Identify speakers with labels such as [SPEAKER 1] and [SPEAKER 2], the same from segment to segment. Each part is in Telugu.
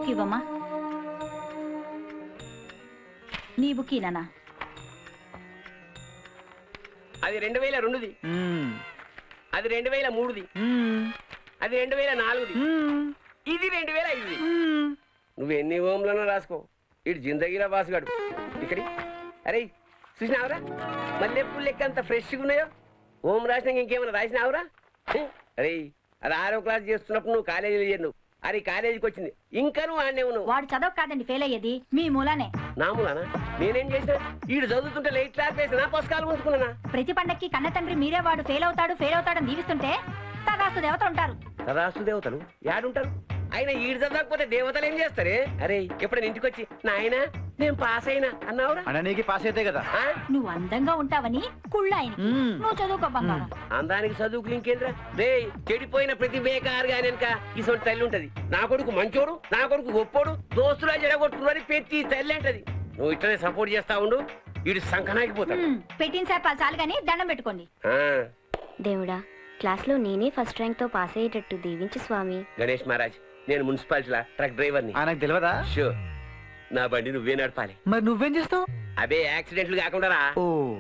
[SPEAKER 1] బుక్ ఇవ్వమ్మా. నీ బుక్ ఇనా?
[SPEAKER 2] అది 2002ది, అది 2003ది, అది 2004ది, ఇది 2005ది. నువ్వు ఎన్ని ఓంలోనో రాసుకో, ఇటు జిందగీరా బాసుగాడు ఇక్కడి. అరే చూసినావురా మల్లెపూలు లెక్క అంత ఫ్రెష్గా ఉన్నాయో? ఓం రాసినాక ఇంకేమైనా రాసినావురా? అరే అది 6వ క్లాస్ చేస్తున్నప్పుడు నువ్వు కాలేజీలో చేరు, అది కాలేజీకి వచ్చింది, ఇంకా నువ్వు ఆడనే ఉన్నావు.
[SPEAKER 1] వాడు చదవ కాదండి ఫెయిల్ అయ్యేది, మీ మూలానే.
[SPEAKER 2] నా మూలానా? నేనేం చేసినా? ఈడు చదువుతుంటే లైట్ క్లాస్ వేసినా పుస్తకాలు ఉంచుకున్నానా?
[SPEAKER 1] ప్రతి పండక్కి కన్న తండ్రి మీరే వాడు ఫెయిల్ అవుతాడని దీవిస్తుంటే తదాస్తు దేవతలు ఉంటారు.
[SPEAKER 2] తదాస్తు దేవతలు యాడుంటారు? అయినా ఈడు చదవకపోతే దేవతలు ఏం చేస్తారే? అరే ఎప్పుడైనా ఇంటికి వచ్చి నాయనా నేను పాస్ అయినా అన్నావురా?
[SPEAKER 3] నీకు పాస్ అయితే కదా.
[SPEAKER 1] నువ్వు అందంగా ఉంటావని కుళ్ళాయని, నువ్వు చదువుకో బంగారం.
[SPEAKER 2] అందానికి చదువుకు ఇంకేంద్రా రే? చెడిపోయిన ప్రతి బేకారు గాని వెనక ఇసొంటి తల్లి ఉంటది. నా కొడుకు మంచోడు, నా కొడుకు గొప్పోడు, దోస్తులా జడగొట్టుకుని ప్రతి తల్లి అంటది. నువ్వు ఇట్లనే సపోర్ట్ చేస్తా ఉండు, వీడు సంకనాగిపోతాడు.
[SPEAKER 1] పెట్టిన సార్ చాలు గానీ దండం పెట్టుకోండి.
[SPEAKER 4] దేవుడా, క్లాస్ లో నేనే ఫస్ట్ ర్యాంక్ తో పాస్ అయ్యేటట్టు దీవించు స్వామి.
[SPEAKER 2] గణేష్ మహారాజ్, నేను మున్సిపాలిటీలా ట్రక్ డ్రైవర్ని.
[SPEAKER 3] నాకు తెలియదా?
[SPEAKER 2] షూర్, నా బండి నువ్వే నడపాలి.
[SPEAKER 3] మరి నువ్వేం చేస్తావు?
[SPEAKER 2] అదే యాక్సిడెంట్లు కాకుండా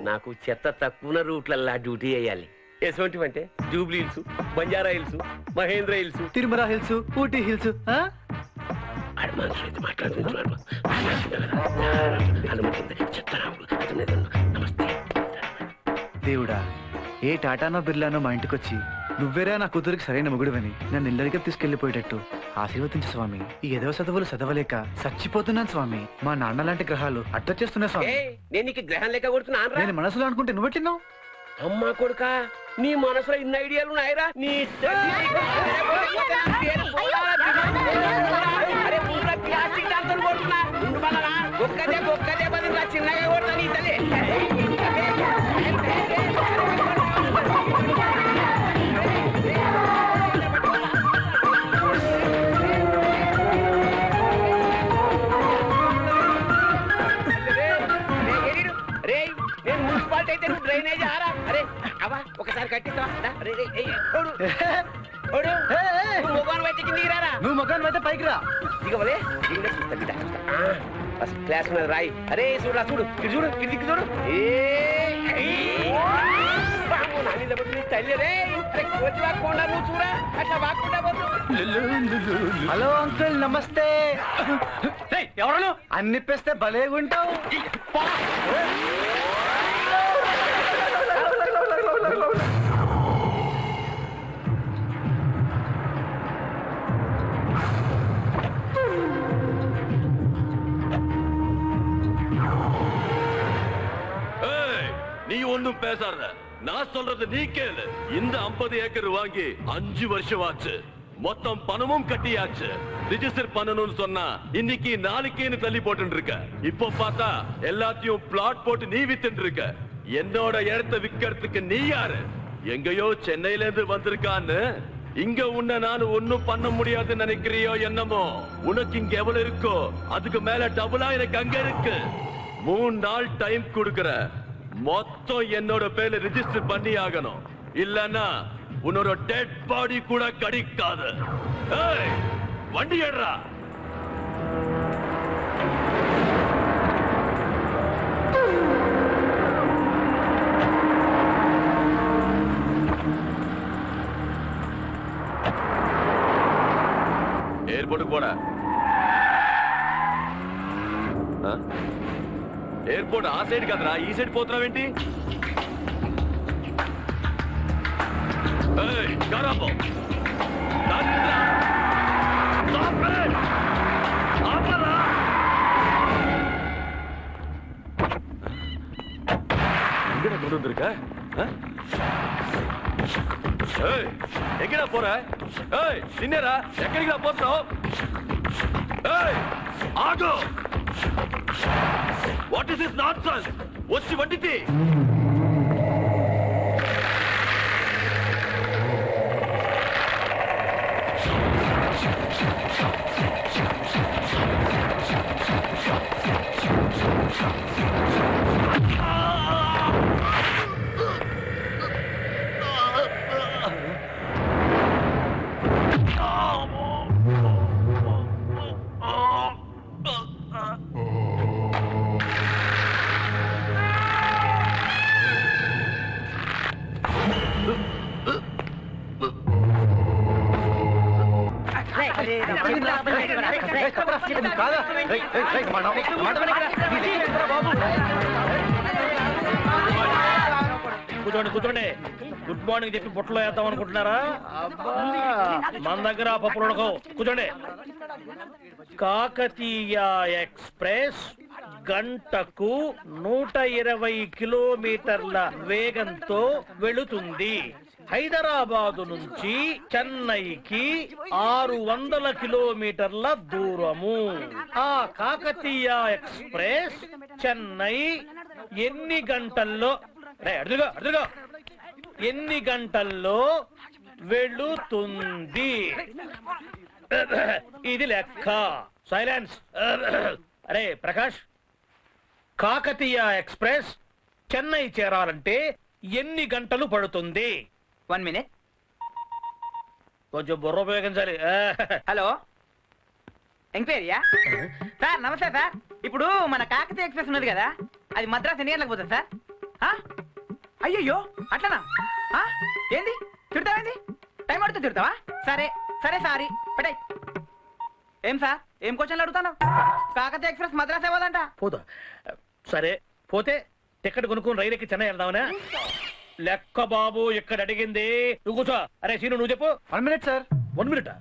[SPEAKER 2] నాకు చెత్త తక్కువ రూట్లల్లా డ్యూటీ వేయాలి. ఎటువంటివంటే జూబ్లీ హిల్స్, బంజారా హిల్స్, మహేంద్ర హిల్స్,
[SPEAKER 3] తిరుమల హిల్స్, ఊటీ హిల్స్. దేవుడా, ఏ టాటానో బిర్లానో మా ఇంటికొచ్చి నువ్వేరా నా కూతురికి సరైన మొగుడువని నన్ను ఇల్లరిగా తీసుకెళ్లిపోయేటట్టు ఆశీర్వదించు స్వామి. ఈ ఎదవ చదువులు చదవలేక చచ్చిపోతున్నాను స్వామి. మా నాన్న లాంటి గ్రహాలు అడ్డొచ్చేస్తున్నా స్వామి.
[SPEAKER 2] నేను నీకు గ్రహం లెక్క కొడుతున్నా?
[SPEAKER 3] నేను మనసులో అనుకుంటే నువ్వెట్టినావు?
[SPEAKER 2] అమ్మా కొడుకా, నీ మనసులో ఇన్ని ఐడియాలు ఉన్నాయిరా? నీ ఒక్కదే ఒక్కదే బదులు చిన్నగా కొడతా నీ తల్లి. నేను మున్సిపాలిటీ అయితే నువ్వు డ్రైనేజ్ ఆరా. అరే అవా ఒకసారి కట్టిస్తావా? మొగాను అయితే కిందికి రారా.
[SPEAKER 3] నువ్వు మొగాను అయితే పైకి రా.
[SPEAKER 2] దిగవలే ఫస్ట్ క్లాస్ మీద రాయి. అరే చూడరా, చూడు ఇటు చూడు, కిందికి చూడు. తల్లి రే వచ్చి వాకుండా నువ్వు చూడా, అట్లా వాకుండా పోతు.
[SPEAKER 3] హలో అంకుల్, నమస్తే. ఎవరు అన్నిప్పేస్తే భలేగుంటావు.
[SPEAKER 5] நீ ஒன்னும் பேசாத, நான் சொல்றது நீ கேளு. இந்த 50 ஏக்கர் வாங்கி 5 வருஷம் ஆச்சு. மொத்தம் பணமும் கட்டியாச்சு. ரிஜிஸ்டர் பண்ணணும்னு சொன்னா இன்னைக்கு நாளைக்கேன்னு தள்ளி போட்டு இருக்க. இப்போ பார்த்தா எல்லாத்தையும் பிளாட் போட்டு நீ வித்துட்டு இருக்க. என்னோட இடத்தை விக்கிறதுக்கு நீ யாரு? எங்கயோ சென்னையில இருந்து வந்திருக்கான்னு இங்க உன்னை நான் ஒன்னும் பண்ண முடியாதுன்னு நினைக்கிறியோ என்னமோ? உனக்கு இங்க எவ்வளவு இருக்கோ அதுக்கு மேல டபுளா எனக்கு அங்க இருக்கு. 3 நாள் டைம் கொடுக்கற. மொத்தம் என்னோட பேர்ல ரிஜிஸ்டர் பண்ணி ஆகணும். இல்லன்னா உன்னோட டெட் பாடி கூட கிடைக்காது. வண்டி ஏடுறா. ఎయిర్పోర్ట్ పోడా? ఎయిర్పోర్ట్ ఆ సైడ్ కదరా, ఈ సైడ్ పోతున్నావేంటి? కారాపో எங்கடா கொண்டு வந்திருக்க? எங்கடா போற? நின்னரா, எக்கடிக்கா போறோம்? ஆகோ! What is this nonsense? వచ్చి వండితే
[SPEAKER 6] కూర్చోండి కూర్చోండి. గుడ్ మార్నింగ్ చెప్పి బుట్టలో వేద్దాం అనుకుంటున్నారా? మన దగ్గర పప్పులు ఉడకవు. కూర్చోండి. కాకతీయ ఎక్స్ప్రెస్ గంటకు 120 కిలోమీటర్ల వేగంతో వెళుతుంది. హైదరాబాదు నుంచి చెన్నైకి 600 కిలోమీటర్ల దూరము. ఆ కాకతీయ ఎక్స్ప్రెస్ చెన్నై ఎన్ని గంటల్లో ఎన్ని గంటల్లో వెళుతుంది? ఇది లెక్క. సైలెన్స్. అరే ప్రకాష్, కాకతీయ ఎక్స్ప్రెస్ చెన్నై చేరాలంటే ఎన్ని గంటలు పడుతుంది?
[SPEAKER 7] 1 minute.
[SPEAKER 6] కొంచెం బుర్ర ఉపయోగించాలి.
[SPEAKER 7] హలో, ఎంక్వైరీయా? సార్ నమస్తే సార్. ఇప్పుడు మన కాకతీయ ఎక్స్ప్రెస్ ఉన్నది కదా, అది మద్రాస్ ఎన్ని గంటలకు పోతుంది సార్? అయ్యయ్యో అట్లనా? ఏంది తిడతావేంది? టైం అడుగుతా తిడతావా? సరే సరే సారీ పెట్టాయి. ఏం సార్, ఏం క్వశ్చన్లు అడుగుతాను? కాకతీయ ఎక్స్ప్రెస్ మద్రాస్ ఏవదంట.
[SPEAKER 6] పోతా. సరే పోతే టికెట్ కొనుక్కుని రైలు ఎక్కి చెన్నై వెళ్దామనా? లెక్క బాబు, ఇక్కడ అడిగింది. నువ్వు కూర్చో. అరే సీను నువ్వు చెప్పు.
[SPEAKER 3] 1 minute సార్.
[SPEAKER 6] 1 minute?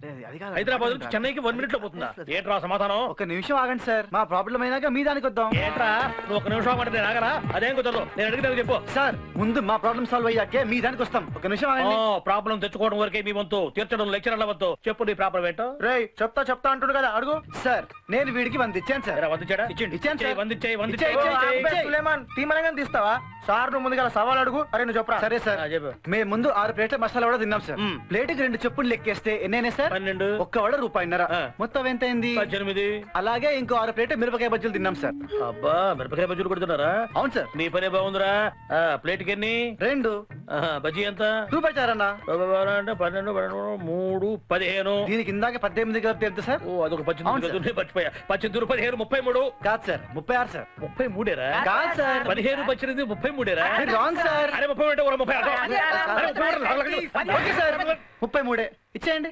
[SPEAKER 6] హైదరాబాద్ నుంచి చెన్నైకి 1 minute లో పోతుందా? ఏంట్రా సమాధానం?
[SPEAKER 3] ఒక నిమిషం ఆగండి సార్, మా ప్రాబ్లం అయినాక మీ దానికి వద్దాం.
[SPEAKER 6] ఏంట్రా నువ్వు ఒక నిమిషం అంటే నేను ఆగరా? అదేం కుదరదు. నేను అడిగితే చెప్పు.
[SPEAKER 3] సార్ ముందు మా ప్రాబ్లం సాల్వ్ అయ్యాకే మీ దానికి వస్తాం. ఒక నిమిషం ఆగండి.
[SPEAKER 6] ప్రాబ్లం తెచ్చుకోవడం వరకే మీ వంతు, తీర్చడం లెక్చరర్ల వంతు. చెప్పు నీ ప్రాబ్లం ఏంటో.
[SPEAKER 3] రేయ్ చెప్తా అంటుడు కదా, అడుగు. సార్ నేను వీడికి 100 ఇచ్చాను సార్.
[SPEAKER 6] వందించాడా?
[SPEAKER 3] ఇచ్చాను సార్.
[SPEAKER 6] వందించాయి.
[SPEAKER 3] తీమనగా తీస్తావా సార్? నువ్వు ముందుగా సవాల్ అడుగు. అరే నువ్వు చెప్పరా. సరే సార్, మేము ముందు 6 ప్లేట్ల మసాలా వడ తిన్నాం సార్. ప్లేట్కి 2 చెప్పులు లెక్కేస్తే ఎన్నైనా సార్?
[SPEAKER 6] 12.
[SPEAKER 3] ఒక్క వడ ₹1.5. మొత్తం ఎంత అయింది?
[SPEAKER 6] 18.
[SPEAKER 3] అలాగే ఇంకో 6 ప్లేట్ల మిరపకాయ బజ్జీలు తిన్నాం సార్.
[SPEAKER 6] అబ్బా, మిరపకాయ బజ్జీలు కొడుతున్నారా?
[SPEAKER 3] అవును సార్.
[SPEAKER 6] నీ పనే బాగుందిరా. ప్లేట్కి ఎన్ని?
[SPEAKER 3] 2.
[SPEAKER 6] బజ్జీ ఎంత?
[SPEAKER 3] ₹1 అన్న.
[SPEAKER 6] అంటే 12, 3, 15.
[SPEAKER 3] దీనికి ఇందాక 18 కలిపి ఎంత సార్?
[SPEAKER 6] ఓ అదొక 18 మర్చిపోయా. 18, 15, 33.
[SPEAKER 3] కాదు సార్, 36 సార్.
[SPEAKER 6] 33
[SPEAKER 3] కాదు సార్,
[SPEAKER 6] 15, 18, 33.
[SPEAKER 3] Wrong sir.
[SPEAKER 6] అరే 30 అంటే
[SPEAKER 3] 33 ఇచ్చేయండి.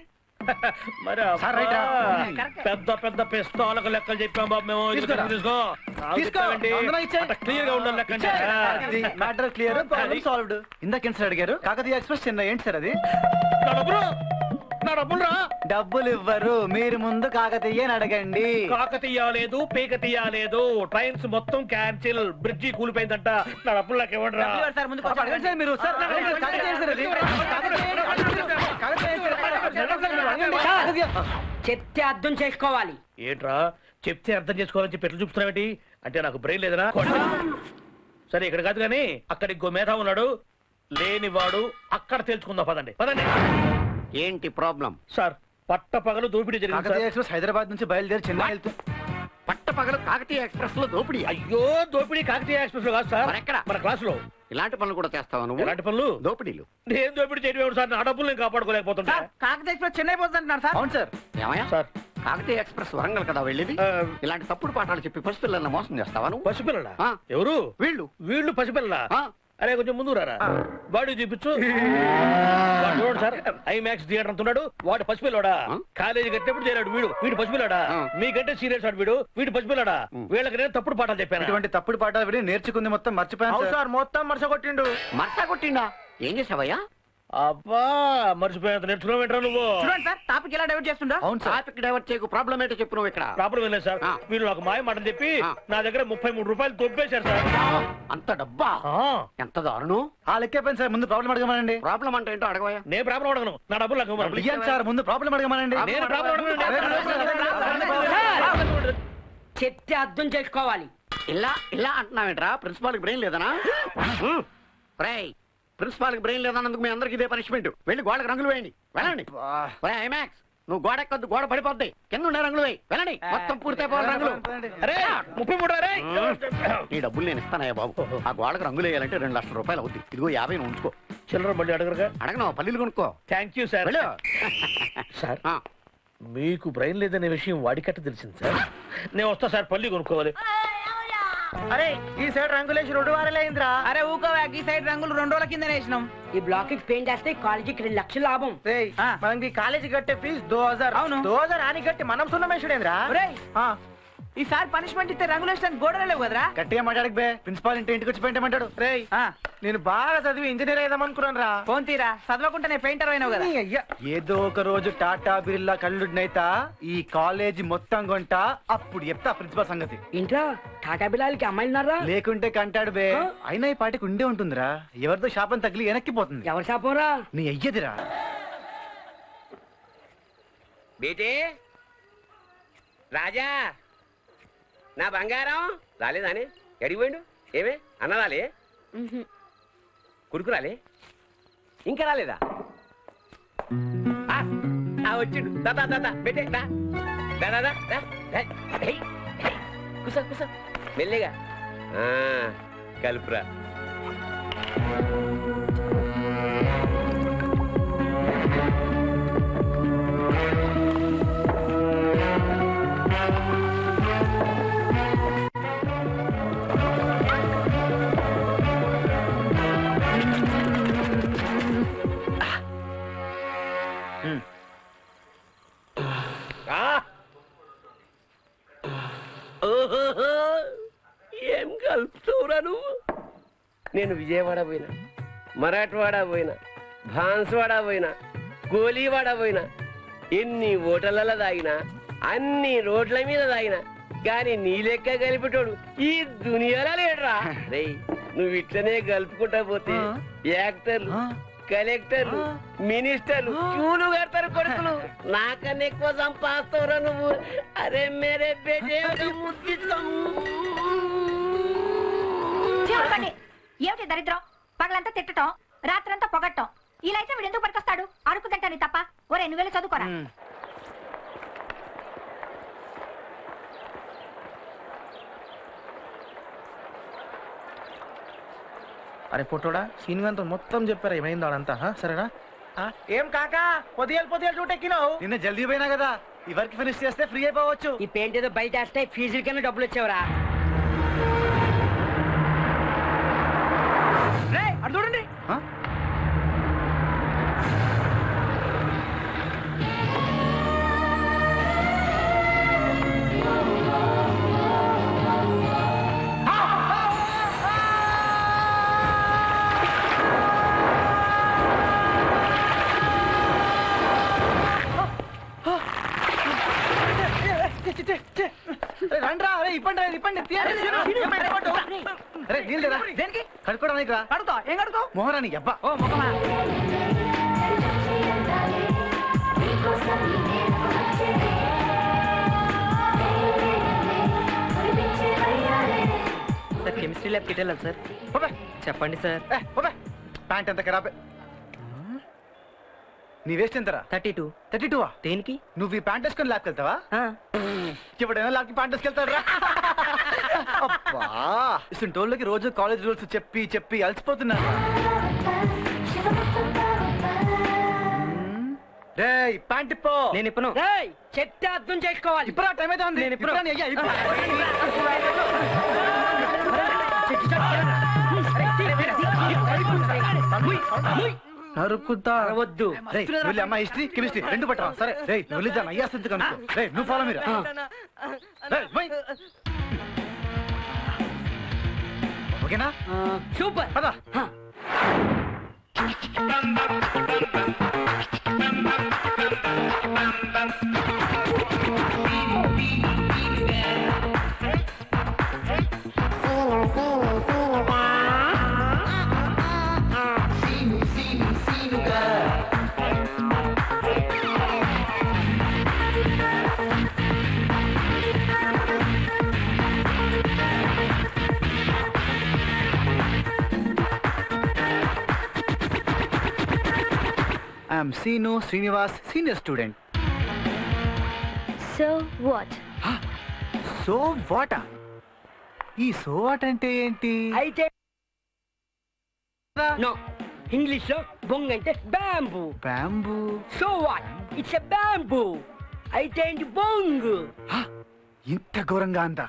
[SPEAKER 6] మరి
[SPEAKER 3] సార్, రైట్ రా.
[SPEAKER 6] పెద్ద పెద్ద పిస్తాలకు లెక్కలు చెప్పాం బాబు మేము.
[SPEAKER 3] తీసుకో.
[SPEAKER 6] క్లియర్ గా ఉండాలి లెక్క అంటే.
[SPEAKER 3] Matter clear, problem solved. ఇందాక సార్ అడిగారు కాకతీయ ఎక్స్ప్రెస్ చెన్నై ఏంటి సార్ అది?
[SPEAKER 6] నా డబ్బులు రా.
[SPEAKER 3] డబ్బులు ఇవ్వరు, మీరు ముందు కాకతీయ అడగండి.
[SPEAKER 6] కాకతీయ లేదు, పీకతీయ లేదు. ట్రైన్స్ మొత్తం క్యాన్సిల్. బ్రిడ్జి కూలిపోయిందంట. నా డబ్బులు నాకు ఇవ్వండి రా.
[SPEAKER 7] సార్ ముందు
[SPEAKER 3] అడగండి సార్ మీరు. సార్
[SPEAKER 7] చెప్తే అర్థం చేసుకోవాలి.
[SPEAKER 6] ఏంట్రా చెప్తే అర్థం చేసుకోవాలని చెప్పి ఎట్లా చూపుతున్నావేంటి? అంటే నాకు బ్రెయిన్ లేదనా? సరే ఇక్కడ కాదు కానీ అక్కడ ఇంకో మేధా ఉన్నాడు, లేనివాడు. అక్కడ తెలుసుకుందాం. పదండి పదండి.
[SPEAKER 2] ఏంటి ప్రాబ్లం?
[SPEAKER 6] సార్ పట్ట పగలు దోపిడీ జరిగింది
[SPEAKER 3] కాకతీయ
[SPEAKER 6] సార్.
[SPEAKER 3] ఎక్స్ప్రెస్ హైదరాబాద్ నుంచి బయలుదేరి చెన్నై వెళ్తూ
[SPEAKER 2] పట్టపగలు కాకతీయ ఎక్స్ప్రెస్ లో దోపిడీ.
[SPEAKER 6] అయ్యో, దోపిడీ కాకతీయ ఎక్స్ప్రెస్ లో కాదు సార్,
[SPEAKER 2] మరెక్కడ?
[SPEAKER 6] మన క్లాస్ లో.
[SPEAKER 2] ఇలాంటి పనులు కూడా చేస్తావా నువ్వు?
[SPEAKER 6] ఎలాంటి పనులు?
[SPEAKER 2] దోపిడీలు.
[SPEAKER 6] నేను దోపిడీ చేయడం సార్. నా డబ్బులు నేను కాపాడుకోలేకపోతున్నా.
[SPEAKER 7] సార్ కాకతీయ ఎక్స్ప్రెస్ చెన్నై పోతుంది అంటున్నారు సార్.
[SPEAKER 3] అవును సార్.
[SPEAKER 2] ఏమయ్యా
[SPEAKER 6] సార్
[SPEAKER 2] కాకతీయ ఎక్స్ప్రెస్ వరంగల్ కదా వెళ్ళేది? ఇలాంటి తప్పుడు పాఠాలు చెప్పి పసిపిల్లల్ని మోసం చేస్తావా నువ్వు?
[SPEAKER 6] పసిపిల్లలా?
[SPEAKER 2] ఆ.
[SPEAKER 6] ఎవరు
[SPEAKER 2] వీళ్ళు.
[SPEAKER 6] వీళ్ళు పసిపిల్లలా?
[SPEAKER 2] ఆ.
[SPEAKER 6] అరే కొంచెం ముందు రారా. బాడీ చూపించు. వాడు చూడండి సార్, ఐమాక్స్ థియేటర్ అంటున్నాడు. వాడు పసిపిల్లడా? కాలేజీ కట్టినప్పుడు చేరాడు వీడు. వీడు పసిపిల్లడా? మీకంటే సీరియస్ వాడు వీడు. వీడు పసిపిల్లడా? వీళ్ళకి నేను తప్పుడు పాఠాలు చెప్పాను.
[SPEAKER 3] ఇటువంటి తప్పుడు పాఠాలు విని నేర్చుకుంది మొత్తం మర్చిపోయాను సార్.
[SPEAKER 6] మొత్తం మరస కొట్టిండు.
[SPEAKER 2] మర్సా కొట్టిండా? ఏం చేసావయ్యా?
[SPEAKER 6] అబ్బా, మర్చిపోయేంత నేర్చుకున్నావు ఏంట్రా నువ్వు?
[SPEAKER 7] చూడండి సార్, టాపిక్ ఎలా డైవర్ట్ చేస్తుండో.
[SPEAKER 3] అవును సార్.
[SPEAKER 2] టాపిక్ డైవర్ట్ చేయకు. ప్రాబ్లం ఏంటో చెప్పు నువ్వు ఇక్కడ.
[SPEAKER 6] ప్రాబ్లం ఏం లేదు సార్. వీళ్ళు నాకు మాయ మాటలు చెప్పి నా దగ్గర 33 రూపాయలు దొబ్బేశారు సార్.
[SPEAKER 2] అంత డబ్బా? ఎంత దారుణం.
[SPEAKER 3] ఆ లెక్కపోయింది సార్, ముందు ప్రాబ్లం అడగమనండి.
[SPEAKER 2] ప్రాబ్లం అంటే ఏంటో అడగవయ్యా.
[SPEAKER 6] నేను ప్రాబ్లం అడగను. నా డబ్బులు నాకు ఇవ్వమనండి.
[SPEAKER 3] ఇయ్యండి సార్, ముందు ప్రాబ్లం అడగమనండి.
[SPEAKER 6] నేను ప్రాబ్లం అడగను.
[SPEAKER 7] చెప్తే అర్థం చేసుకోవాలి.
[SPEAKER 2] ఇలా ఇలా అంటున్నావేంట్రా? ప్రిన్సిపాల్ కి బ్రెయిన్ లేదనా? రేయ్, ప్రిన్సిపాల్ కి బ్రెయిన్ లేదన్నందుకు మీ అందరికి ఇదే పనిష్మెంట్. వెళ్ళి గోడకు రంగులు వేయండి. వెళ్ళండి. ఐమాక్స్, నువ్వు గోడ ఎక్కొద్దు, గోడ పడిపోద్ది. కింద ఉండే రంగులు వేయి. వెళ్ళండి, మొత్తం పూర్తయిపోవాలి రంగులు.
[SPEAKER 6] అరే 33 రే.
[SPEAKER 2] ఈ డబ్బులు నేను ఇస్తానయ్యా బాబు. ఆ గోడకు రంగులు వేయాలంటే 2 లక్షల రూపాయలు అవుద్ది. ఇదిగో 50 నువ్వు ఉంచుకో.
[SPEAKER 6] చిల్లర మళ్ళీ అడగరుగా?
[SPEAKER 2] అడగను, పల్లీలు కొనుక్కో.
[SPEAKER 6] Thank you sir.
[SPEAKER 2] వెళ్ళు.
[SPEAKER 6] సార్ మీకు బ్రెయిన్ లేదనే విషయం వాడికట్ట తెలిసింది సార్. నేను వస్తా సార్, పల్లి కొనుక్కోవాలి.
[SPEAKER 3] అరే ఈ సైడ్ రంగులేసి 2 వారాలే అయిందిరా.
[SPEAKER 7] అరే ఊకోవా, ఈ సైడ్ రంగులు 2 రోజుల కింద వేసినాం.
[SPEAKER 8] ఈ బ్లాక్ కి పెయింట్ వేస్తే కాలేజీకి 2 లక్షలు లాభం.
[SPEAKER 3] రేయ్
[SPEAKER 7] ఆ.
[SPEAKER 3] మనం ఈ కాలేజీ కట్టే ఫీజు 2000.
[SPEAKER 7] అవును.
[SPEAKER 3] 2000 అని కట్టి మనం సున్నమేషుడేంద్రా.
[SPEAKER 7] ఒరేయ్, ఈసారి పనిష్మెంట్ ఇస్తే రంగులు వేసడానికి గోడలు లేవు కదరా.
[SPEAKER 3] గట్టిగా మాట్లాడక బే, ప్రిన్సిపాల్ ఇంటికి వచ్చి పెయింట్ అంటాడు. రేయ్
[SPEAKER 7] ఆ,
[SPEAKER 3] నేను బాగా చదివి ఇంజనీర్ అయిదాం అనుకున్నాను రా.
[SPEAKER 7] ఫోన్ తీరా, చదవకుండానే పెయింటర్ అయినావు కదా.
[SPEAKER 3] ఏదో ఒక రోజు టాటా బిర్లా కళ్ళుడినైతా ఈ కాలేజీ మొత్తం కొంట, అప్పుడు చెప్తా ప్రిన్సిపల్ సంగతి.
[SPEAKER 8] ఇంట్లో టాటా బిల్లాలకి అమ్మాయిలున్నారా?
[SPEAKER 3] లేకుంటే కంటాడు బే. అయినా ఈ పాటికి ఉండే ఉంటుందిరా, ఎవరితో శాపం తగిలి వెనక్కిపోతుంది.
[SPEAKER 8] ఎవరు శాపంరా?
[SPEAKER 3] నీ అయ్యదిరా.
[SPEAKER 2] బేటే రాజా, నా బంగారం రాలేదానే? ఎడికి పోయిండు? ఏమే అన్న రాలే? కొడుకు రాలే? ఇంకా రాలేదా? వచ్చిండు. బేటే కుస కుస మెల్లిగా కలుపురా. ఏం కలుపుతావురా నువ్వు? నేను విజయవాడ పోయినా, మరాఠవాడ పోయినా, భాన్స్వాడ పోయినా, గోలీవాడ పోయినా, ఎన్ని హోటళ్ళలో తాగినా, అన్ని రోడ్ల మీద తాగినా, కానీ నీ లెక్క కలిపేటోడు ఈ దునియాలో లేడురా. రేయ్ నువ్వు ఇట్లనే కలుపుకుంటా పోతే యాక్టర్లు, కలెక్టర్లు, మినిస్టర్లు క్యూలు కడతారు కొడుకులు. నాకన్నా ఎక్కువ సంపాదిస్తావురా నువ్వు. అరే మేరే బేటే
[SPEAKER 1] చెప్పండి, ఏమిటి దరిద్రం? పగలంతా తిట్టటం, రాత్రంతా పొగట్టం. ఇలా అయితే వీడు ఎందుకు పనికొస్తాడు? అడుగు తింటాను తప్ప. ఒరే నువ్వెళ్ళి చదువుకోరా.
[SPEAKER 3] అరే పొట్టోడా, సీనివంతం మొత్తం చెప్పారా ఏమైందో అంతా? సరేనా? ఏం కాకా పొద్దులు చూటెక్కినావు? నిన్న జల్దీ పోయినా కదా, ఈ వర్క్ ఫినిష్ చేస్తే ఫ్రీ అయిపోవచ్చు.
[SPEAKER 8] ఈ పెయింట్ ఏదో బయట వేస్తే ఫీజుల కన్నా డబ్బులు వచ్చేవరా?
[SPEAKER 7] అటు చూడండి.
[SPEAKER 3] రండి రా, ఇప్పండి ఇప్పండి.
[SPEAKER 7] దేనికి?
[SPEAKER 3] కడుక్కోవడానికి రా.
[SPEAKER 7] కడుగుతావు? ఏం కడుగుతావు?
[SPEAKER 3] మోహరాని అబ్బా.
[SPEAKER 7] ఓ మొక్కమా.
[SPEAKER 8] సార్ కెమిస్ట్రీ ల్యాబ్ కి వెళ్ళాలి సార్. చెప్పండి సార్.
[SPEAKER 3] ప్యాంట్ ఎంత ఖరాబ్. నీ వేస్ట్ ఎంతరా?
[SPEAKER 8] 32.
[SPEAKER 3] 32?
[SPEAKER 8] దేనికి?
[SPEAKER 3] నువ్వు ఈ ప్యాంట్ వేసుకొని ల్యాబ్కి వెళ్తావా? ఎప్పుడైనా ల్యాబ్కి ప్యాంట్ వేసుకెళ్తారా? ఇస్తుంటోళ్ళకి రోజు కాలేజ్ రూల్స్ చెప్పి చెప్పి అలసిపోతున్నా. రే ప్యాంట్ ఇప్పో.
[SPEAKER 8] నేను ఇప్పను. చెప్తే అర్థం చేసుకోవాలి.
[SPEAKER 3] ఇప్పుడు టైం అయితే ఉంది.
[SPEAKER 8] నేను ఇప్పును.
[SPEAKER 3] నరుకుతా
[SPEAKER 8] వద్దు.
[SPEAKER 3] అమ్మా హిస్టరీ కెమిస్ట్రీ 2 పట్టరా. సరే రే వెళ్ళిద్దాం. అయ్యా స్థితి కనుక్కో. రే నువ్వు ఫాలో మీరా. ఓకేనా?
[SPEAKER 8] సూపర్.
[SPEAKER 3] పద. I'm Sinu Srinivas, senior student.
[SPEAKER 4] So what?
[SPEAKER 3] So what? ఈ సో వాట్ అంటే ఏంటి?
[SPEAKER 8] అయితే నో, ఇంగ్లీష్ లో బొంగ్ అంటే bamboo.
[SPEAKER 3] Bamboo.
[SPEAKER 8] So what? It's a bamboo. అయితే ఏంటి? బొంగ్.
[SPEAKER 3] ఇంత ఘోరంగా అంతా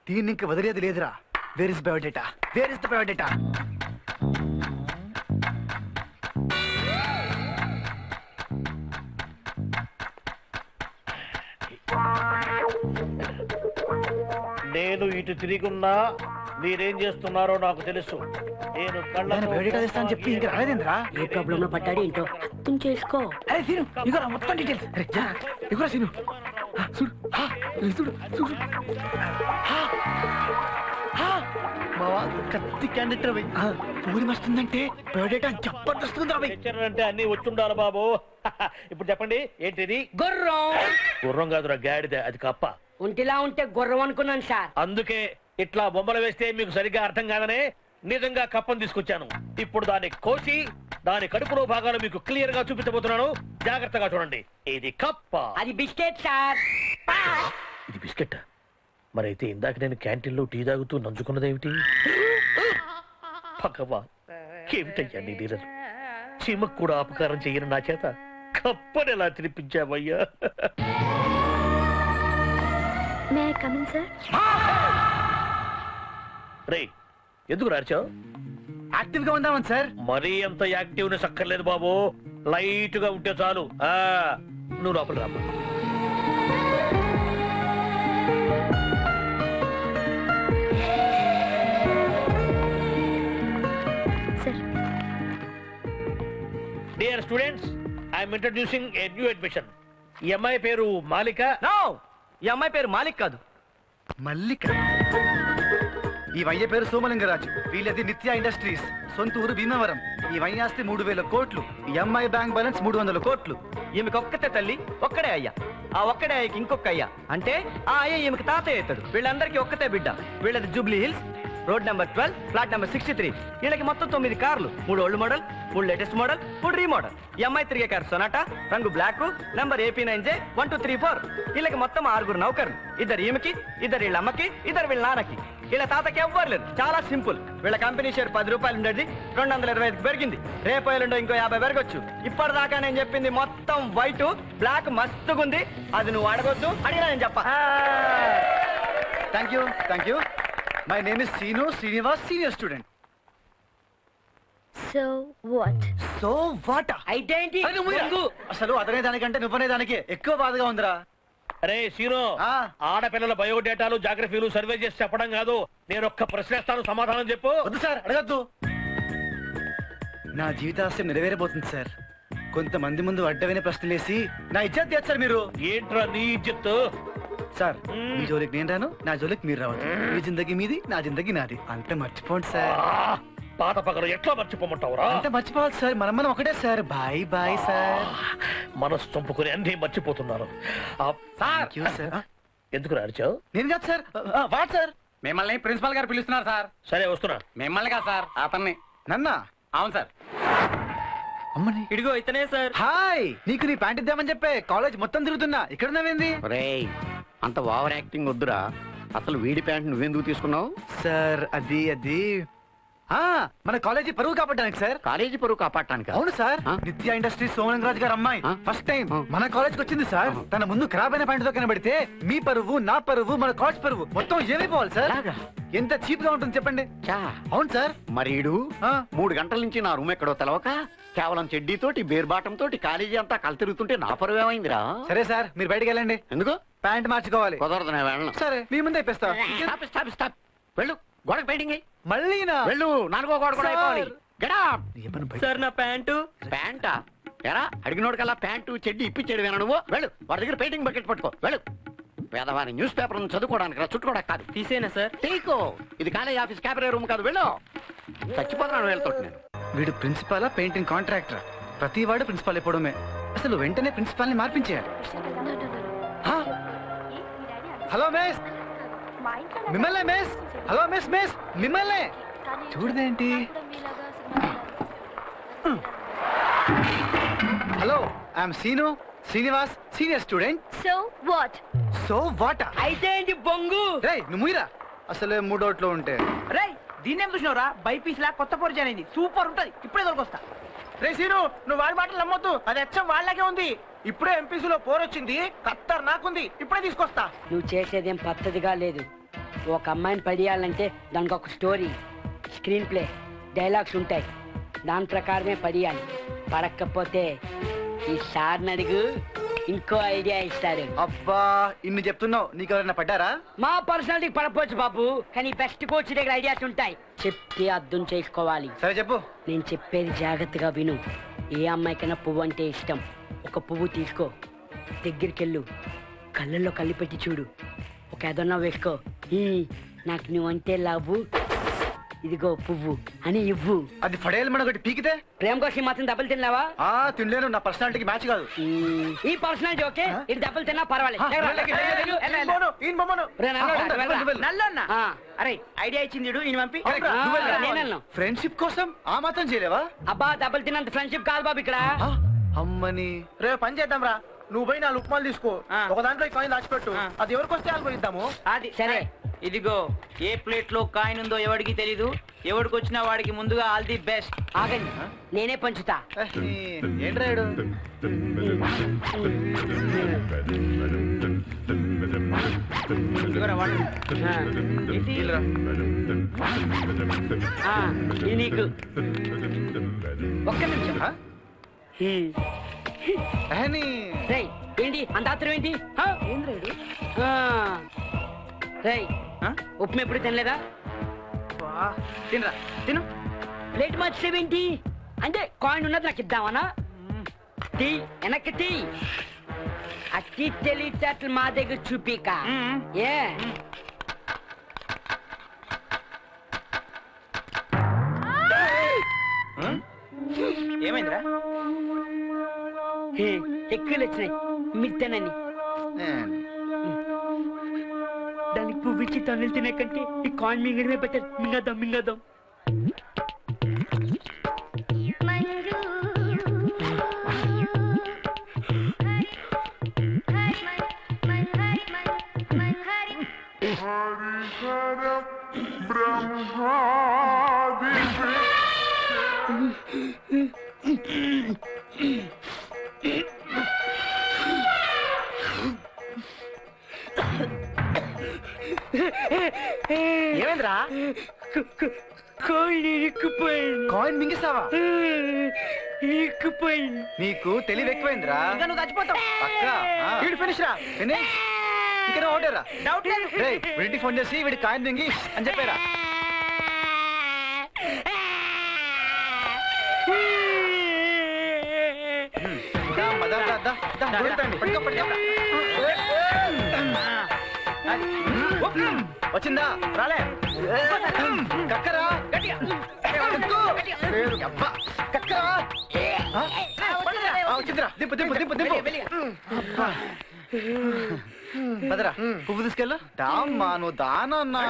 [SPEAKER 3] దీన్ని ఇంక వదిలేది లేదురా. Where is biodata, where is the biodata?
[SPEAKER 6] నేను ఇటు తిరిగున్నా మీరేం చేస్తున్నారో నాకు తెలుసు. నేను
[SPEAKER 3] బయోడేటా తెస్తా అని చెప్పి ఇంకా రాలేదేంద్రా?
[SPEAKER 8] ఏ ప్రాబ్లం లో పడ్డాడు ఏంటో అర్థం చేసుకో.
[SPEAKER 3] అరే సీను ఇగోరా మొత్తం డీటెయిల్స్. అరే జా ఇగోరా సీను. చూడు చూడు చూడు. బావా కత్తి క్యాండిడేట్ రవి ఊరి వస్తుందంటే బయోడేటా జబర్దస్త్ ఉందా రవి?
[SPEAKER 6] అంటే అన్ని వచ్చుండాలి బాబు. ఇప్పుడు చెప్పండి ఏంటిది?
[SPEAKER 8] గుర్రం.
[SPEAKER 6] గుర్రం కాదురా గాడిద, అది కప్ప.
[SPEAKER 8] ఒంటిలా ఉంటే గుర్రం అనుకున్నాను సార్.
[SPEAKER 6] అందుకే ఇట్లా బొమ్మలు వేస్తే మీకు సరిగ్గా అర్థం కాదనే నిజంగా కప్పని తీసుకొచ్చాను. ఇప్పుడు దాన్ని కోసి దాని కడుపులో భాగాలు మీకు క్లియర్ గా చూపించబోతున్నాను. జాగ్రత్తగా చూడండి. ఇది కప్ప.
[SPEAKER 8] అది బిస్కెట్ సార్.
[SPEAKER 6] ఇది బిస్కెట్. మరైతే ఇందాక నేను క్యాంటీన్ లో టీ తాగుతూ నంచుకున్నదేమిటి? భగవా, ఏమిటయ్యా నీ లీలలు? చీమకు కూడా అపకారం చెయ్యను నా చేత కప్పని ఎలా తినిపించావయ్యా?
[SPEAKER 4] May I come in sir?
[SPEAKER 6] రే ఎందుకు రాచావు?
[SPEAKER 3] యాక్టివ్ గా ఉందామని సార్.
[SPEAKER 6] మరీ అంత యాక్టివ్నెస్ అక్కర్లేదు బాబు. లైట్ గా ఉంటే చాలు. నువ్వు లోపల రామ్మా.
[SPEAKER 4] Sir
[SPEAKER 6] dear students, I'm introducing a new admission. ఈ అమ్మాయి పేరు మాలిక.
[SPEAKER 7] నో, ఈ అమ్మాయి పేరు మాలిక్ కాదు,
[SPEAKER 3] మల్లిక. ఈ వయ్య పేరు సోమలింగరాజు. వీళ్ళది నిత్య ఇండస్ట్రీస్, సొంత ఊరు భీమవరం. ఈ వయ్యాస్తి 3000 కోట్లు. ఈ అమ్మాయి బ్యాంక్ బ్యాలెన్స్ 300 కోట్లు.
[SPEAKER 7] ఈమెకి ఒక్కతే తల్లి, ఒక్కడే అయ్యా. ఆ ఒక్కడే అయ్యకి ఇంకొక అయ్యా, అంటే ఆ అయ్య ఈమెకి తాతయ్య అవుతాడు. వీళ్ళందరికీ ఒక్కతే బిడ్డ. వీళ్ళది Jubilee hills, road number 12, flat number 63. వీళ్ళకి మొత్తం 9 కార్లు, 3 old model, 3 latest model, 3 remodel. ఈ అమ్మాయి తిరిగే కారు సొనాటా, రంగు బ్లాక్, నెంబర్ AP9J 1234. వీళ్ళకి మొత్తం 6 నౌకర్లు. 2 ఈమెకి, 2 వీళ్ళ అమ్మకి, 2 వీళ్ళ నాన్నకి. వీళ్ళ తాతకి ఎవ్వరు లేదు. చాలా సింపుల్. వీళ్ళ కంపెనీ షేర్ 10 రూపాయలు ఉండేది 225 పెరిగింది. రేపు ఎల్లుండో ఇంకో 50 పెరగొచ్చు. ఇప్పటిదాకా నేను చెప్పింది మొత్తం వైట్, బ్లాక్ మస్తుగుంది. అది నువ్వు అడగొద్దు, అడిగినా నేను చెప్పా.
[SPEAKER 3] Thank you thank you. My name is Seenu Srinivas, senior student.
[SPEAKER 4] So what?
[SPEAKER 3] So what?
[SPEAKER 8] అయితే ఏంటి?
[SPEAKER 3] అసలు అతనే దానికంటే నువ్వనే దానికి ఎక్కువ బాధగా ఉందిరా.
[SPEAKER 6] అరే సీను,
[SPEAKER 3] ఆ.
[SPEAKER 6] ఆడపిల్లల బయోడేటాలు జాగ్రఫీలు సర్వే చేసి చెప్పడం కాదు. నేను ఒక్క ప్రశ్నిస్తాను, సమాధానం చెప్పు.
[SPEAKER 3] వద్దు సార్, అడగద్దు. నా జీవితాశయం నెరవేరబోతుంది సార్. కొంతమంది ముందు అడ్డమైన ప్రశ్నలేసి నా ఇజ్జత్ తీయచ్చు సార్ మీరు.
[SPEAKER 6] ఏంట్రా నీ ఇజ్జత్తు?
[SPEAKER 3] సార్ మీ జోలికి నేను రాను, నా జోలికి మీరు రావచ్చు. మీ జిందగీ మీది, నా జిందగీ నాది. అంతే మర్చిపోండి సార్.
[SPEAKER 6] పాత పగలు ఎట్లా మర్చిపోమంటావురా?
[SPEAKER 3] అంతే మర్చిపోవాలి సార్. మనం ఒకటే సార్. Bye bye sir.
[SPEAKER 6] మనసు చంపుకుని అన్ని మర్చిపోతున్నారు.
[SPEAKER 3] Thank you, sir.
[SPEAKER 6] ఎందుకు రాచావు?
[SPEAKER 3] నేను కాదు సార్. What sir?
[SPEAKER 7] మిమ్మల్ని ప్రిన్సిపల్ గారు పిలుస్తున్నారు సార్.
[SPEAKER 6] సరే వస్తున్నా.
[SPEAKER 7] మిమ్మల్ని కాదు సార్, అతన్ని.
[SPEAKER 3] నన్నా?
[SPEAKER 7] అవును సార్.
[SPEAKER 3] అమ్మని.
[SPEAKER 7] ఇడిగో ఇతనే సార్.
[SPEAKER 3] హాయ్, నీకు నీ ప్యాంట్ ఇద్దామని చెప్పే కాలేజ్ మొత్తం తిరుగుతున్నా. ఇక్కడ ఉన్నావేంది?
[SPEAKER 9] ఒరేయ్, అంత ఓవర్ యాక్టింగ్ వద్దురా. అసలు వీడి ప్యాంట్ నువ్వెందుకు తీసుకున్నావు?
[SPEAKER 3] సార్ అది మన కాలేజీ పరువు కాపాడడానికి సార్.
[SPEAKER 9] కాలేజీ పరువు కాపాడటానికి?
[SPEAKER 3] అవును సార్.
[SPEAKER 9] ఆ?
[SPEAKER 3] నిత్య ఇండస్ట్రీస్ సోమలింగరాజు గారు అమ్మాయి
[SPEAKER 9] ఆ?
[SPEAKER 3] ఫస్ట్ టైం
[SPEAKER 9] ఆ.
[SPEAKER 3] మన కాలేజ్కి వచ్చింది సార్. తన ముందు ఖరాబ్ అయిన ప్యాంట్ తో కనబడితే మీ పరువు, నా పరువు, మన కాలేజ్ పరువు మొత్తం ఏమైపోవాలి సార్.
[SPEAKER 9] అలాగా?
[SPEAKER 3] ఎంత చీప్ గా ఉంటుంది చెప్పండి.
[SPEAKER 9] చా.
[SPEAKER 3] అవును సార్.
[SPEAKER 9] మరి ఈడు
[SPEAKER 3] ఆ.
[SPEAKER 9] 3 గంటల నుంచి నా రూమ్ ఎక్కడో తెలవక కేవలం చెడ్డీతోటి బేర్బాటం తోటి కాలేజీ అంతా కలతిరుగుతుంటే నా పరువు ఏమైందిరా?
[SPEAKER 3] సరే సార్, మీరు బయటికి వెళ్ళండి.
[SPEAKER 9] ఎందుకు?
[SPEAKER 3] ప్యాంట్ మార్చుకోవాలి.
[SPEAKER 9] కుదరదు, నేను వెళ్ళను.
[SPEAKER 3] సరే, మీ ముందే ఇప్పిస్తా.
[SPEAKER 9] Stop stop stop. వెళ్ళు, గోడకు పెయింటింగ్ అయ్యి
[SPEAKER 3] మళ్ళీనా?
[SPEAKER 9] వెళ్ళు. 4వ గోడ కూడా అయిపోవాలి. Get up.
[SPEAKER 7] సార్ నా ప్యాంటు.
[SPEAKER 9] ప్యాంటా? ఎరా అడిగినోడు కల్లా ప్యాంటు చెడ్డి ఇప్పించాడు వేనా నువ్వు? వెళ్ళు, వాడి దగ్గర పెయింటింగ్ బకెట్ పట్టుకో. వెళ్ళు. వేదవాని న్యూస్ పేపర్ చదువుకోవడానికి రా, చుట్టుకోవడానికి కాదు.
[SPEAKER 7] తీసేనా సార్?
[SPEAKER 9] తీకో. ఇది కాలేజ్ ఆఫీస్ క్యాబరే రూమ్ కాదు. వెళ్ళు. చచ్చిపోతున్నాను వెళ్తాడు నేను.
[SPEAKER 3] వీడు ప్రిన్సిపాలా పెయింటింగ్ కాంట్రాక్టర్? ప్రతి వాడు ప్రిన్సిపాల్ అయిపోవడమే. అసలు వెంటనే ప్రిన్సిపాల్ ని మార్పించేయాలి. హలో మిస్, మిమ్మల్నే మిస్. హలో మిస్, మిస్ మిమ్మల్నే. చూడదేంటి? Hello, I'm Seenu Srinivas, senior student.
[SPEAKER 4] So what?
[SPEAKER 3] So what?
[SPEAKER 8] అయితే ఏంటి బొంగు?
[SPEAKER 3] రేయ్ నువ్వు ముయ్యరా. అసలే మూడోట్లో ఉంటే.
[SPEAKER 7] రేయ్ దీన్నేం చూసినవరా? బైపీస్ లా కొత్త పొరి జాయిన్ అయింది. సూపర్ ఉంటది. ఇప్పుడే దొరికొస్తా. రే సీను, నువ్వు వాడి మాటలు నమ్మొద్దు. అది అచ్చం వాళ్ళకే ఉంది. ఇప్పుడే ఎంపీసీలో పోరొచ్చింది, ఖత్తర్ నాకుంది. ఇప్పుడే తీసుకొస్తా.
[SPEAKER 8] నువ్వు చేసేదేం పద్ధతిగా లేదు.
[SPEAKER 10] ఒక అమ్మాయిని పడియాలంటే దానికి ఒక స్టోరీ, స్క్రీన్ ప్లే, డైలాగ్స్ ఉంటాయి. దాని ప్రకారమే పడియాలి. పడకపోతే ఈ సార్ని అడుగు, ఇంకో ఐడియా ఇస్తారు.
[SPEAKER 3] అబ్బా ఇన్ని చెప్తున్నావు, నీకు ఎవరైనా పడ్డారా?
[SPEAKER 10] మా పర్సనాలిటీకి పడపోవచ్చు బాబు, కానీ బెస్ట్ కోచ్ దగ్గర ఐడియాస్ ఉంటాయి. చెప్తే అర్థం చేసుకోవాలి.
[SPEAKER 3] సరే చెప్పు.
[SPEAKER 10] నేను చెప్పేది జాగ్రత్తగా విను. ఏ అమ్మాయికైనా పువ్వు అంటే ఇష్టం. ఒక పువ్వు తీసుకో, దగ్గరికెళ్ళు, కళ్ళల్లో కళ్ళు పెట్టి చూడు, ఒక ఏదన్నా వేసుకో. నాకు నువ్వంటే లవ్వు, ఇదిగో పువ్వు అని ఇవ్వు.
[SPEAKER 3] అది పడేయాలి మనం ఒకటి పీకితే.
[SPEAKER 10] ప్రేమ కోసం మాత్రం దెబ్బలు తిన్నావా?
[SPEAKER 3] తినలేను, నా పర్సనాలిటీకి మ్యాచ్ కాదు.
[SPEAKER 10] ఈ పర్సనాలిటీ ఓకే, ఇది దెబ్బలు తిన్నా పర్వాలేదు.
[SPEAKER 7] అరే ఐడియా ఇచ్చింది ఈయన పంపి.
[SPEAKER 3] ఫ్రెండ్షిప్ కోసం ఆ మాత్రం చేయలేవా?
[SPEAKER 10] అబ్బా దెబ్బలు తిన్నంత ఫ్రెండ్షిప్ కాదు బాబు ఇక్కడ.
[SPEAKER 3] అమ్మని
[SPEAKER 6] రేపు పని చేద్దాం రా, నువ్వు పోయి 4 ఉప్మాలు తీసుకో, ఒక దాంట్లో కాయిన్ దాచిపెట్టు, అది ఎవరికి వస్తే వాళ్ళు పోయిద్దాము.
[SPEAKER 7] అది సరే. ఇదిగో ఏ ప్లేట్ లో కాయిన్ ఉందో ఎవరికి తెలీదు, ఎవరికి వచ్చినా వాడికి ముందుగా ఆల్ ది బెస్ట్.
[SPEAKER 10] ఆగండి, నేనే పంచుతా.
[SPEAKER 3] ఏంట్రాడు?
[SPEAKER 10] ఇది నీకు. ఒక్క నిమిషం. రేయ్ ఏంటి అంత ఆత్రం ఏంటి? రేయ్ ఉప్మా ఎప్పుడు తినలేదా?
[SPEAKER 7] తినరా తిను.
[SPEAKER 10] ప్లేట్ మార్చేవేంటి? అంటే కాయిన్ ఉన్నది నాకు ఇద్దామనా? టీ వెనక్కి టీ. అట్టి తెలివితేటలు మా దగ్గర చూపిక. ఏ
[SPEAKER 7] ఏమైందిరా?
[SPEAKER 10] ఎక్కువలు వచ్చినాయి, మీరు తినని. దానికి పువ్వు ఇచ్చి తన్నులు తినే కంటే ఈ కాయిన్ మింగడమే బెటర్. మింగదాం మింగదాం.
[SPEAKER 3] ఏమైందిరా?
[SPEAKER 10] కాయిన్ ఇరుక్కుపోయింది.
[SPEAKER 3] కాయిన్ మింగిస్తావా?
[SPEAKER 10] ఇరుక్కుపోయింది.
[SPEAKER 3] నీకు తెలివి ఎక్కువైందిరా.
[SPEAKER 7] నువ్వు చచ్చిపోతావు.
[SPEAKER 3] ఫినిష్ రా, ఫినిష్. ఇంకా ఓటేరా.
[SPEAKER 7] డౌట్ లేదు.
[SPEAKER 3] వీడికి ఫోన్ చేసి వీడి కాయిన్ మింగి అని చెప్పారా? వచ్చిందా? రాలే కక్కరా, కక్కరా. వచ్చిందిరా, దింపు దింపు దింపు దింపు. పదరా, పువ్వు తీసుకెళ్ళు. దామ్మా నువ్వు దానన్నా.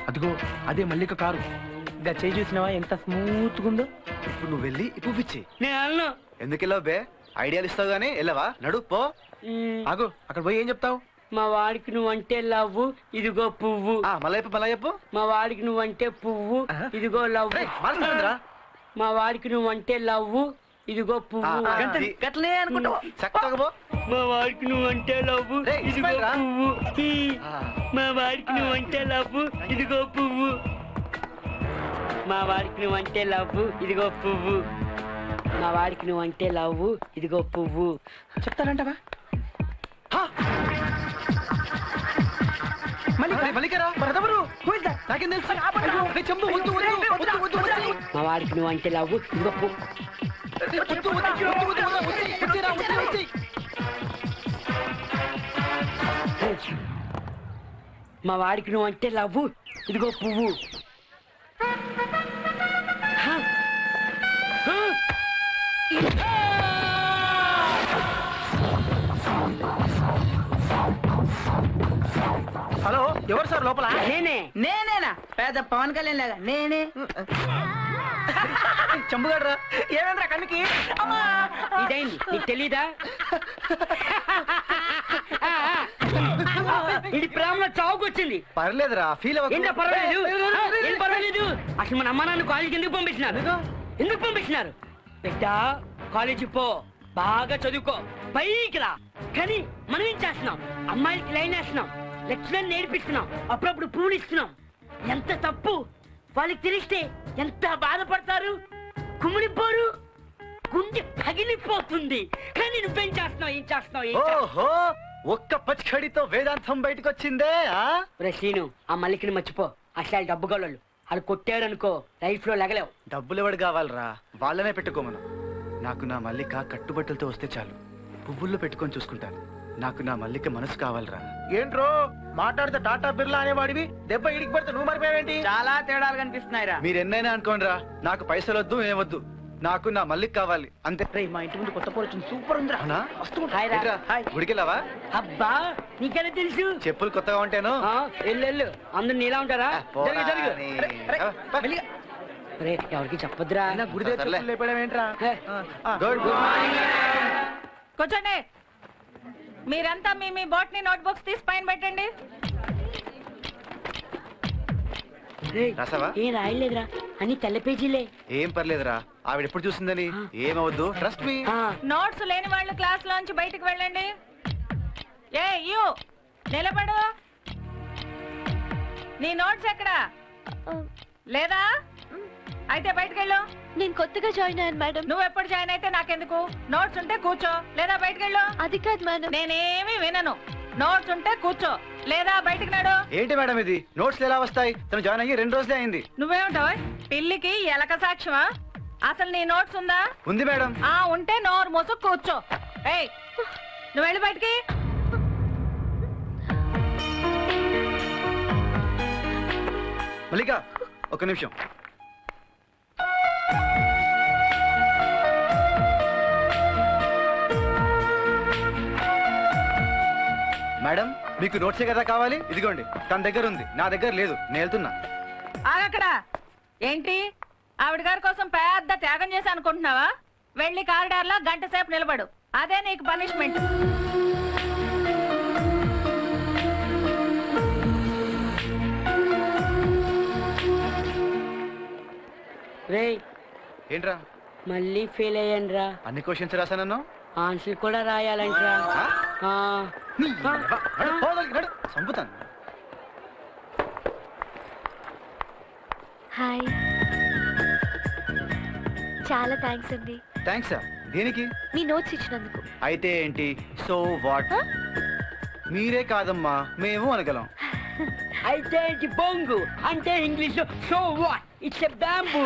[SPEAKER 6] అదిగో అదే మల్లిక కారు. ఇంకా చేయి చూసినావా ఎంత స్మూత్ గా ఉందో?
[SPEAKER 3] ఇప్పుడు నువ్వు వెళ్ళి ఈ పువ్వు ఇచ్చి.
[SPEAKER 10] నేను అన్నా
[SPEAKER 3] ఎందుకు వెళ్ళావు బే? ఐడియాలు ఇస్తావు గానీ వెళ్ళవా? నడు పో.
[SPEAKER 6] ఆగు, అక్కడ పోయి ఏం చెప్తావు?
[SPEAKER 10] మా వాడికి నువ్వంటే లవ్వు, ఇదిగో పువ్వు.
[SPEAKER 3] మళ్ళా చెప్పు.
[SPEAKER 10] మా వాడికి నువ్వంటే పువ్వు, ఇదిగో లవ్వు. మా వాడికి నువ్వంటే లవ్వు, ఇదిగో పువ్వు.
[SPEAKER 7] గట్లే అనుకుంటావు.
[SPEAKER 10] మా వాడికి నువ్వంటే లవ్వు, ఇదిగో పువ్వు. మా వాడికి నువ్వంటే లవ్వు, ఇదిగో పువ్వు. మా వాడికి నువ్వంటే లవ్వు, ఇదిగో పువ్వు. మా వాడికి నువ్వంటే లవ్వు, ఇదిగో పువ్వు.
[SPEAKER 7] చెప్తానంటవా?
[SPEAKER 3] మల్లికరా నాకేం తెలుసు?
[SPEAKER 10] మా వాడికి నువ్వంటే లవ్వు, ఇదిగో పువ్వు. మా వాడికి నువ్వంటే లవ్వు, ఇదిగో పువ్వు.
[SPEAKER 6] హలో, ఎవరు సార్ లోపల?
[SPEAKER 7] నేనేనా? పెద్ద పవన్ కళ్యాణ్ లాగా నేనే.
[SPEAKER 3] చంపుగాడ్రా.
[SPEAKER 7] ఏమేంద్రా కన్నుకి?
[SPEAKER 10] ఇదైంది నీకు తెలీదా? ఇది ప్రేమలో చావుకొచ్చింది.
[SPEAKER 3] పర్లేదురా, ఫీల్
[SPEAKER 10] ఏంటో పర్వాలేదు. ఏం పర్వాలేదు. అసలు మన అమ్మ నాన్న కాలేజీకి ఎందుకు పంపించినారు? ఎందుకు పంపించినారు? బిడ్డ కాలేజీ పో, బాగా చదువుకో, పైకి రా. కానీ మనం ఏం చేస్తున్నాం? అమ్మాయిలకి లైన్ వేస్తున్నాం, లెక్చరర్ నేర్పిస్తున్నాం, అప్పుడప్పుడు పూలు ఇస్తున్నాం. ఎంత తప్పు! వాళ్ళకి తెలిస్తే ఎంత బాధపడతారు, కుమిడిపోరు, గుండె పగిలిపోతుంది. కానీ నువ్వేం చేస్తున్నావు? ఏం చేస్తున్నావు?
[SPEAKER 3] ఓహో, ఒక్క పచ్చడితో వేదాంతం బయటకు వచ్చిందే.
[SPEAKER 10] శ్రీను, ఆ మల్లికని మర్చిపో. అసలు డబ్బు గోళ్ళు అది కొట్టాడనుకో, లైఫ్ లో లెగలేవు.
[SPEAKER 3] డబ్బులు ఎవడు కావాలరా, వాళ్ళనే పెట్టుకోమను. నాకు నా మల్లిక కట్టుబట్టలతో వస్తే చాలు, పువ్వుల్లో పెట్టుకొని చూసుకుంటాను. నాకు నా మల్లిక మనసు కావాలరా.
[SPEAKER 6] ఏంట్రో మాట్లాడితే టాటా బిర్లా అనేవాడివి, దెబ్బ ఇడికి పడితే నువ్వు మరిపోయావేంటి?
[SPEAKER 7] చాలా తేడాలు కనిపిస్తున్నాయిరా.
[SPEAKER 3] మీరు ఎన్నైనా అనుకోండి రా, నాకు పైసలు వద్దు ఏమొద్దు, నాకు నా మల్లిక కావాలి అంతే.
[SPEAKER 10] మా ఇంటి ముందు కొత్త పోరు వచ్చింది, సూపర్ ఉందిరా.
[SPEAKER 3] అవునా?
[SPEAKER 10] హాయ్ రా.
[SPEAKER 3] ఏంట్రా, గుడికెళ్ళావా?
[SPEAKER 10] అబ్బా, నీకెలా తెలుసు?
[SPEAKER 3] చెప్పులు కొత్తగా ఉంటాను.
[SPEAKER 10] వెళ్ళు, అందరు నీలా ఉంటారా?
[SPEAKER 3] పోరా
[SPEAKER 10] జరుగు, జరుగు.
[SPEAKER 3] నీ.
[SPEAKER 10] మెల్లిగా. రే, ఎవరికి చెప్పొద్దురా.
[SPEAKER 6] గుడి దగ్గర లేపడమేంట్రా?
[SPEAKER 3] Good morning.
[SPEAKER 1] కూర్చోండి. మీరంతా మీ మీ బోట్ని నోట్బుక్స్ తీసి పైన పెట్టండి.
[SPEAKER 3] రాసావా?
[SPEAKER 10] ఏం రాయలేదురా, అన్ని తెల్ల పేజీలే.
[SPEAKER 3] ఏం పర్లేదురా, ఆవిడ ఎప్పుడు చూసిందని ఏమవద్దు, ట్రస్ట్ మీ.
[SPEAKER 1] నోట్స్ లేని వాళ్ళు క్లాస్ లోంచి బయటికి వెళ్ళండి. ఏ యూ నిలబడు. నీ నోట్స్ ఎక్కడా? లేదా? అయితే బయటికి వెళ్ళు.
[SPEAKER 4] నేను కొత్తగా జాయిన్ అయ్యాను మేడం.
[SPEAKER 1] నువ్వు ఎప్పుడు జాయిన్ అయితే నాకెందుకు? నోట్స్ ఉంటే కూర్చో, లేదా బయటికి వెళ్ళు.
[SPEAKER 4] అది కాదు మేడం.
[SPEAKER 1] నేనేమి వినను. నోట్స్ ఉంటే కూర్చో, లేదా బయటికి నడు.
[SPEAKER 3] ఏంటి మేడం ఇది, నోట్స్ ఎలా వస్తాయి? తను జాయిన్ అయ్యి 2 రోజులే అయింది.
[SPEAKER 1] నువ్వేమిటావు? పిల్లికి ఎలక సాక్ష్యమా? అసలు నీ నోట్స్ ఉందా?
[SPEAKER 3] ఉంది మేడం.
[SPEAKER 1] ఉంటే నోరు మూసు కూర్చో. ఏయ్, నువ్వు వెళ్ళి బయటికి.
[SPEAKER 3] మల్లిక, ఒక నిమిషం. మేడం, మీకు నోట్సే కదా కావాలి? ఇదిగోండి, తన దగ్గర ఉంది, నా దగ్గర లేదు. నేను వెళ్తున్నా.
[SPEAKER 1] ఆగక్కడ. ఏంటి, ఆవిడ గారి కోసం పెద్ద త్యాగం చేసి అనుకుంటున్నావా? వెళ్ళి కారిడార్ లో గంట సేపు నిలబడు, అదే నీకు పనిష్మెంట్.
[SPEAKER 10] రే,
[SPEAKER 3] ఏంట్రా
[SPEAKER 10] మళ్ళీ ఫెయిల్ అయ్యాను రా.
[SPEAKER 3] అన్ని క్వశ్చన్స్ రాసానన్నా?
[SPEAKER 10] ఆన్సర్ కూడా రాయాలంటరా.
[SPEAKER 3] చంపుతాను.
[SPEAKER 4] హాయ్, చాలా థ్యాంక్స్ అండి.
[SPEAKER 3] థ్యాంక్సా? దేనికి?
[SPEAKER 4] మీ నోట్స్ ఇచ్చినందుకు.
[SPEAKER 3] అయితే ఏంటి, సో వాట్? మీరే కాదమ్మా, మేము అనగలం.
[SPEAKER 10] అయితే ఏంటి బొంగు అంటే English so what, it's a bamboo.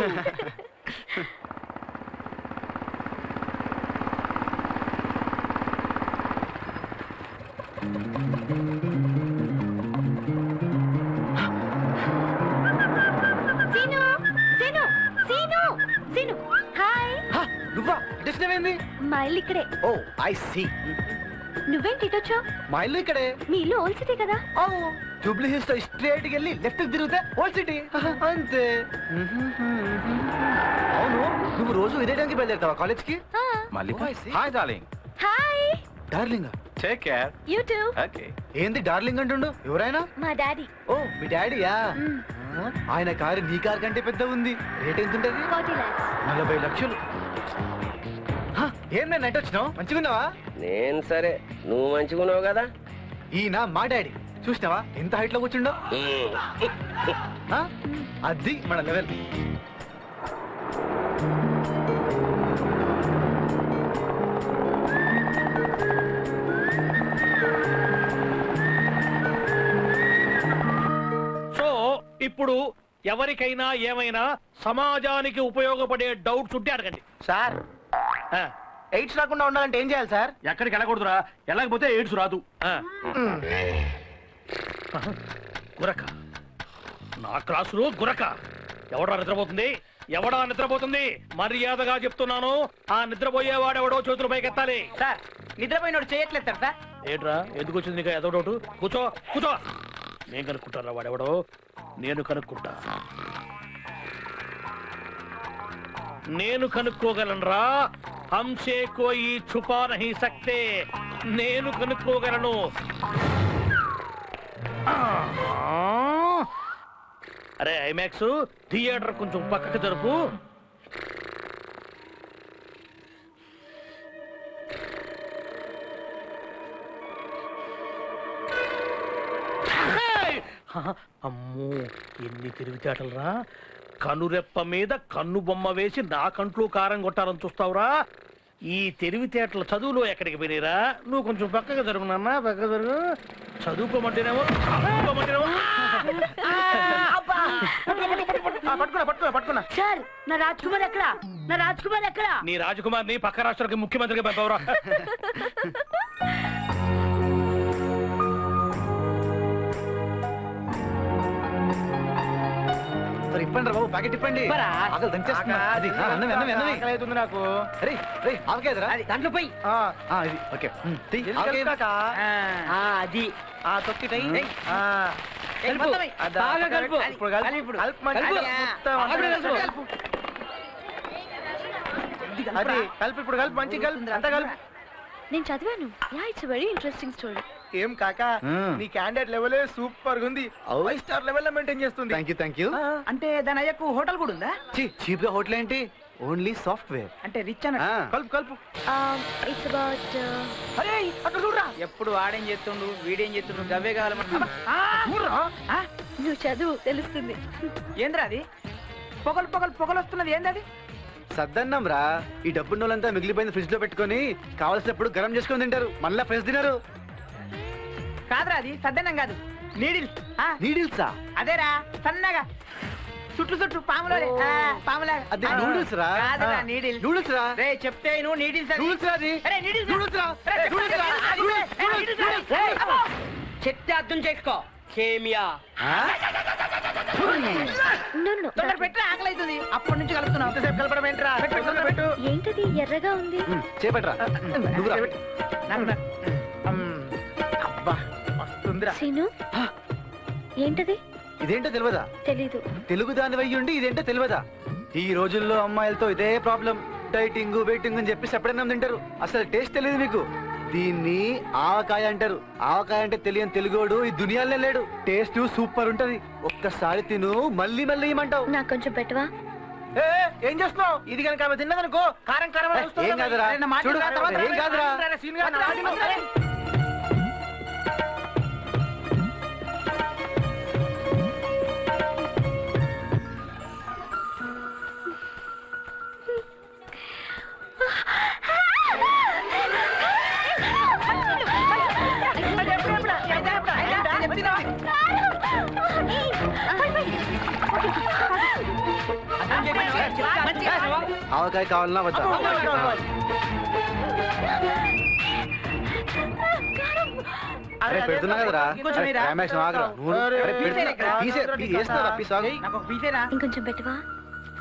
[SPEAKER 3] నువ్వా? ఇదేంది?
[SPEAKER 4] మా ఇల్లు ఇక్కడే.
[SPEAKER 3] ఓ ఐ సీ.
[SPEAKER 4] నువ్వేంటి ఇటొచ్చావు?
[SPEAKER 3] మా ఇల్లు ఇక్కడే.
[SPEAKER 4] మీ ఇల్లు ఓల్డ్ సిటీ కదా?
[SPEAKER 3] జూబ్లీ హిల్స్ తో స్ట్రేట్ కి వెళ్ళి లెఫ్ట్ కి తిరిగితే ఓల్డ్ సిటీ అంతే. అవును, నువ్వు రోజు ఇదే టైంకి బయలుదేరుతావా కాలేజ్ కి?
[SPEAKER 11] Hi darling.
[SPEAKER 4] Hi
[SPEAKER 3] darling.
[SPEAKER 11] Take care.
[SPEAKER 4] You two.
[SPEAKER 11] Okay.
[SPEAKER 3] ఏంది డార్లింగ్ అంటుండు? ఎవరైనా?
[SPEAKER 4] మా డాడీ.
[SPEAKER 3] ఓ, మీ డాడీయా? ఆయన కారు నీ కారు కంటే పెద్ద ఉంది. రేట్ ఎంత ఉంటుంది?
[SPEAKER 4] 40 lakhs.
[SPEAKER 3] 40 లక్షలు. ఏం నేను నెట్ వచ్చినావు? మంచిగున్నావా?
[SPEAKER 2] నేను సరే, నువ్వు మంచిగున్నావు కదా.
[SPEAKER 3] ఈయన మా డాడీ. చూసినావా ఎంత హైట్ లో కూర్చుండో? అది మన లెవెల్.
[SPEAKER 6] సో ఇప్పుడు ఎవరికైనా ఏమైనా సమాజానికి ఉపయోగపడే డౌట్స్ ఉంటే అడగండి.
[SPEAKER 7] సార్, ఎయిడ్స్ రాకుండా ఉండాలంటే ఏం చేయాలి సార్?
[SPEAKER 6] ఎక్కడికి వెళ్ళకూడదురా, వెళ్ళకపోతే ఎయిడ్స్ రాదు. గురక, నా క్లాసులో గురక. ఎవడా నిద్రపోతుంది? ఎవడా నిద్రపోతుంది? మర్యాదగా చెప్తున్నాను, ఆ నిద్రపోయేవాడెవడో చేతులు పైకెత్తాలి.
[SPEAKER 7] సార్, నిద్రపోయినోడు చేయట్లేదు సార్.
[SPEAKER 6] ఏంట్రా, ఎందుకు వచ్చింది నీకు ఏదో డౌట్? కూర్చో కూర్చో. నేను కనుక్కుంటారా వాడెవడో? నేను కనుక్కుంటా. నేను కనుక్కోగలనురా. హంసే కోయి ఛుపా నహీ సక్తే. నేను కనుక్కోగలను. అరే ఐమాక్స్ థియేటర్ కొంచెం పక్కకి జరుపు. అమ్మో ఎన్ని తెలివితేటలరా. కనురెప్ప మీద కన్ను బొమ్మ వేసి నా కంట్లో కారం కొట్టాలని చూస్తావురా. ఈ తెలివితేటల చదువులో ఎక్కడికి పోయినరా. నువ్వు కొంచెం పక్కగా జరుగు నాన్న, పక్కగా జరుగు. చదువుకోమంటేనేమో పట్టుకున్నా.
[SPEAKER 10] సార్ నా రాజ్ కుమార్ ఎక్కడ? నా రాజ్ కుమార్ ఎక్కడ?
[SPEAKER 6] నీ రాజకుమార్ని పక్క రాష్ట్రాలకి ముఖ్యమంత్రిగా పంపవరా.
[SPEAKER 3] మరి ఇప్పండి రా బాబు, ప్యాకెట్ ఇప్పండి. ఆకలి దంచేస్తున్నా. అది, అన్నం, అన్నం, అన్నం.
[SPEAKER 7] అవుతుంది నాకు.
[SPEAKER 3] అరే రే, ఆవకాయదురా.
[SPEAKER 10] దాంట్లో పోయి
[SPEAKER 3] ఇది ఓకే. తీ, ఆవకాయ.
[SPEAKER 10] అది
[SPEAKER 7] తొక్కి
[SPEAKER 10] బాగా కలుపు.
[SPEAKER 7] కలిపి ఇప్పుడు కలిపి మంచి కలిపి అంతా కలిపి.
[SPEAKER 4] నేను చదివాను. Yeah, it's very interesting story.
[SPEAKER 7] ఏం కాక నీ క్యాండిడేట్ లెవెల్ సూపర్ గా ఉంది. 5 స్టార్ లెవెల్ లో మెయింటైన్ చేస్తుంది.
[SPEAKER 3] Thank you.
[SPEAKER 7] అంటే దాని అయ్యకు హోటల్ కూడా ఉందా?
[SPEAKER 3] చీప్ గా హోటల్ ఏంటి, ఓన్లీ సాఫ్ట్వేర్.
[SPEAKER 7] అంటే రిచ్ అన్న. కలుపు కలుపు.
[SPEAKER 4] ఇట్స్ అబౌట్
[SPEAKER 7] అరే అక్కడ చూడరా. ఎప్పుడు వాడేం చేస్తుండు వీడేం చేస్తుండు గవ్వే కావాలమ్మా.
[SPEAKER 4] నువ్వు చదువు, తెలుస్తుంది.
[SPEAKER 7] ఏంద్రా అది? పొగలు వస్తున్నది ఏందది?
[SPEAKER 3] సద్దన్నం రా. ఈ డబ్బున్న వాళ్ళంతా మిగిలిపోయిన ఫ్రిడ్జ్ లో పెట్టుకొని కావాల్సినప్పుడు గరం చేసుకొని తింటారు. మళ్ళా ఫ్రెష్ తినరు.
[SPEAKER 7] కాదురా, అది సద్దన్నం కాదు, నీడిల్స్.
[SPEAKER 3] నీడిల్సా?
[SPEAKER 7] అదేరా, సన్నగా చుట్టు పాములా.
[SPEAKER 3] అది నూడిల్స్ రా.
[SPEAKER 7] నీడిల్స్.
[SPEAKER 3] నూడిల్స్ రా.
[SPEAKER 7] రే చెప్తే నీడిల్స్.
[SPEAKER 3] నూడిల్స్ రా అది. నూడిల్స్ రా.
[SPEAKER 10] చెప్తే అర్థం చేసుకో. సేమియా.
[SPEAKER 7] తొందర పెట్టి ఆకలి అవుతుంది. అప్పటి నుంచి కలుపుతున్నావు. ఎంతసేపు కలపడం ఏంట్రా? పెట్టు.
[SPEAKER 4] ఏంటది ఎర్రగా ఉంది?
[SPEAKER 3] చేపట్రా.
[SPEAKER 7] అబ్బా వస్తుందిరా.
[SPEAKER 4] సీను, ఏంటది?
[SPEAKER 3] ఇదేంటో తెలియదా?
[SPEAKER 4] తెలీదు.
[SPEAKER 3] తెలుగు దాని వయ్యుండి ఇదేంటో తెలియదా? ఈ రోజుల్లో అమ్మాయిలతో ఇదే ప్రాబ్లం. డైటింగ్ వెయిటింగ్ అని చెప్పి సెపరేట్ తింటారు. అసలు టేస్ట్ తెలియదు మీకు. దీన్ని ఆవకాయ అంటారు. ఆవకాయ అంటే తెలియని తెలుగోడు ఈ దునియాలో లేడు. టేస్ట్ సూపర్ ఉంటది. ఒక్కసారి తిను, మళ్ళీ మళ్ళీ ఇమ్మంటావు.
[SPEAKER 4] నాకు కొంచెం పెట్టవా?
[SPEAKER 7] ఏం చేస్తున్నావు? ఇది కనుక ఆమె తిన్నదనుకో కారం కారం
[SPEAKER 3] ఏం కాదురా. చూడు, ఏం కాదురా. ఆవకాయ కావాలన్నా వద్దా? అరే పెడుతున్నా కదరా.
[SPEAKER 4] ఇంకొంచెం పెట్టవా?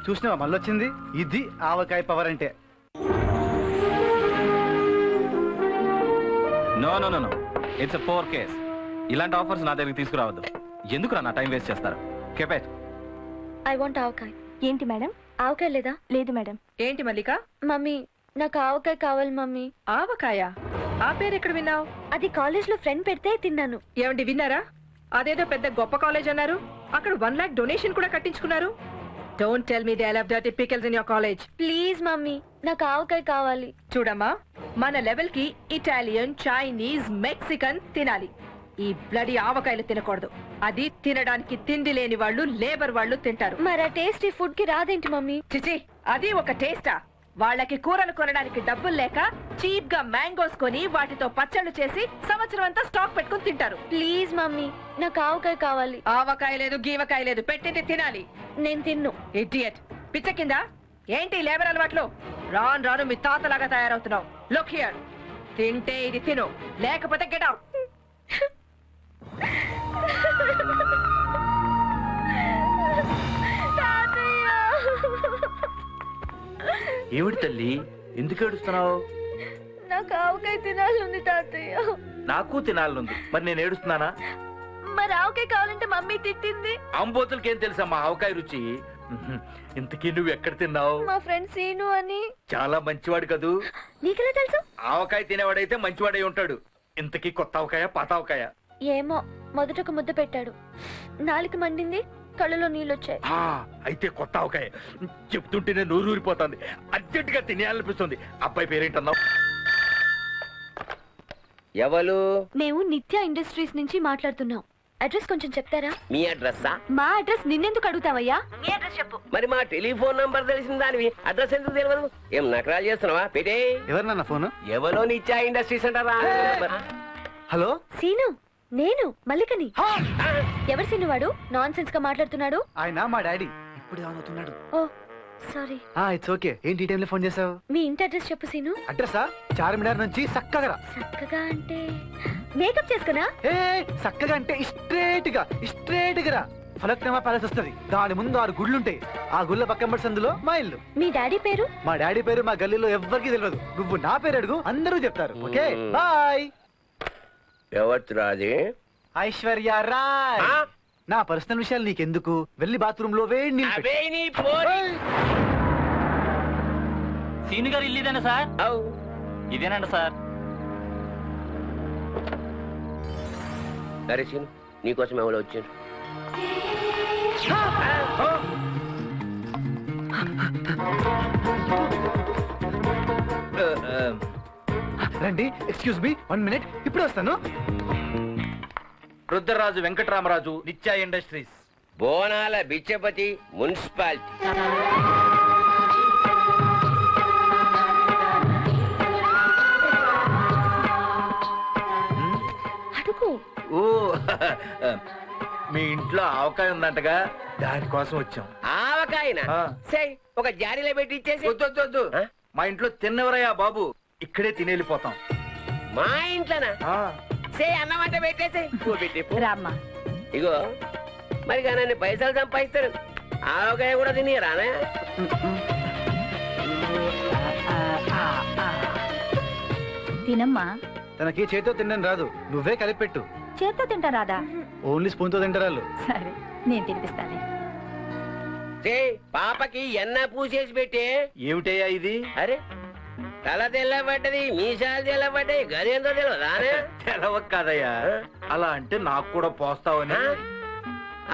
[SPEAKER 3] చూసినావా మళ్ళీ వచ్చింది. ఇది ఆవకాయ పవర్ అంటే.
[SPEAKER 11] No no no no, it's a poor case. ఇలాంటి ఆఫర్స్ నా దగ్గరికి తీసుకురావద్దు. ఎందుకురా నా టైం వేస్ట్ చేస్తారు? కెపెట్.
[SPEAKER 4] I want avakaya. ఏంటి మేడం, ఆవకాయ లేదా? లేదు మేడం.
[SPEAKER 1] ఏంటి మల్లిక?
[SPEAKER 4] మమ్మీ, నాకు ఆవకాయ కావాలి మమ్మీ.
[SPEAKER 1] ఆవకాయ? ఆ పేరు ఎక్కడ విన్నావు?
[SPEAKER 4] అది కాలేజ్ లో ఫ్రెండ్ పెడితే తిన్నాను.
[SPEAKER 1] ఏమండి విన్నారా? అదేదో పెద్ద గొప్ప కాలేజ్ అన్నారు. అక్కడ 1 lakh డొనేషన్ కూడా కట్టించుకున్నారు. Don't tell me they love dirty pickles in your college.
[SPEAKER 4] Please mummy, నాకు ఆవకాయ కావాలి.
[SPEAKER 1] చూడమ్మా, మన లెవెల్ కి ఇటాలియన్, చైనీస్, మెక్సికన్ తినాలి. ఈ బ్లడీ ఆవకాయలు తినకూడదు. అది తినడానికి తిండి లేని వాళ్ళు, లేబర్ వాళ్ళు తింటారు.
[SPEAKER 4] మరి ఆ టేస్ట్ ఈ ఫుడ్ కి రాదేంటి మమ్మీ?
[SPEAKER 1] చిచి, అది ఒక టేస్టా? వాళ్ళకి కూరలు కొనడానికి డబ్బులు లేక చీప్ గా మ్యాంగోస్ కొని వాటితో పచ్చళ్ళు చేసి సంవత్సరం అంతా స్టాక్ పెట్టుకుని తింటారు.
[SPEAKER 4] ప్లీజ్ మమ్మీ, నాకు ఆవకాయ కావాలి.
[SPEAKER 1] ఆవకాయ లేదు, గీవకాయ లేదు, పెట్టింది తినాలి.
[SPEAKER 4] నేను తిన్ను.
[SPEAKER 1] ఇడియట్, పిచ్చ కింద ఏంటి లేబర్ అలవాట్లు? రాను రాను మీ తాతలాగా తయారవుతున్నావు. లుక్ హియర్, తింటే ఇది తిను, లేకపోతే గెట్ అవుట్.
[SPEAKER 6] ఏమిటి తల్లి, ఎందుకు ఏడుస్తున్నావు?
[SPEAKER 4] నాకు ఆవకాయ తినాలి తాతయ్య.
[SPEAKER 6] నాకు తినాలనుంది. మరి నేను ఏడుస్తున్నానా?
[SPEAKER 4] మరి ఆవకాయ కావాలంటే మమ్మీ తిట్టింది.
[SPEAKER 6] ఆంబోతులకేం తెలుసమ్మా ఆవకాయ రుచి. ఇంతకీ నువ్వు ఎక్కడ తిన్నావు?
[SPEAKER 4] మా ఫ్రెండ్ సీను అని.
[SPEAKER 6] చాలా మంచివాడు కదూ.
[SPEAKER 4] నీకెలా తెలుసు?
[SPEAKER 6] ఆవకాయ తినేవాడైతే మంచివాడై ఉంటాడు. ఇంతకీ కొత్త ఆవకాయ పాత ఆవకాయ?
[SPEAKER 4] ఏమో, మొదట ఒక ముద్ద పెట్టాడు, నాలుక మండింది, కళ్ళలో నీళ్ళొచ్చాయి.
[SPEAKER 6] అయితే కొత్త ఆవకాయ. చెప్తుంటేనే నోరు ఊరిపోతుంది, అర్జెంటుగా తినేయాలనిపిస్తుంది. అబ్బాయి పేరేంటన్నావు?
[SPEAKER 2] ఎవరు?
[SPEAKER 4] మేము నిత్య ఇండస్ట్రీస్ నుంచి మాట్లాడుతున్నాం. అడ్రస్ కొంచెం చెప్తారా?
[SPEAKER 2] మీ అడ్రస్సా?
[SPEAKER 4] మా అడ్రస్ నిన్నెందుకు అడుగుతావయ్యా? మీ అడ్రస్ చెప్పు.
[SPEAKER 2] మరి మా టెలిఫోన్ నంబర్ తెలిసిన దానివి అడ్రస్ ఎందుకు తెలియదు? ఏం నకరాలు చేస్తున్నావా? పెట్టే.
[SPEAKER 3] ఎవరినన్నా ఫోన్?
[SPEAKER 2] ఎవరో నిత్యా ఇండస్ట్రీస్ అంటారా?
[SPEAKER 3] హలో
[SPEAKER 4] సీను, నేను మల్లికని. ఎవరు సీను వాడు? నాన్ సెన్స్ గా మాట్లాడుతున్నాడు.
[SPEAKER 3] ఆయన మా డాడీ. ఇప్పుడు అవుతున్నాడు.
[SPEAKER 4] ఓ సారీ.
[SPEAKER 3] It's okay. ఏంటి ఈ టైంలో ఫోన్ చేసావు?
[SPEAKER 4] మీ ఇంటి అడ్రస్ చెప్పు సీను.
[SPEAKER 3] అడ్రసా? చార్మినార్ నుంచి చక్కగా.
[SPEAKER 4] చక్కగా అంటే మేకప్ చేసుకున్నా?
[SPEAKER 3] చక్కగా అంటే స్ట్రేట్ గా రా. ఫలక్నామా ప్యాలెస్ వస్తుంది. దాని ముందు 6 గుళ్ళుంటాయి. ఆ గుళ్ళ పక్కన సందులో మా ఇల్లు.
[SPEAKER 4] మీ డాడీ పేరు?
[SPEAKER 3] మా డాడీ పేరు మా గల్లీలో ఎవ్వరికి తెలియదు. నువ్వు నా పేరు అడుగు, అందరూ చెప్తారు. Okay bye.
[SPEAKER 2] ఎవరు?
[SPEAKER 3] ఐశ్వర్య రాయ్. నా పర్సనల్ విషయాలు నీకెందుకు? వెళ్ళి బాత్రూమ్ లో వేడి నీళ్ళు.
[SPEAKER 8] సీను గారు ఇల్లు ఇదేనా సార్? ఇదేనండి సార్.
[SPEAKER 2] సరే సీను, నీకోసం ఎవరు వచ్చారు?
[SPEAKER 3] రండి. ఎక్స్క్యూజ్ మీ 1 minute, ఇప్పుడు వస్తాను.
[SPEAKER 6] రుద్రరాజు వెంకటరామరాజు, నిత్యా ఇండస్ట్రీస్.
[SPEAKER 2] బోనాల బిచ్చపతి, మున్సిపాలిటీ.
[SPEAKER 4] అడుగు.
[SPEAKER 6] ఓ మీ ఇంట్లో ఆవకాయ ఉందంటగా, దానికోసం వచ్చాం.
[SPEAKER 2] ఆవకాయన సై ఒక జాడీలో పెట్టి ఇచ్చేసి.
[SPEAKER 6] వద్దు, మా ఇంట్లో తిన్నవరయ్యా బాబు, ఇక్కడే తినేళ్ళిపోతాం.
[SPEAKER 2] మా ఇంట్లోనా? సే అన్నం అంటే పెట్టేసి పెట్టి
[SPEAKER 1] రామ్మా.
[SPEAKER 2] ఇగో మరి కానీ పైసలు సంపాదిస్తాడు. ఆవకాయ కూడా తిని రానా?
[SPEAKER 1] తినమ్మా.
[SPEAKER 3] తనకి చేతితో తినడం రాదు, నువ్వే కలిపెట్టు.
[SPEAKER 1] చేత్తో తింటా రాదా?
[SPEAKER 3] ఓన్లీ స్పూన్ తో తింటారు వాళ్ళు.
[SPEAKER 1] సరే నేను తినిపిస్తాను.
[SPEAKER 2] సే పాపకి ఎన్న పూసేసి పెట్టే.
[SPEAKER 6] ఏమిటయ్యా ఇది?
[SPEAKER 2] అరే తల తెల్లబడ్డది, మీసాలు తెల్లబడ్డాయి, గదేంతో తెలియదానే?
[SPEAKER 6] తెలవక కాదయ్యా, అలా అంటే నాకు కూడా పోస్తావని.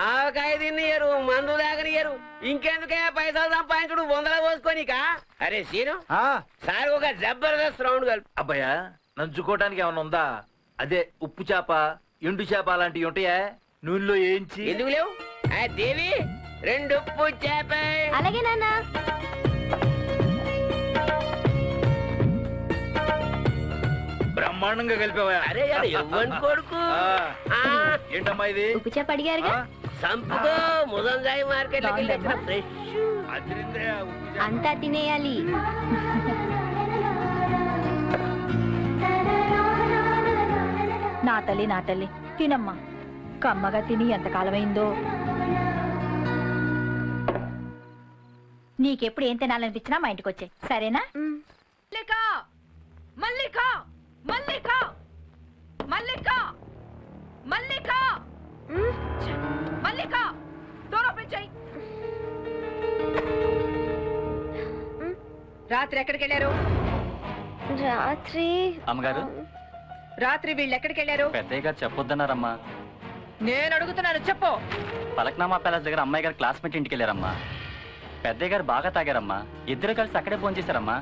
[SPEAKER 2] ఆవకాయ తినియరు, మందు దాగనియరు, ఇంకెందుకే పైసలు సంపాదించుడు 100 పోసుకోనికా? అరే సీను, సార్ ఒక జబర్దస్త్ రౌండ్ కలుపు.
[SPEAKER 6] అబ్బాయా, నంచుకోవటానికి ఏమన్నా ఉందా? అదే ఉప్పు చేప, ఎండు చేప అలాంటివి ఉంటాయా? నూనెలో ఏంచి.
[SPEAKER 2] ఎందుకు లేవు? దేవి 2 ఉప్పు చేప.
[SPEAKER 4] అలాగే నాన్న.
[SPEAKER 6] బ్రహ్మాండంగా కలిపావా?
[SPEAKER 2] అరే ఎవ్వని కొడుకు.
[SPEAKER 6] ఏంటమ్మా ఇది?
[SPEAKER 4] ఉప్పు చేప అడిగారుగా,
[SPEAKER 2] సంపుకో. ముదంజాయి మార్కెట్ ఫ్రెష్.
[SPEAKER 4] అంతా తినేయాలి.
[SPEAKER 1] నా తల్లి తినమ్మా. కమ్మగా తిని ఎంతకాలమైందో. నీకెప్పుడు ఏం తినాలనిపించినా మా ఇంటికి వచ్చే, సరేనా? మల్లిక మల్లిక మల్లిక మల్లిక మల్లిక మల్లిక డోర్ ఓపెన్ చేయి. రాత్రి ఎక్కడికి వెళ్ళారు?
[SPEAKER 8] అమ్మగారు,
[SPEAKER 1] రాత్రి వీళ్ళు ఎక్కడికి వెళ్ళారు?
[SPEAKER 8] పెద్దయ్య గారు చెప్పొద్దన్నారమ్మా.
[SPEAKER 1] నేను అడుగుతున్నాను, చెప్పు.
[SPEAKER 8] పలక్నామా ప్యాలెస్ దగ్గర అమ్మాయి గారు క్లాస్మేట్ ఇంటికి వెళ్ళారమ్మా. పెద్దయ్య గారు బాగా తాగారమ్మా. ఇద్దరు కలిసి అక్కడే ఫోన్ చేశారమ్మా.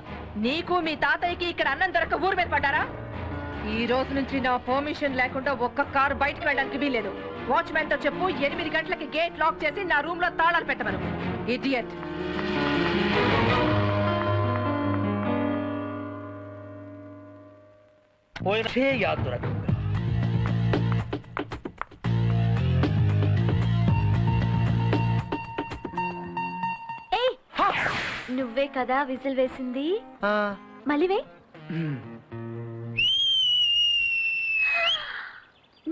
[SPEAKER 1] నీకు మీ తాతయ్యకి ఇక్కడ అన్నం దొరక్క ఊరు మీద పడ్డారా? ఈ రోజు నుంచి నా పర్మిషన్ లేకుండా ఒక్క కారు బయటకు వెళ్ళడానికి వీలేదు. వాచ్మెన్ తో చెప్పు 8 గంటలకి గేట్ లాక్ చేసి నా రూమ్ లో తాళాలు పెట్టమను. ఇడియట్.
[SPEAKER 4] నువ్వే కదా విజిల్ వేసింది, మళ్ళీ వే.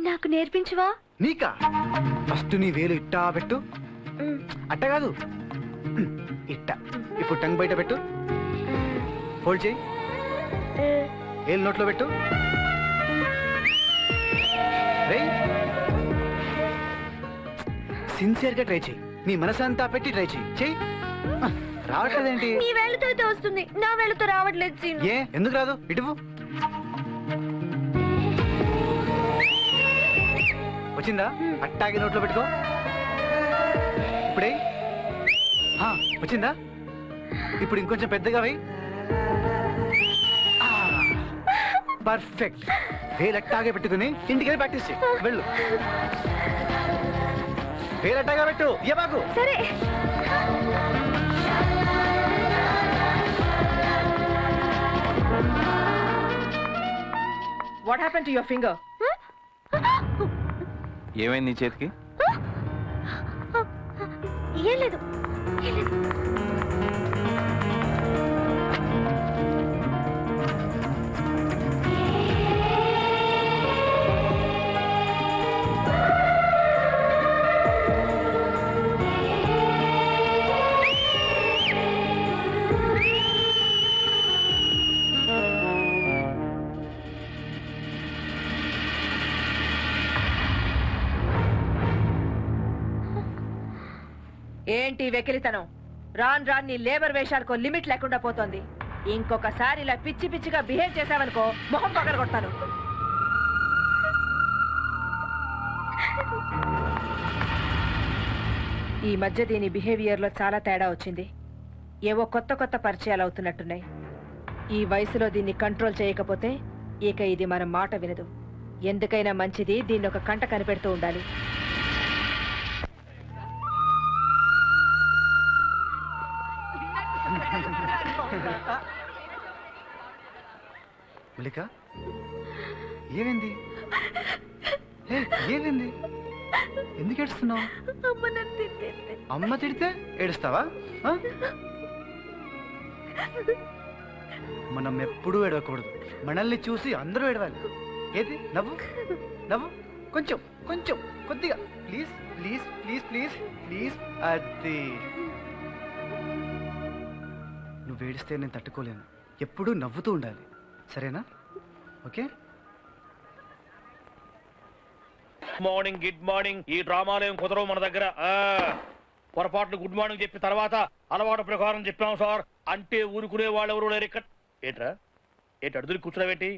[SPEAKER 4] నాకు నేర్పించవా?
[SPEAKER 3] నీకా? ఫస్ట్ నీ వేలు ఇట్టా పెట్టు. అట్ట కాదు, ఇట్ట. ఇప్పుడు టంగ్ బయట పెట్టు. హోల్డ్ చేయి. ఏళ్ళు నోట్లో పెట్టు. సిన్సియర్ గా ట్రై చేయి. నీ మనసంతా పెట్టి ట్రై చేయి. చెయ్యి. రావట్లేదేంటి?
[SPEAKER 4] నీ వేళ్ళతో అయితే వస్తుంది, నా వేళ్ళతో రావట్లేదు సీను.
[SPEAKER 3] ఏ ఎందుకు రాదు? ఇటువు. వచ్చిందా? అట్టాగి నోట్లో పెట్టుకో. ఇప్పుడే వచ్చిందా? ఇప్పుడు ఇంకొంచెం పెద్దగా వెయ్యి. పర్ఫెక్ట్. వేలట్టాగే పెట్టుకుని ఇంటికి వెళ్ళి ప్రాక్టీస్ చేయి. వెళ్ళు. వేలట్టాగా పెట్టు. ఏ బాగు.
[SPEAKER 4] సరే.
[SPEAKER 1] What happen to your finger?
[SPEAKER 11] ఏమైంది నీ చేతికి?
[SPEAKER 4] ఏం లేదు, ఏం లేదు.
[SPEAKER 1] ఏంటి వెకిలితనం? రాన్ రాన్ నీ లేబర్ వేషాలకు లిమిట్ లేకుండా పోతోంది. ఇంకొకసారి ఇలా పిచ్చి పిచ్చిగా బిహేవ్ చేసావనుకో మొహం పగలగొడతాను. ఈ మధ్య దీని బిహేవియర్ లో చాలా తేడా వచ్చింది. ఏవో కొత్త కొత్త పరిచయాలు అవుతున్నట్టున్నాయి. ఈ వయసులో దీన్ని కంట్రోల్ చేయకపోతే ఇక ఇది మన మాట వినదు. ఎందుకైనా మంచిది దీన్ని ఒక కంట కనిపెడుతూ ఉండాలి.
[SPEAKER 3] మల్లిక, ఏమైంది? ఏమైంది? ఎందుకు ఏడుస్తున్నావు? అమ్మ తిడితే ఏడుస్తావా? మనం ఎప్పుడూ ఏడవకూడదు. మనల్ని చూసి అందరూ ఏడవాలి. ఏది? నవ్వు, నవ్వు. కొంచెం కొంచెం కొద్దిగా. Please please please please please. అది నువ్వు ఏడిస్తే నేను తట్టుకోలేను. ఎప్పుడూ నవ్వుతూ ఉండాలి, సరేనా? ఓకే.
[SPEAKER 6] Morning, good morning. ఈ డ్రామాలు ఏం కుదరవు మన దగ్గర. పొరపాట్లు గుడ్ మార్నింగ్ చెప్పి తర్వాత అలవాటు ప్రకారం చెప్పాం సార్ అంటే ఊరుకునే వాళ్ళు ఎవరు లేరు ఇక్కడ. ఏంట్రా ఏంటి అడుదురికి కూర్చున్నావేంటి?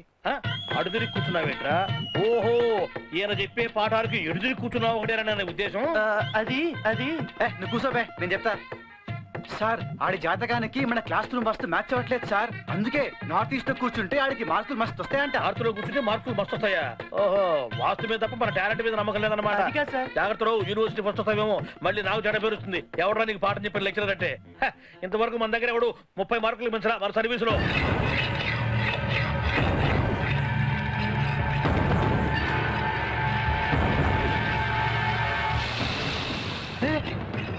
[SPEAKER 6] అడుదురికి కూర్చున్నావేంట్రా? ఓహో, ఈయన చెప్పే పాఠానికి ఎడుదురికి కూర్చున్నావు ఒకటేనా అనే ఉద్దేశం?
[SPEAKER 3] అది అది నువ్వు కూర్చోబే, నేను చెప్తా. సార్, ఆడి జాతకానికి మన క్లాస్ రూమ్ మస్తు మ్యాచ్ అవ్వట్లేదు సార్. అందుకే నార్త్ ఈస్ట్ లో కూర్చుంటే ఆడికి మార్కులు మస్తు వస్తాయంట.
[SPEAKER 6] నార్త్ లో కూర్చుంటే మార్కులు మస్తు వస్తాయా? ఓహో, వాస్తు మీద తప్ప మన టాలెంట్ మీద నమ్మకం లేదన్నమాట. జాగ్రత్త, యూనివర్సిటీ ఫస్ట్ వస్తావేమో. మళ్ళీ నాకు చెడ్డ పేరుస్తుంది. ఎవడరా నీకు పాఠం చెప్పిన లెక్చరర్ అంటే? ఇంతవరకు మన దగ్గర ఎవడు 30 మార్కులు మించరా మన సర్వీసులో.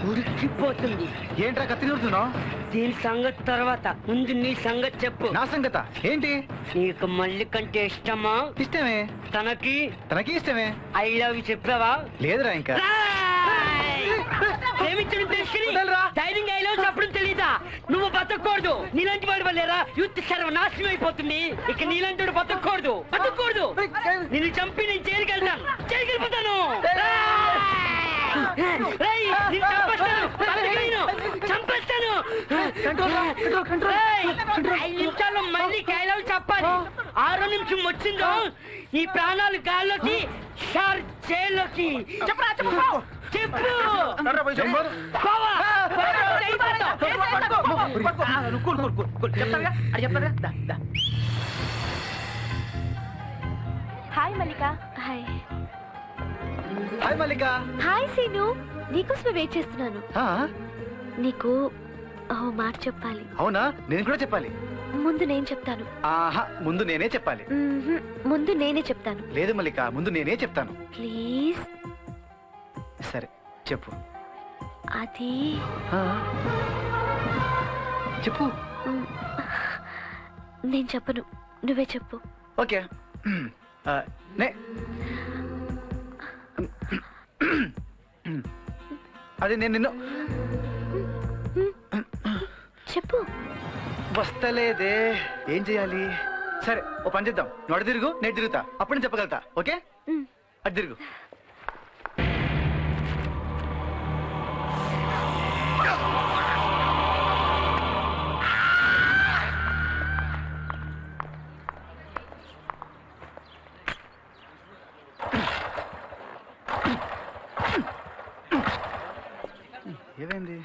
[SPEAKER 10] ఉడికిపోతుంది.
[SPEAKER 3] ఏంట్రా కత్తి నూరుతున్నావు?
[SPEAKER 10] దీని సంగతి తర్వాత ముందు నీ సంగతి చెప్పు.
[SPEAKER 3] నా సంగత ఏంటి?
[SPEAKER 10] నీకు మళ్ళీ కంటే ఇష్టమా?
[SPEAKER 3] ఇష్టమే.
[SPEAKER 10] తనకి
[SPEAKER 3] తనకి ఇష్టమే.
[SPEAKER 10] ఐ లవ్ చెప్పావా?
[SPEAKER 3] లేదురా ఇంకా.
[SPEAKER 10] ప్రేమించడం తెలుసుకుని ధైర్యంగా ఐ లవ్ చెప్పడం తెలీదా? నువ్వు బతకూడదు. నీలాంటి వాడి వల్లేరా యూత్ సర్వనాశనం అయిపోతుంది. ఇక నీలాంటి వాడు బతకూడదు, బతకూడదు. నిన్ను చంపి నేను చేరికెళ్తాను, చేరికెళ్ళిపోతాను. చంపేస్తాను. 5 నిమిషాల్లో మళ్ళీ కైలవ్ చెప్పాలి. 6వ నిమిషం వచ్చిందో ఈ ప్రాణాలు గాల్లోకి, సార్ జైల్లోకి. చెప్పు.
[SPEAKER 4] హాయ్ మల్లిక. హాయ్.
[SPEAKER 3] హాయ్ మల్లిక.
[SPEAKER 4] హాయ్ సీను, నీకోసమే వెయిట్ చేస్తున్నాను. నీకు మాట చెప్పాలి.
[SPEAKER 3] అవునా? నేను కూడా చెప్పాలి.
[SPEAKER 4] ముందు నేను చెప్తాను.
[SPEAKER 3] ఆహా, ముందు నేనే చెప్పాలి.
[SPEAKER 4] ముందు నేనే చెప్తాను.
[SPEAKER 3] లేదు మల్లిక, ముందు నేనే చెప్తాను.
[SPEAKER 4] ప్లీజ్.
[SPEAKER 3] సరే చెప్పు.
[SPEAKER 4] అది
[SPEAKER 3] చెప్పు.
[SPEAKER 4] నేను చెప్పను, నువ్వే చెప్పు.
[SPEAKER 3] ఓకే. అది నేను నిన్ను
[SPEAKER 4] చెప్పు.
[SPEAKER 3] వస్తలేదే, ఏం చేయాలి? సరే, ఓ పని చేద్దాం. నువ్వు అడు తిరుగు, నేను తిరుగుతా. అప్పుడు నేను చెప్పగలుగుతా. ఓకే, అటు తిరుగు. ఏమైంది?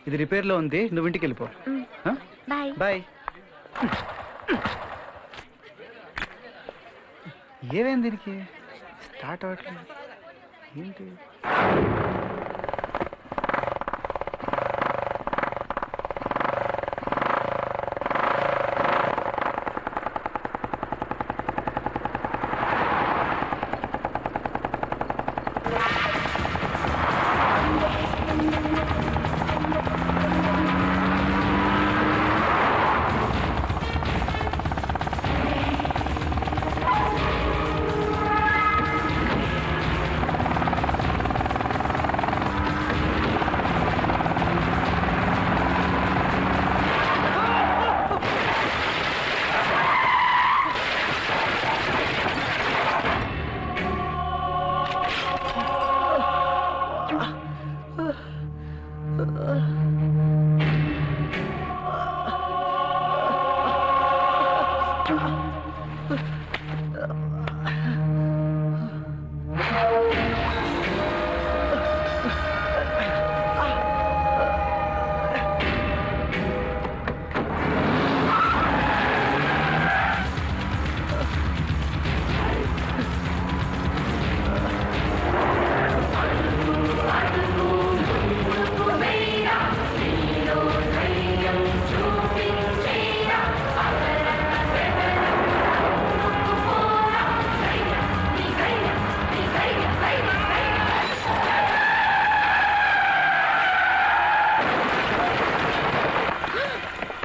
[SPEAKER 3] ఇది రిపేర్ లో ఉంది, నువ్వు ఇంటికి వెళ్ళిపో.
[SPEAKER 4] బాయ్.
[SPEAKER 3] బాయ్. ఏమైంది దీనికి? స్టార్ట్ అవ్వట్లేదు ఏంటి?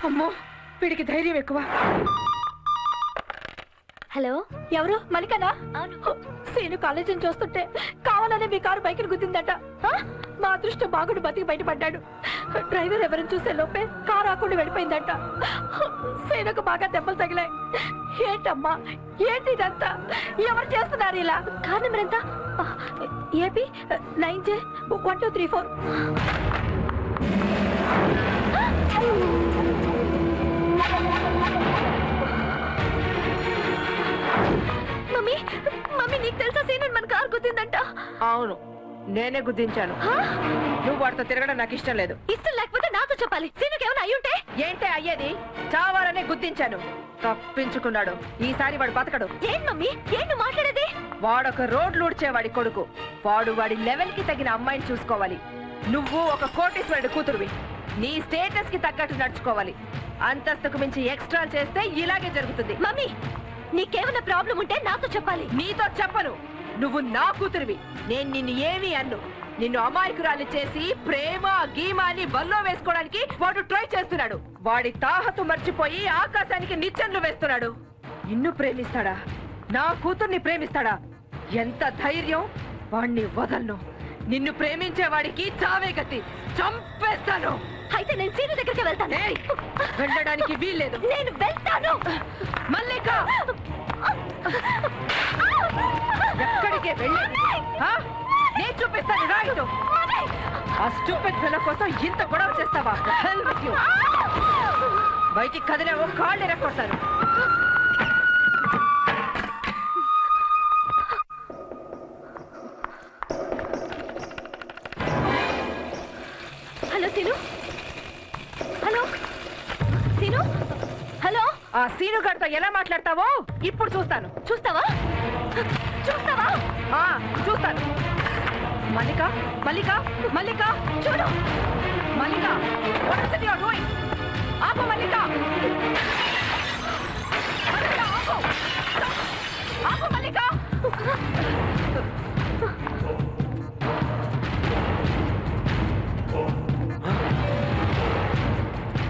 [SPEAKER 1] అమ్మో, వీడికి ధైర్యం ఎక్కువ.
[SPEAKER 4] హలో,
[SPEAKER 1] ఎవరు? మలికనా?
[SPEAKER 4] అవును.
[SPEAKER 1] సీను కాలేజీని చూస్తుంటే కావాలనే మీ కారు బైక్ని గుద్దిందట. మా అదృష్టం బాగుడు బతికి బయటపడ్డాడు. డ్రైవర్ ఎవరిని చూసే లోపే కారు ఆకుండా వెళ్ళిపోయిందట. సీనుకు బాగా దెబ్బలు తగిలాయి. ఏంటమ్మా, ఏంటి ఇదంతా? ఎవరు చేస్తున్నారు ఇలా? కార్ నెంబర్ ఎంత? AP 9J1234.
[SPEAKER 4] మమ్మీ, మమ్మీ నీకు తెలుసా సీను మన కార్ గుద్దిందంట?
[SPEAKER 1] అవును, నేనే గుద్దించాను. నువ్వు వాడితో తిరగడం నాకు ఇష్టం లేదు.
[SPEAKER 4] ఇష్టం లేకపోతే నాతో చెప్పాలి. సీనుకి ఏమైనా అయ్యుంటే?
[SPEAKER 1] ఏంటే అయ్యేది? చావాలనే గుద్దించాను. తప్పించుకున్నాడు. ఈసారి వాడు బతకడు.
[SPEAKER 4] ఏం మమ్మీ, ఏంటి మాట్లాడేది?
[SPEAKER 1] వాడొక రోడ్లు ఊడ్చేవాడి కొడుకు. వాడు వాడి లెవెల్ కి తగిన అమ్మాయిని చూసుకోవాలి. నువ్వు ఒక కోటీశ్వరుడి కూతురువి. నీ స్టేటస్ కి తగ్గట్టు నడుచుకోవాలి. అంతస్తుకు మించి ఎక్స్ట్రా చేస్తే ఇలాగే జరుగుతుంది.
[SPEAKER 4] మమ్మీ, నీకేమైనా ప్రాబ్లం ఉంటే నాతో చెప్పాలి.
[SPEAKER 1] నీతో చెప్పను. నువ్వు నా కూతురివి. నేను నిన్ను ఏమీ అన్ను. నిన్ను అమాయకురాలు చేసి ప్రేమ గీమాని బల్లో వేసుకోవడానికి వాడు ట్రై చేస్తున్నాడు. వాడి తాహతు మర్చిపోయి ఆకాశానికి నిచ్చెనలు వేస్తున్నాడు. నిన్ను ప్రేమిస్తాడా? నా కూతుర్ని ప్రేమిస్తాడా? ఎంత ధైర్యం! వాణ్ణి వదలను. నిన్ను ప్రేమించే వాడికి చావే గతి. చంపేస్తాను.
[SPEAKER 4] అయితే నేను సీను దగ్గరికి వెళ్తాను.
[SPEAKER 1] వెళ్ళడానికి వీల్లేదు.
[SPEAKER 4] నేను వెళ్తాను.
[SPEAKER 1] మల్లిక, ఎక్కడికే వెళ్ళేది? నేను చూపిస్తాను. రైట్. ఆ స్టూపిడ్ ఫెలో కోసం ఇంత గొడవ చేస్తావా? బయటికి కదిలేవో కాళ్ళు ఎరగొడతాను.
[SPEAKER 4] Hello Seenu. Hello Seenu. Hello.
[SPEAKER 1] ఆ సీను గారితో ఎలా మాట్లాడతావో ఇప్పుడు చూస్తాను.
[SPEAKER 4] చూస్తావా? చూస్తావా?
[SPEAKER 1] చూస్తాను. మల్లిక, మల్లిక, మల్లిక, చూడు. మల్లిక, what is it you are doing? ఆపు మల్లిక. మల్లిక, ఆపు. ఆపు మల్లిక.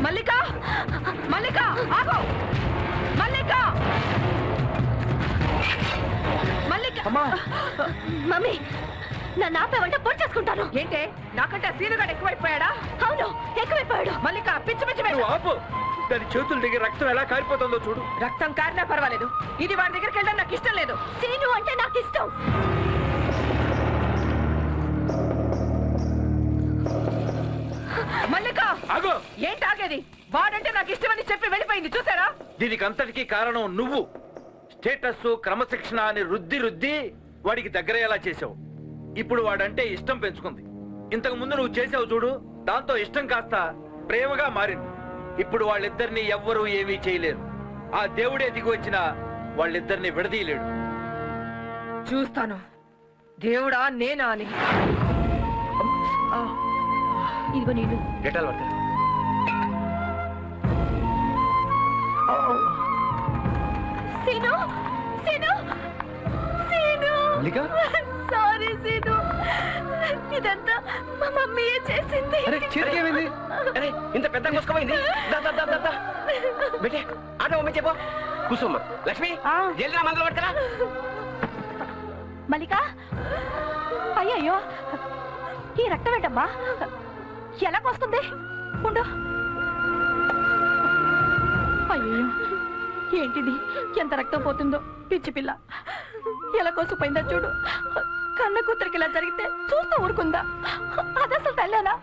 [SPEAKER 1] మల్లిక, మల్లిక, ఆగు. మల్లిక, మల్లిక.
[SPEAKER 4] మమ్మీ, నా నాపేవంట పొడి చేసుకుంటాను.
[SPEAKER 1] ఏంటే, నాకంటే సీనుగాడు ఎక్కువైపోయాడా?
[SPEAKER 4] అవును, ఎక్కువైపోయాడు.
[SPEAKER 1] మల్లిక, పిచ్చి పిచ్చి
[SPEAKER 6] ఆపు. దాని చేతుల దగ్గర రక్తం ఎలా కారిపోతుందో చూడు.
[SPEAKER 1] రక్తం కారినా పర్వాలేదు. ఇది వాడి దగ్గరికి వెళ్ళడం నాకు ఇష్టం లేదు.
[SPEAKER 4] సీను అంటే నాకు ఇష్టం.
[SPEAKER 1] మల్లిక,
[SPEAKER 6] ఆగు.
[SPEAKER 1] ఏంటి ఆగేది? వాడంటే నాకు ఇష్టమని చెప్పి వెళ్ళిపోయింది. చూసారా?
[SPEAKER 6] దీనికి అంతటికీ కారణం నువ్వు. స్టేటస్ క్రమశిక్షణ అని రుద్ది రుద్ది వాడికి దగ్గరయ్యేలా చేసావు. ఇప్పుడు వాడంటే ఇష్టం పెంచుకుంది. ఇంతకు ముందు నువ్వు చేసావు చూడు, దాంతో ఇష్టం కాస్త ప్రేమగా మారింది. ఇప్పుడు వాళ్ళిద్దరిని ఎవ్వరూ ఏమీ చేయలేరు. ఆ దేవుడే దిగి వచ్చినా వాళ్ళిద్దరిని విడదీయలేడు.
[SPEAKER 1] చూస్తాను దేవుడా నేనా అని. ఇదిగో నీళ్ళు.
[SPEAKER 2] డెటాల్ పడతాడు.
[SPEAKER 1] సీను సీను సీను
[SPEAKER 3] మల్లిక?
[SPEAKER 1] సారీ సీను, ఇదంతా మా మమ్మీయే చేసింది.
[SPEAKER 3] అరే చేతికేమైంది?
[SPEAKER 2] అరే ఇంత పెద్ద కోసుకోపోయింది. బెటే ఆటో మమ్మీ చెప్పు. కూసమ్మ లక్ష్మి జల్దిరా మందులు పడతారా?
[SPEAKER 1] మల్లిక, అయ్యయ్యో ఈ రక్తం ఏంటమ్మా? ఎలా వస్తుంది? ఉండు. అయ్యో ఏంటిది? ఎంత రక్తం పోతుందో. పిచ్చి పిల్ల ఎలా కోసిపోయిందో చూడు. కన్న కూతురికి ఇలా జరిగితే చూస్తూ ఊరుకుందా? అదసలు తల్లేనా?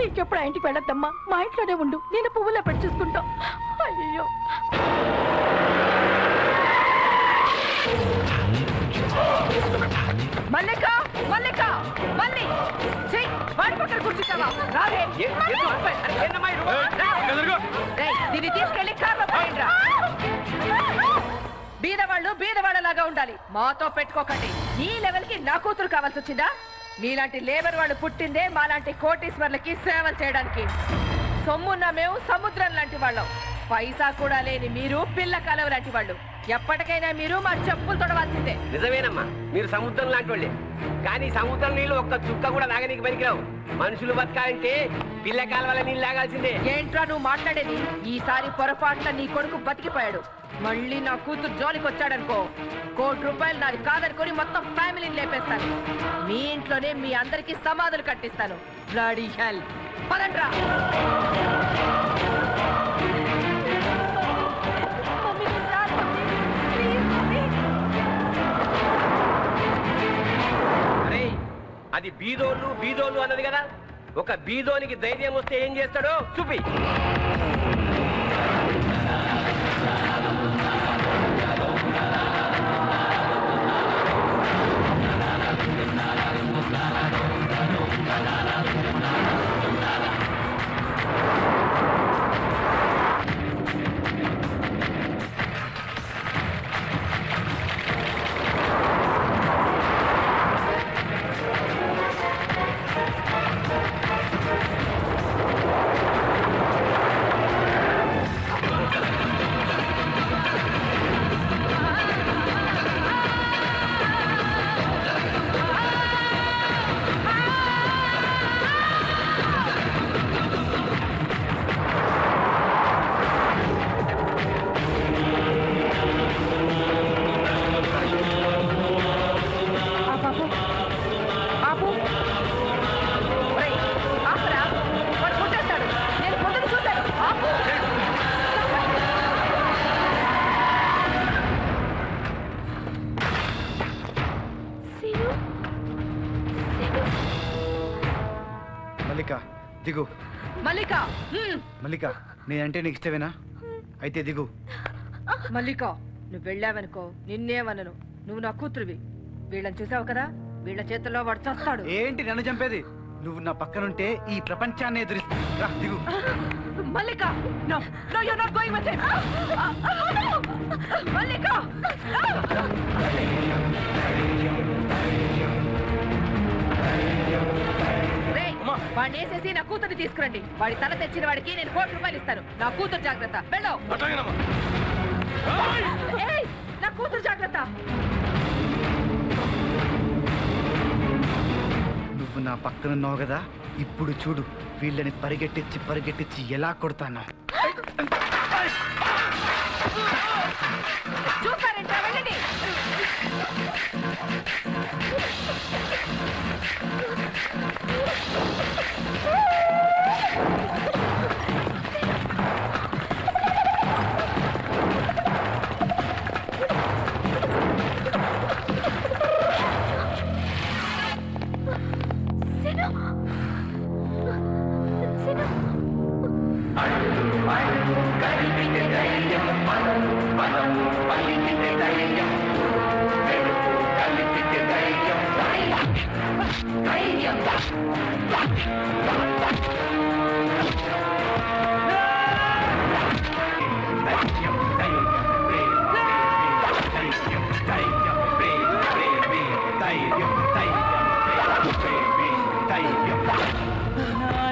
[SPEAKER 1] ఇంకెప్పుడు ఆ ఇంటికి వెళ్ళొద్దమ్మా, మా ఇంట్లోనే ఉండు. నేను పువ్వులో పెట్టి చూసుకుంటాం. అయ్యో మల్లిక మల్లిక మళ్ళీ వాడి పక్కన కూర్చుంటావా? రారే దీన్ని తీసుకెళ్లి కార్లో పోయిండ్రా. బీదవాళ్ళు బీదవాళ్ళలాగా ఉండాలి, మాతో పెట్టుకోకండి. నీ లెవెల్ కి నా కూతురు కావాల్సి వచ్చిందా? మీలాంటి లేబర్ వాళ్ళు పుట్టిందే మాలాంటి కోటీశ్వర్లకి సేవలు చేయడానికి. సొమ్మున్న మేము సముద్రం లాంటి వాళ్ళం, పైసా కూడా లేని మీరు పిల్ల కాలువ లాంటి వాళ్ళు. ఎప్పటికైనా మీరు మా చెప్పులు తొడవాల్సిందే.
[SPEAKER 2] నిజమేనమ్మా, మీరు సముద్రం లాంటి వాళ్ళే. కానీ సముద్రం నీళ్ళు ఒక్క చుక్క కూడా లాగనీకి పనికిరావు. మనుషులు బతకాలంటే పిల్ల కాలువల నీళ్ళు లాగాల్సిందే.
[SPEAKER 1] ఏంట్రా నువ్వు మాట్లాడేది? ఈసారి పొరపాటున నీ కొడుకు బతికిపోయాడు. మళ్ళీ నా కూతురు జోలికి వచ్చాడనుకో, ₹1,00,00,000 నాది కాదనుకొని మొత్తం ఫ్యామిలీని లేపేస్తాను. మీ ఇంట్లోనే మీ అందరికి సమాధులు కట్టిస్తాను. Bloody hell. పదండ్రా.
[SPEAKER 2] అరే అది బీదోళ్ళు బీదోళ్ళు అన్నది కదా. ఒక బీదోనికి ధైర్యం వస్తే ఏం చేస్తాడో చూపి.
[SPEAKER 3] మల్లిక దిగు.
[SPEAKER 1] మల్లిక
[SPEAKER 3] మల్లిక నేనంటే నీకు ఇష్టమేనా? అయితే దిగు.
[SPEAKER 1] మల్లిక నువ్వు వెళ్ళావనుకో నిన్నేమనను. నువ్వు నా కూతురువి. వీళ్ళని చూసావు కదా, వీళ్ళ చేతుల్లో వాడు చస్తాడు.
[SPEAKER 3] ఏంటి నన్ను చంపేది? నువ్వు నా పక్కనుంటే ఈ ప్రపంచాన్ని ఎదురిస్తా. దిగు.
[SPEAKER 1] Mallika no no you are not going with him. Mallika వాడిని వేసేసి నా కూతుర్ని తీసుకురండి. వాడి తల తెచ్చిన వాడికి నేను ₹1,00,00,000 ఇస్తాను. నా కూతురు జాగ్రత్త. వెళ్ళవు. నా కూతురు జాగ్రత్త.
[SPEAKER 3] నువ్వు నా పక్కనున్నావు కదా, ఇప్పుడు చూడు వీళ్ళని పరిగెట్టించి పరిగెట్టించి ఎలా కొడతాను.
[SPEAKER 1] చూస్తారంటే వెళ్ళండి.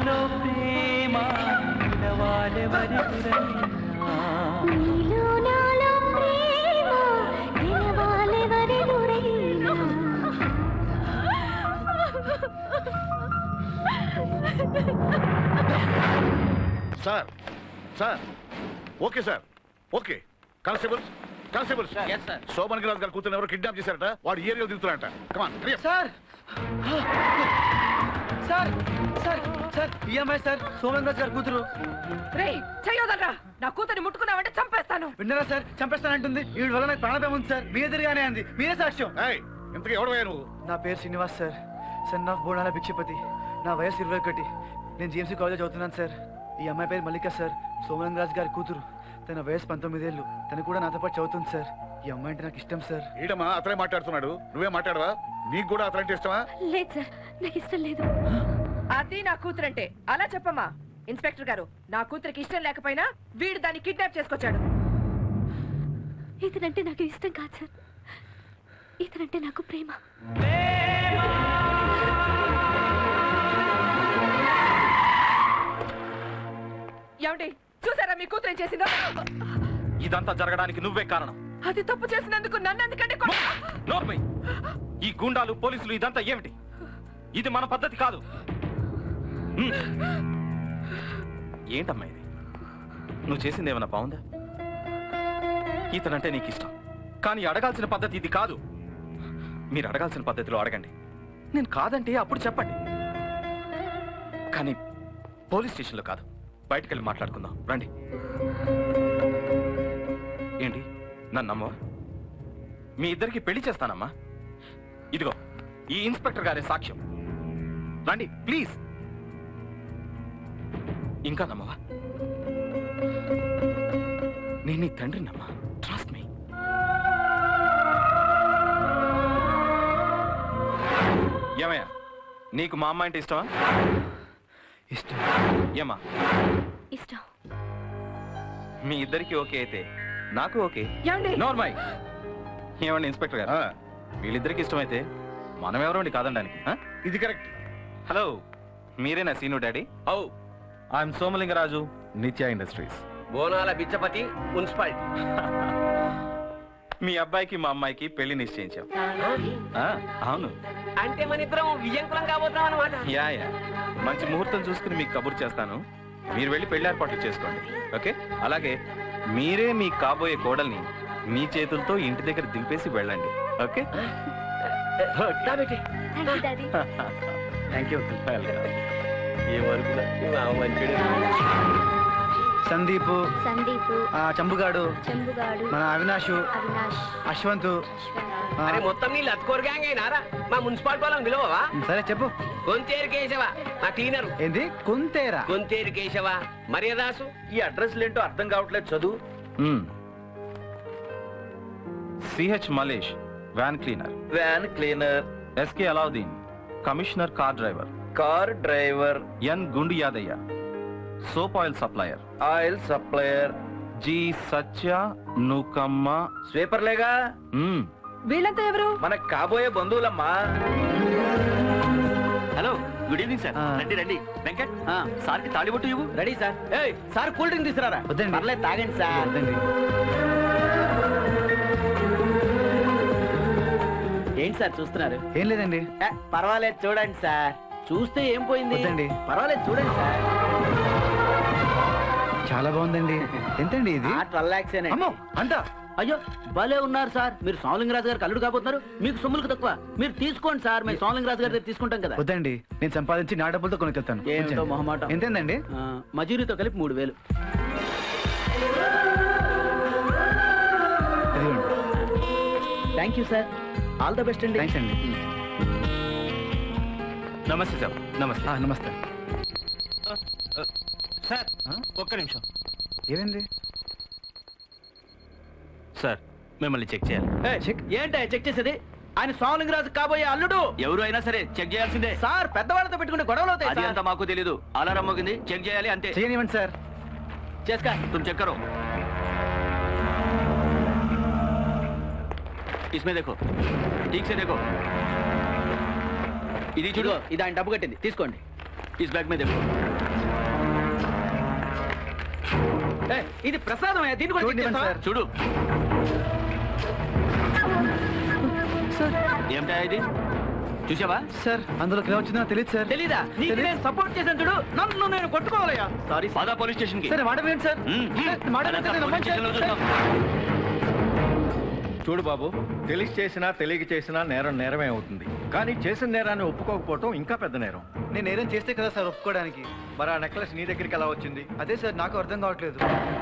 [SPEAKER 8] నాలో ప్రేమ నిలవాలెవరెదురైనా.
[SPEAKER 4] నీలో నాలో ప్రేమ నిలవాలెవరెదురైనా.
[SPEAKER 12] Sir sir okay sir okay constables constables Shobhan Raju గారు కూతురు ఎవరు కిడ్నాప్ చేశారట వాడు ఏరియాలో దిగుతున్నారట come on
[SPEAKER 3] sir sir sir sir ఈ అమ్మాయి సార్ సోమన్ రాజు గారు కూతురు.
[SPEAKER 1] రేయ్ చెయ్యొదరా, నా కూతుర్ని ముట్టుకున్నావంటే చంపేస్తాను.
[SPEAKER 3] విన్నారా సార్, చంపేస్తానంటుంది. వీడి వల్ల నాకు ప్రాణభయం ఉంది సార్. మీ ఎదురుగానే అంది, మీరే సాక్ష్యం.
[SPEAKER 12] ఇంతకీ ఎవడవయ్యా నువ్వు?
[SPEAKER 3] నా పేరు శ్రీనివాస్ సార్, సన్ ఆఫ్ బోనాల భిక్షపతి. నా వయసు 21. నేను జిఎంసీ కాలేజ్ చదువుతున్నాను సార్. ఈ అమ్మాయి పేరు మల్లిక సార్, సోమన్ రాజు గారి కూతురు. తన వయసు 19 ఏళ్ళు. తను కూడా నాతో పాటు చదువుతుంది సార్. ఈ అమ్మాయి అంటే నాకు ఇష్టం సార్.
[SPEAKER 12] ఈడమ్మా అతనే మాట్లాడుతున్నాడు, నువ్వే మాట్లాడవా? నీకు కూడా అతనంటే ఇష్టమా?
[SPEAKER 4] లేదు సార్, నాకు ఇష్టం లేదు.
[SPEAKER 1] అది నా కూతురంటే అలా చెప్పమ్మా. ఇన్స్పెక్టర్ గారు, నా కూతురికి ఇష్టం లేకపోయినా వీడు దాన్ని కిడ్నాప్ చేసుకొచ్చాడు.
[SPEAKER 4] ఇతనంటే నాకు ఇష్టం కాదు సార్, ఇతనంటే నాకు ప్రేమ.
[SPEAKER 1] ఏమండి చూసారా మీ కూతురు ఏం చేసిందో?
[SPEAKER 11] ఇదంతా జరగడానికి నువ్వే కారణం.
[SPEAKER 1] అది తప్పు చేసినందుకు నన్ను ఎందుకంటే
[SPEAKER 11] నోర్మై, ఈ గూండాలు పోలీసులు ఇదంతా ఏమిటి? ఇది మన పద్ధతి కాదు. ఏంటమ్మా ఇది? నువ్వు చేసింది ఏమైనా బాగుందా? ఇతనంటే నీకు ఇష్టం, కానీ అడగాల్సిన పద్ధతి ఇది కాదు. మీరు అడగాల్సిన పద్ధతిలో అడగండి. నేను కాదంటే అప్పుడు చెప్పండి, కానీ పోలీస్ స్టేషన్లో కాదు. బయటకెళ్ళి మాట్లాడుకుందాం రండి. ఏంటి నన్ను నమ్మవా? మీ ఇద్దరికి పెళ్లి చేస్తానమ్మా. ఇదిగో ఈ ఇన్స్పెక్టర్ గారి సాక్ష్యం. రండి ప్లీజ్. ఇంకా నమ్మవా? నేను నీ తండ్రినమ్మా, ట్రస్ట్ మీ. ఏమయ్యా, నీకు మా అమ్మాయి అంటే ఇష్టమా?
[SPEAKER 3] ఇష్టం.
[SPEAKER 11] ఏమా?
[SPEAKER 4] ఇష్టం.
[SPEAKER 11] మీ ఇద్దరికి ఓకే అయితే నాకు ఓకే.
[SPEAKER 1] ఏమండి?
[SPEAKER 11] నోర్మై. ఏమండి ఇన్స్పెక్టర్ గారు, వీళ్ళిద్దరికి ఇష్టమైతే మనం ఎవరండి కాదనడానికి?
[SPEAKER 12] ఇది కరెక్ట్.
[SPEAKER 11] హలో, మీరేనా Seenu daddy? Oh, I'm Somalingaraju, Nithya industries.
[SPEAKER 2] బోనాల బిచ్చపతి, మున్సిపాలిటీ.
[SPEAKER 11] మీ అబ్బాయికి మా అమ్మాయికి పెళ్లి నిశ్చయించాం. అవును.
[SPEAKER 2] అంటే మన ఇద్దరం విజయంకులం కాబోతాం అన్నమాట.
[SPEAKER 11] యా యా, మంచి ముహూర్తం చూసుకుని మీకు కబురు చేస్తాను. మీరు వెళ్ళి పెళ్లి ఏర్పాట్లు చేసుకోండి. ఓకే? అలాగే మీరే మీ కాబోయే కోడల్ని మీ చేతులతో ఇంటి దగ్గర దింపేసి వెళ్ళండి. ఓకే? Thank you.
[SPEAKER 3] సందీప్, చంబుగాడు, మన అవినాష్, అశ్వంత్.
[SPEAKER 2] అరే మొత్తం నీళ్ళు అతుకోరు గ్యాంగ్ అయినారా? మా మున్సిపాలిటీ వాళ్ళని పిలవవా?
[SPEAKER 3] సరే చెప్పు.
[SPEAKER 2] కొంతేరు కేశవ, మా క్లీనర్.
[SPEAKER 3] ఏంది కొంతేరా?
[SPEAKER 2] కొంతేరు కేశవ, మర్యాదాసు.
[SPEAKER 6] ఈ అడ్రస్ ఏంటో అర్థం కావట్లేదు, చదువు.
[SPEAKER 11] CH Malesh, van cleaner.
[SPEAKER 6] Van cleaner.
[SPEAKER 11] SK Alauddin, commissioner car driver.
[SPEAKER 6] Car driver.
[SPEAKER 11] N Gundu Yadaiah, soap oil supplier.
[SPEAKER 6] Oil supplier.
[SPEAKER 11] G Satya Nookamma,
[SPEAKER 6] స్వీపర్లేగా.
[SPEAKER 1] వీళ్ళంతా ఎవరు?
[SPEAKER 6] మనకు కాబోయే బంధువులమ్మా.
[SPEAKER 8] Hello, good evening sir. రండి రండి. వెంకట్, సార్కి తాళిబొట్టు ఇవ్వు.
[SPEAKER 7] Ready sir. ఏయ్ సార్, కూల్ డ్రింక్ తీసుకురారా.
[SPEAKER 3] వద్దండి.
[SPEAKER 7] పర్లేదు, తాగండి సార్.
[SPEAKER 3] వద్దండి.
[SPEAKER 7] ఏంటి సార్ చూస్తున్నారు?
[SPEAKER 3] ఏం లేదండి.
[SPEAKER 7] పర్వాలేదు చూడండి సార్. చూస్తే ఏం పోయింది?
[SPEAKER 3] వద్దండి.
[SPEAKER 7] పర్వాలేదు చూడండి సార్.
[SPEAKER 3] చాలా బాగుందండి. ఎంతండి ఇది?
[SPEAKER 7] 12 lakhs
[SPEAKER 3] అమ్మో, అంతా?
[SPEAKER 7] అయ్యో భలే ఉన్నారు సార్. మీరు సోమలింగరాజు గారికి అల్లుడు కాబోతున్నారు. మీకు సొమ్ములకు తక్కువ. మీరు తీసుకోండి సార్, మేము సోమలింగరాజు గారి దగ్గర తీసుకుంటాం కదా.
[SPEAKER 3] వద్దండి, నేను సంపాదించి నా డబ్బులతో కొనుకెళ్తాను.
[SPEAKER 7] ఏంటో మొహమాటం.
[SPEAKER 3] ఎంతండి?
[SPEAKER 7] మజూరీతో కలిపి 3000. Thank you sir. All the best అండి.
[SPEAKER 3] థ్యాంక్స్ అండి.
[SPEAKER 11] నమస్తే సార్. నమస్తే.
[SPEAKER 3] నమస్తే
[SPEAKER 8] సార్, ఒక్క నిమిషం.
[SPEAKER 3] ఏమైంది
[SPEAKER 8] సార్, మిమ్మల్ని చెక్ చేయాలి.
[SPEAKER 7] ఏంటి చెక్ చేసేది? ఆయన సోమలింగరాజు కాబోయే అల్లుడు.
[SPEAKER 8] ఎవరు అయినా సరే చెక్ చేయాల్సిందే
[SPEAKER 7] సార్. పెద్దవాళ్ళతో పెట్టుకునే గొడవలు అవుతాయి.
[SPEAKER 8] అది అంతా మాకు తెలీదు. అలారం మోగింది, చెక్ చేయాలి అంతే.
[SPEAKER 3] చేయనివ్వండి సార్.
[SPEAKER 7] చేసుకా.
[SPEAKER 8] तुम चेक करो. इसमें देखो, ठीक से देखो. ఇది చూడు,
[SPEAKER 7] ఇది ఆయన డబ్బు కట్టింది, తీసుకోండి.
[SPEAKER 8] इस बैग में देखो.
[SPEAKER 7] ఇది ప్రసాదం దీన్ని కూడా
[SPEAKER 3] చూడండి
[SPEAKER 7] చెక్
[SPEAKER 3] సార్.
[SPEAKER 8] చూడు
[SPEAKER 3] సార్
[SPEAKER 8] ఏమిటా ఇది చూసావా?
[SPEAKER 3] సార్ అందులో ఎలా వచ్చిందో తెలియదు సార్.
[SPEAKER 7] తెలీదా? నీకు నేను సపోర్ట్ చేశాను చూడు, నన్ను నేను కొట్టుకోవాలయ్యా.
[SPEAKER 8] సారీ పదా పోలీస్ స్టేషన్ కి.
[SPEAKER 3] సరే మాట వినండి సార్. మాట వినండి, నేను నమ్మండి సార్.
[SPEAKER 13] చూడు బాబు, తెలిసి చేసినా తెలియక చేసినా నేరం నేరమే అవుతుంది. కానీ చేసిన నేరాన్ని ఒప్పుకోకపోవటం ఇంకా పెద్ద నేరం.
[SPEAKER 3] నేను నేరం చేస్తే కదా సార్ ఒప్పుకోవడానికి.
[SPEAKER 13] మరి ఆ నెక్లెస్ నీ దగ్గరికి ఎలా వచ్చింది?
[SPEAKER 3] అదే సార్ నాకు అర్థం కావట్లేదు.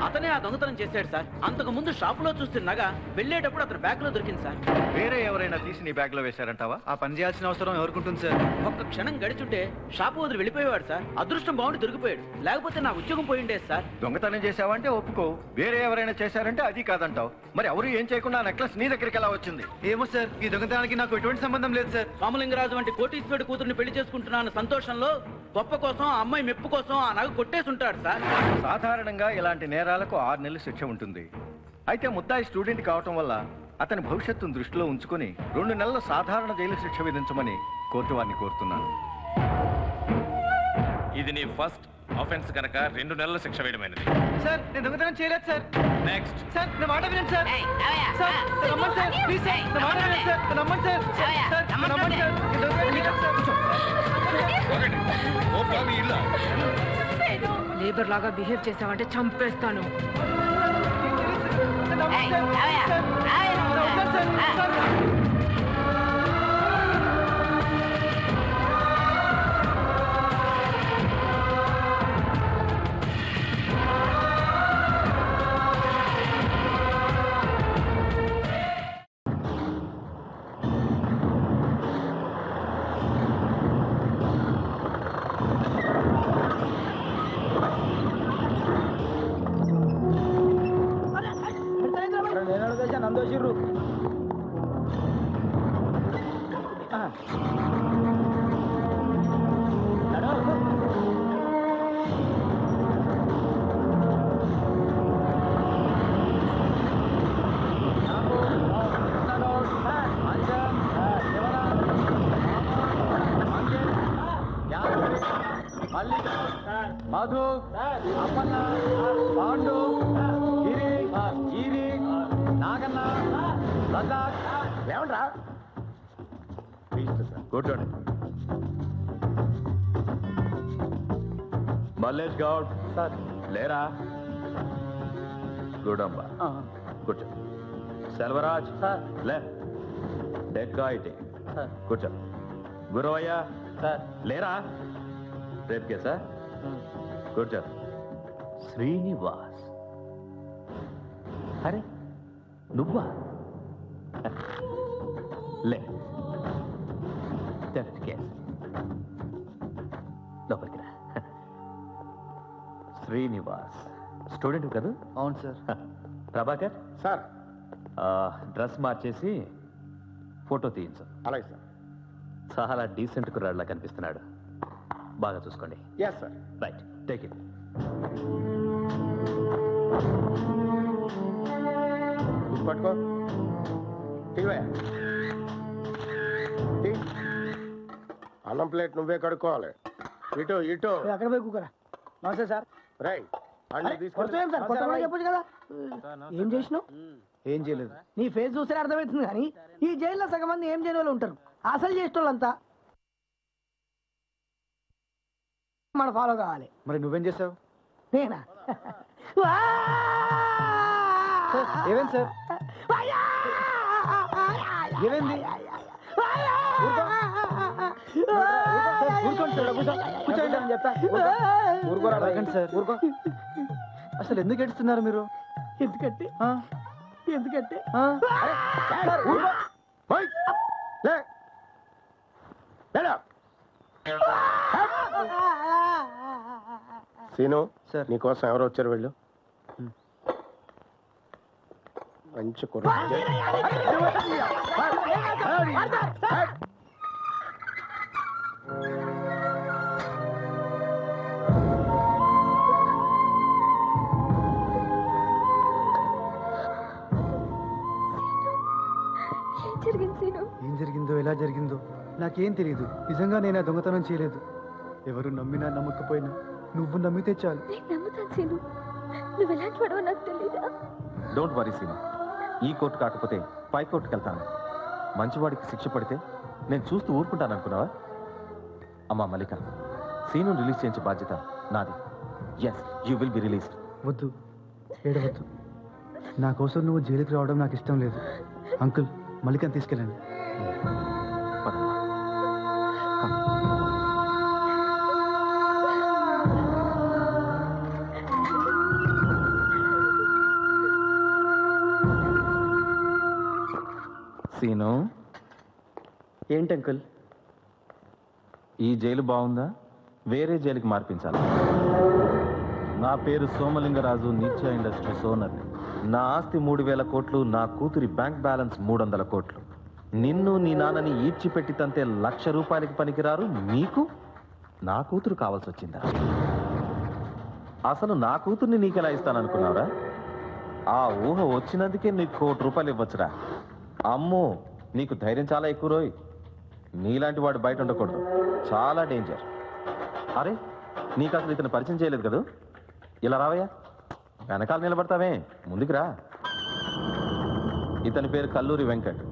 [SPEAKER 7] అతనే ఆ దొంగతనం చేశాడు సార్. అంతకు ముందు షాపులో చూస్తున్నగా వెళ్ళేటప్పుడు అతను బ్యాగ్ లో దొరికింది సార్.
[SPEAKER 13] వేరే ఎవరైనా తీసి నీ బ్యాగ్ లో వేశారంటావా?
[SPEAKER 3] ఆ పని చేయాల్సిన అవసరం ఎవరికుంటుంది సార్?
[SPEAKER 7] ఒక్క క్షణం గడిచుంటే షాపు వదిలి వెళ్ళిపోయేవాడు సార్. అదృష్టం బాగుండి దొరికిపోయాడు, లేకపోతే నా ఉద్యోగం పోయిండేది సార్.
[SPEAKER 13] దొంగతనం చేశావంటే ఒప్పుకో, వేరే ఎవరైనా చేశారంటే అది కాదంటావు. మరి ఎవరు ఏం చేయకుండా ఆ నెక్లెస్ నీ దగ్గరికి ఎలా వచ్చింది?
[SPEAKER 3] ఏమో సార్, ఈ దొంగతనానికి నాకు ఎటువంటి సంబంధం లేదు సార్.
[SPEAKER 7] రామలింగరాజు వంటి కోటీశ్వరుడి కూతుర్ని పెళ్లి చేసుకుంటున్నాను సంతోషంలో గొప్ప కోసం, ఆ అమ్మాయి మెప్పు కోసం ఆ నగ కొట్టేసి ఉంటాడు సార్.
[SPEAKER 13] సాధారణంగా ఇలాంటి నేరాలకు 6 నెలలు శిక్ష ఉంటుంది. అయితే ముద్దాయి స్టూడెంట్ కావటం వల్ల అతని భవిష్యత్తును దృష్టిలో ఉంచుకొని 2 నెలల సాధారణ జైలు శిక్ష విధించమని కోర్టు వారిని కోరుతున్నాను.
[SPEAKER 11] ఇది నీ ఫస్ట్ ఆఫెన్స్ కనుక 2 నెలల శిక్ష వేయడమైనది.
[SPEAKER 3] సార్ నేను దొంగతనం చేయలేదు సార్.
[SPEAKER 11] నెక్స్ట్.
[SPEAKER 3] సార్ నా మాట వినండి సార్. సార్ నమ్మండి సార్, ప్లీజ్ సార్, నా మాట వినండి సార్, నమ్మండి సార్. సార్ నమ్మండి సార్, నేను దొంగతనం చేయలేదు సార్.
[SPEAKER 1] లేబర్ లాగా బిహేవ్ చేసావంటే చంపేస్తాను.
[SPEAKER 13] మధు, అప్పన్న, పాండు, గిరి, ఈరి, నాగన్న, రజాక్. ఏమంటా
[SPEAKER 5] కూర్చోండి. మల్లేష్ గౌడ్
[SPEAKER 3] సార్
[SPEAKER 5] లేరా? గుడంబ కూర్చో. సెల్వరాజ్
[SPEAKER 3] సార్
[SPEAKER 5] లే. డెక్కాయిటీ
[SPEAKER 3] సార్
[SPEAKER 5] కూర్చో. గురవయ్య
[SPEAKER 3] సార్
[SPEAKER 5] లేరా? రేపు కేసా? కూర్చో. శ్రీనివాస్, అరే నువ్వా? లే. కేసు లోపలికి రా. శ్రీనివాస్ స్టూడెంట్ కదా?
[SPEAKER 3] అవును సార్.
[SPEAKER 5] ప్రభాకర్
[SPEAKER 12] సార్
[SPEAKER 5] డ్రెస్ మార్చేసి ఫోటో తీయించు.
[SPEAKER 12] అలాగే సార్.
[SPEAKER 5] చాలా డీసెంట్ కుర్రాడిలా కనిపిస్తున్నాడు. బాగా చూసుకోండి.
[SPEAKER 12] Yes sir.
[SPEAKER 5] Right, take it.
[SPEAKER 12] పట్టుకో. అన్నం ప్లేట్ నువ్వే కడుక్కోవాలి. ఇటు ఇటు
[SPEAKER 7] అక్కడ పోయి కూకరా. నమస్తే సార్.
[SPEAKER 12] రై అన్ని
[SPEAKER 7] చెప్పొచ్చు కదా. ఏం చేసినావు?
[SPEAKER 3] ఏం చేయలేదు.
[SPEAKER 7] నీ ఫేస్ చూస్తే అర్థమవుతుంది, కానీ ఈ జైల్లో సగం మంది ఏం చేయని వాళ్ళు ఉంటారు. అసలు చేసేటోళ్ళంతా మన ఫాలో కావాలి.
[SPEAKER 3] మరి నువ్వేం చేసావు?
[SPEAKER 7] నేనా?
[SPEAKER 3] ఏమైంది సార్? ఏమైంది? కూర్చోండి సార్. ఊరుకో. అసలు ఎందుకు ఏడుస్తున్నారు మీరు?
[SPEAKER 7] ఎందుకంటే
[SPEAKER 12] సీను
[SPEAKER 3] సార్
[SPEAKER 12] నీకోసం ఎవరు వచ్చారు? వెళ్ళు. మంచి కుర్ర.
[SPEAKER 3] ఏం జరిగిందో ఎలా జరిగిందో నాకేం తెలియదు. నిజంగా నేను ఆ దొంగతనం చేయలేదు. ఎవరు నమ్మినా నమ్మకపోయినా నువ్వు నమ్మితే చాలు.
[SPEAKER 4] నేను నమ్ముతాను సీను. నువ్వు ఎలాంటి వాడో నాకు తెలీదా?
[SPEAKER 13] డోంట్ వరీ సీను, ఈ కోర్టు కాకపోతే పై కోర్టుకి వెళ్తాను. మంచివాడికి శిక్ష పడితే నేను చూస్తూ ఊరుకుంటాను అనుకున్నావా? అమ్మా మల్లిక, సీను రిలీజ్ చేయించే బాధ్యత నాది. Yes, you will be released.
[SPEAKER 3] వద్దు, ఏడవద్దు. నా కోసం నువ్వు జైలుకి రావడం నాకు ఇష్టం లేదు. అంకుల్, మల్లికని తీసుకెళ్ళండి.
[SPEAKER 13] సీను,
[SPEAKER 8] ఏంటి అంకుల్?
[SPEAKER 13] ఈ జైలు బాగుందా? వేరే జైలుకి మార్పించాలి. నా పేరు సోమలింగరాజు, నిత్య ఇండస్ట్రీస్ ఓనర్. నా ఆస్తి 3,000 కోట్లు, నా కూతురి బ్యాంక్ బ్యాలెన్స్ 300 కోట్లు. నిన్ను నీ నాన్నని ఈడ్చిపెట్టి తంతే 1,00,000 రూపాయలకి పనికిరారు మీకు నా కూతురు కావాల్సి వచ్చిందా? అసలు నా కూతుర్ని నీకెలా ఇస్తాననుకున్నావురా? ఆ ఊహ వచ్చినందుకే నీకు 1 కోటి రూపాయలు ఇవ్వచ్చురా. అమ్మో, నీకు ధైర్యం చాలా ఎక్కువ రోయ్. నీలాంటి వాడు బయట ఉండకూడదు, చాలా డేంజర్. అరే, నీకు అసలు ఇతను పరిచయం చేయలేదు కదా? ఇలా రావయ్యా, వెనకాల నిలబడతావే, ముందుకు రా. ఇతని పేరు కల్లూరి వెంకట్,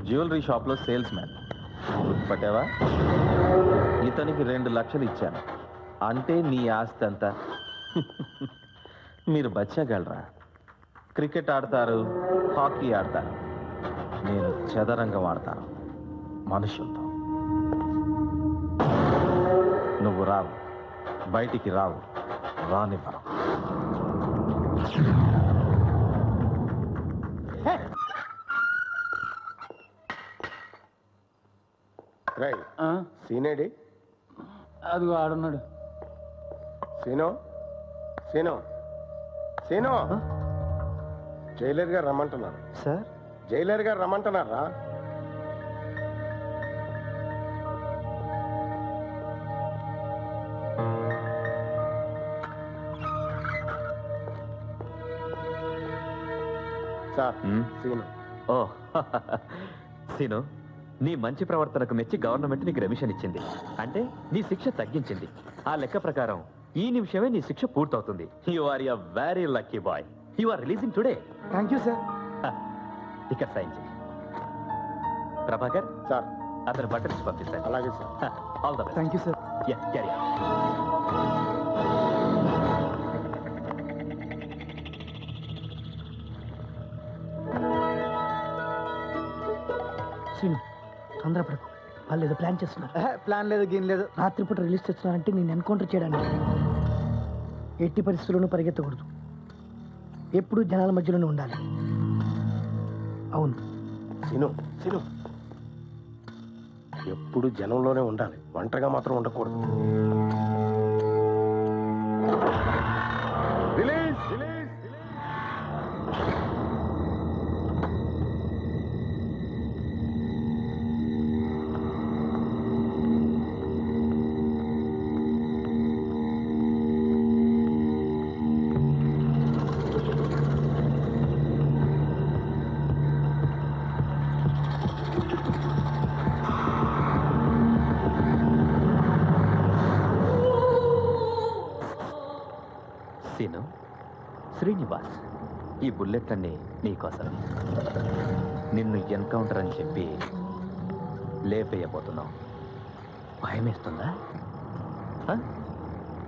[SPEAKER 13] జ్యువెలరీ షాప్లో సేల్స్ మ్యాన్. గుర్తుపట్టావా? ఇతనికి 2 లక్షలు ఇచ్చాను అంటే నీ ఆస్తి అంతా. మీరు బచ్చగలరా? క్రికెట్ ఆడతారు, హాకీ ఆడతారు, నేను చదరంగం ఆడతాను మనుషులతో. నువ్వు రావు, బయటికి రావు, రానివ్వరు.
[SPEAKER 2] సీనేడి?
[SPEAKER 8] అదిగో ఆడున్నాడు.
[SPEAKER 2] సీను, సీను, సీను, జైలర్ గారు రమ్మంటున్నారు.
[SPEAKER 3] సార్,
[SPEAKER 2] జైలర్ గారు రమ్మంటున్నారా? సార్, సీను.
[SPEAKER 14] ఓ సీను, నీ మంచి ప్రవర్తనకు మెచ్చి గవర్నమెంట్ నీకు రెమిషన్ ఇచ్చింది. అంటే నీ శిక్ష తగ్గించింది. ఆ లెక్క ప్రకారం ఈ నిమిషమే నీ శిక్ష పూర్తవుతుంది. You are a very lucky boy. You are releasing today.
[SPEAKER 3] Thank you sir.
[SPEAKER 14] ఇక్కడ సైన్ చేయి. ప్రభాకర్
[SPEAKER 2] సార్,
[SPEAKER 14] అతను బట్టలు పంపిస్తాను.
[SPEAKER 2] అలాగే sir.
[SPEAKER 14] All the best.
[SPEAKER 3] Thank you sir.
[SPEAKER 14] Carry on.
[SPEAKER 7] తొందరపడకు, వాళ్ళు ఏదో ప్లాన్ చేస్తున్నారు.
[SPEAKER 3] ప్లాన్ లేదు, గీన్ లేదు.
[SPEAKER 7] రాత్రిపూట రిలీజ్ చేస్తున్నారంటే నేను ఎన్కౌంటర్ చేయడానికి. ఎట్టి పరిస్థితుల్లోనూ పరిగెత్తకూడదు, ఎప్పుడు జనాల మధ్యలోనే ఉండాలి. అవును
[SPEAKER 2] సీను, సీను, ఎప్పుడు జనంలోనే ఉండాలి, ఒంటరిగా మాత్రం ఉండకూడదు. Release, release.
[SPEAKER 14] సీను, శ్రీనివాస్, ఈ బుల్లెట్లన్నీ నీకోసం. నిన్ను ఎన్కౌంటర్ అని చెప్పి లేపేయబోతున్నావు. భయమేస్తుందా?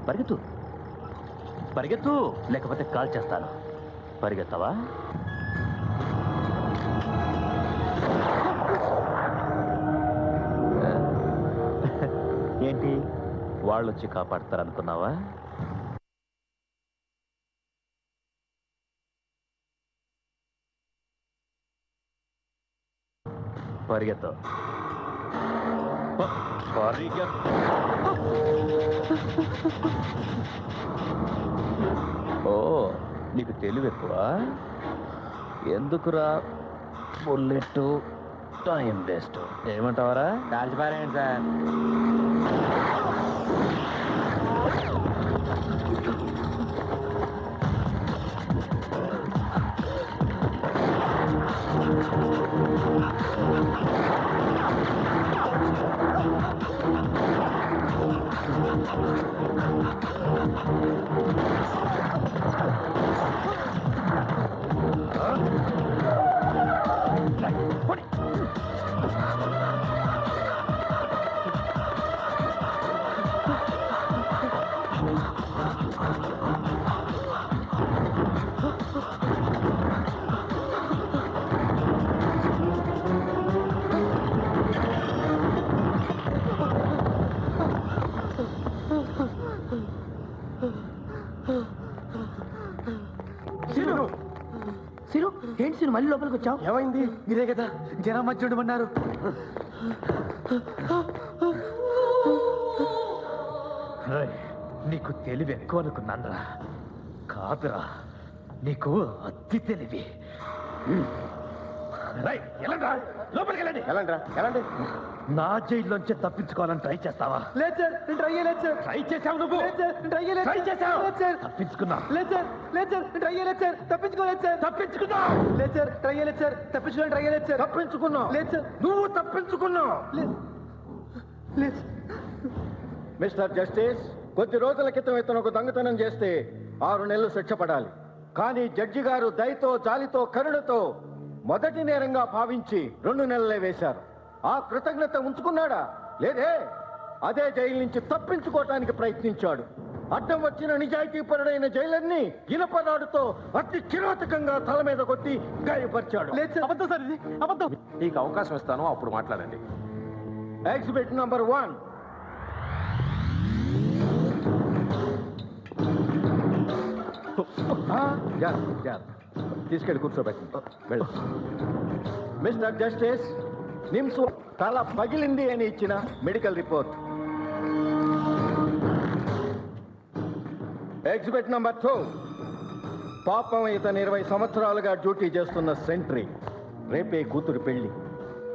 [SPEAKER 14] పరిగెత్తు, పరిగెత్తు, లేకపోతే కాల్ చేస్తాను. పరిగెత్తవా? ఏంటి, వాళ్ళొచ్చి కాపాడతారనుకున్నావా? పరిగెత్తు, పరిగెత్తు. ఓ, నీకు తెలివి ఎక్కువ. ఎందుకురా బుల్లెట్, టైం వేస్ట్. ఏమంటావరా? కాల్చిపారేయండి సార్.
[SPEAKER 7] సిరు ఏంటి సిరు మళ్ళీ లోపలికి వచ్చావు?
[SPEAKER 3] ఏమైంది? మీరే కదా జనం మధ్య ఉండమన్నారు. నీకు తెలివి ఎక్కువ అనుకున్నానరా. కాదురా, నీకు అతి తెలివి. లోపలికి వెళ్ళండి. వెళ్ళండి. నా జైల్లోంచి తప్పించుకోవాలని ట్రై చేస్తావా? లేదు సార్, నేను ట్రై చేయలేదు సార్. ట్రై చేసావు నువ్వు? ట్రై చేసావు? తప్పించుకున్నా? లేదు సార్, నేను ట్రై చేయలేదు సార్. తప్పించుకోలేదు సార్. తప్పించుకున్నావు? లేదు సార్, ట్రై చేయలేదు సార్. తప్పించుకోవడం ట్రై చేయలేదు సార్. తప్పించుకున్నావు? లేదు సార్. నువ్వు తప్పించుకున్నావు? లేదు.
[SPEAKER 15] మిస్టర్ జస్టిస్, కొద్ది రోజుల క్రితం ఇతను ఒక దొంగతనం చేస్తే 6 నెలలు శిక్ష పడాలి. కానీ జడ్జి గారు దయతో, జాలితో, కరుణతో మొదటి నేరంగా భావించి 2 నెలలే వేశారు. ఆ కృతజ్ఞత ఉంచుకున్నాడా? లేదే. అదే జైలు నుంచి తప్పించుకోవటానికి ప్రయత్నించాడు. అడ్డం వచ్చిన నిజాయితీపరుడైన జైలర్ని ఇనపరాడుతో అతి కిరాతకంగా తల మీద కొట్టి గాయపరిచాడు.
[SPEAKER 3] అబద్ధం సార్, ఇది అబద్ధం.
[SPEAKER 13] మీకు అవకాశం ఇస్తాను, అప్పుడు మాట్లాడండి.
[SPEAKER 15] Exhibit number 1. తీసుకెళ్ళి కూర్చోబెట్టి వెళ్ళు. మిస్టర్ జస్టిస్, నిమ్స్ తల పగిలింది అని ఇచ్చిన మెడికల్ రిపోర్ట్. Exhibit number 2. పాపం ఇతను 20 సంవత్సరాలుగా డ్యూటీ చేస్తున్న సెంట్రీ. రేపే కూతురు పెళ్లి.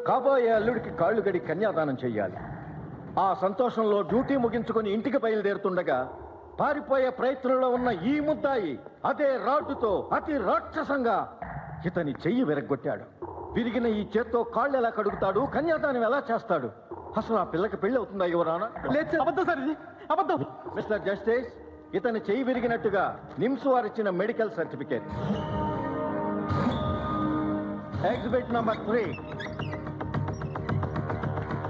[SPEAKER 15] కాబోయే అల్లుడికి కాళ్ళు గడి కన్యాదానం చెయ్యాలి. ఆ సంతోషంలో డ్యూటీ ముగించుకొని ఇంటికి బయలుదేరుతుండగా పారిపోయే ప్రయత్నంలో ఉన్న ఈ ముద్దాయి అదే రాడ్డుతో అతి రాక్షసంగా ఇతని చెయ్యి విరగ్గొట్టాడు. విరిగిన ఈ చేత్తో కాళ్ళు ఎలా కడుగుతాడు? కన్యాదానం ఎలా చేస్తాడు? అసలు ఆ పిల్లకి పెళ్లి అవుతుందా యువరానా?
[SPEAKER 3] అబద్ధం సార్, ఇది అబద్ధం.
[SPEAKER 15] మిస్టర్ జస్టిస్, ఇతని చెయ్యి విరిగినట్టుగా నిమ్స్ వారు ఇచ్చిన medical certificate. Exhibit number 3.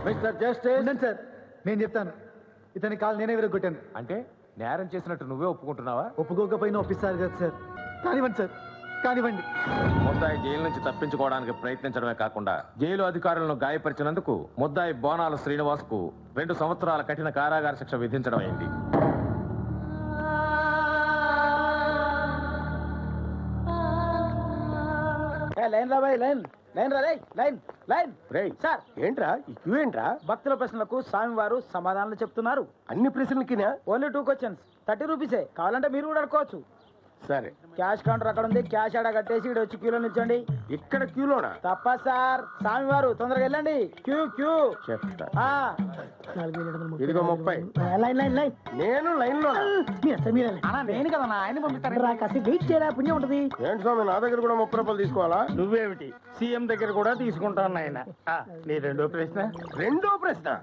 [SPEAKER 15] Mister justice.
[SPEAKER 3] Sir, నేను చెప్తాను. ఇతని కాలు నేనే విరగొట్టాను.
[SPEAKER 13] అంటే నేరం చేసినట్టు నువ్వే ఒప్పుకుంటున్నావా?
[SPEAKER 3] ఒప్పుకోకపోయినా ఒప్పిస్తారు కదా సార్. కానివ్వండి సార్, కానివ్వండి.
[SPEAKER 13] ముద్దాయి జైలు నుంచి తప్పించుకోవడానికి ప్రయత్నించడమే కాకుండా జైలు అధికారులను గాయపరిచినందుకు ముద్దాయి బోనాల శ్రీనివాస్కు 2 సంవత్సరాల కఠిన కారాగార శిక్ష విధించడం అయింది.
[SPEAKER 7] లైన్ రా బాయ్, లైన్ లైన్ రా, లైన్ లైన్. సార్
[SPEAKER 15] ఏంట్రా ఈ క్యూ ఏంట్రా?
[SPEAKER 7] భక్తుల ప్రశ్నలకు స్వామివారు సమాధానాలు చెప్తున్నారు.
[SPEAKER 15] అన్ని ప్రశ్నలకినా?
[SPEAKER 7] ఓన్లీ 2 క్వశ్చన్స్, 30 రూపీసే. కావాలంటే మీరు కూడా అడుకోవచ్చు.
[SPEAKER 15] సరే,
[SPEAKER 7] క్యాష్ కౌంటర్ అక్కడ ఉంది. క్యాష్ ఆడ కట్టేసి ఇక్కడ వచ్చి క్యూలో నిల్చోండి.
[SPEAKER 15] ఇక్కడ క్యూలోనా?
[SPEAKER 7] తప్ప సార్, స్వామివారు తొందరగా వెళ్ళండి. Queue queue.
[SPEAKER 15] చెప్తా.
[SPEAKER 7] 4730.
[SPEAKER 15] ఇదిగో 30.
[SPEAKER 7] Line line line.
[SPEAKER 15] నేను లైన్ లో.
[SPEAKER 7] నేను కదా ఆయన పంపిస్తాను. కాస్త వెయిట్ చేయరా, పుణ్యం ఉంటుంది.
[SPEAKER 15] ఏంటి స్వామి, నా దగ్గర కూడా 30 రూపాయలు తీసుకోవాలా?
[SPEAKER 6] నువ్వేమిటి, సీఎం దగ్గర కూడా తీసుకుంటాను నాయన. నీ రెండో ప్రశ్న.
[SPEAKER 15] రెండో ప్రశ్న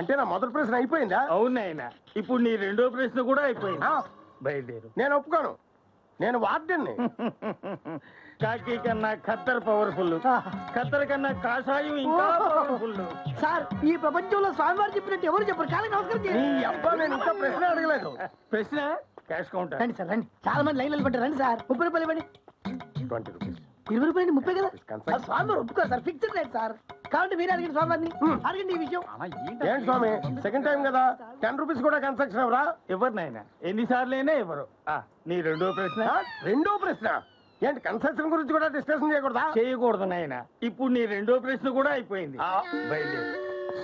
[SPEAKER 15] అంటే నా మొదటి ప్రశ్న అయిపోయిందా?
[SPEAKER 6] అవును నాయన, ఇప్పుడు నీ రెండో ప్రశ్న కూడా అయిపోయింది. బయలుదేరు.
[SPEAKER 15] నేను ఒప్పుకోను. నేను వార్డెన్ని.
[SPEAKER 6] కాకి కన్నా ఖత్తర్ పవర్ఫుల్, ఖత్తర్ కన్నా కాషాయం ఇంకా పవర్ఫుల్.
[SPEAKER 7] సార్, ఈ ప్రపంచంలో స్వామివారు చెప్పినట్టు ఎవరు చెప్పరు. కాళ్ళకి నమస్కారం చేయండి.
[SPEAKER 15] నీ అబ్బా, నేను ఇంకా ప్రశ్న అడగలేదు.
[SPEAKER 6] ప్రశ్న క్యాష్ కౌంటర్.
[SPEAKER 7] రండి సార్, రండి. చాలా మంది లైన్ నిలబడ్డారు. రండి సార్. 30 రూపాయలు ఇవ్వండి.
[SPEAKER 15] 20 రూపీస్.
[SPEAKER 7] 20 రూపాయలు 30 కదా? స్వామివారు ఒప్పుకోరు సార్, ఫిక్స్డ్ రేట్ సార్. కాబట్టి మీరు అడిగిన స్వామివారిని అడగండి ఈ విషయం.
[SPEAKER 15] ఏంటి స్వామి, సెకండ్ టైం కదా, 10 రూపీస్ కూడా కన్స్ట్రక్షన్ ఎవరా?
[SPEAKER 6] ఎవరు నాయన, ఎన్నిసార్లు అయినా ఎవరు. నీ రెండో ప్రశ్న.
[SPEAKER 15] రెండో ప్రశ్న ఏంటి, కన్స్ట్రక్షన్ గురించి కూడా డిస్కషన్ చేయకూడదా?
[SPEAKER 6] చేయకూడదు నాయన, ఇప్పుడు నీ రెండో ప్రశ్న కూడా అయిపోయింది. బయలుదేరు.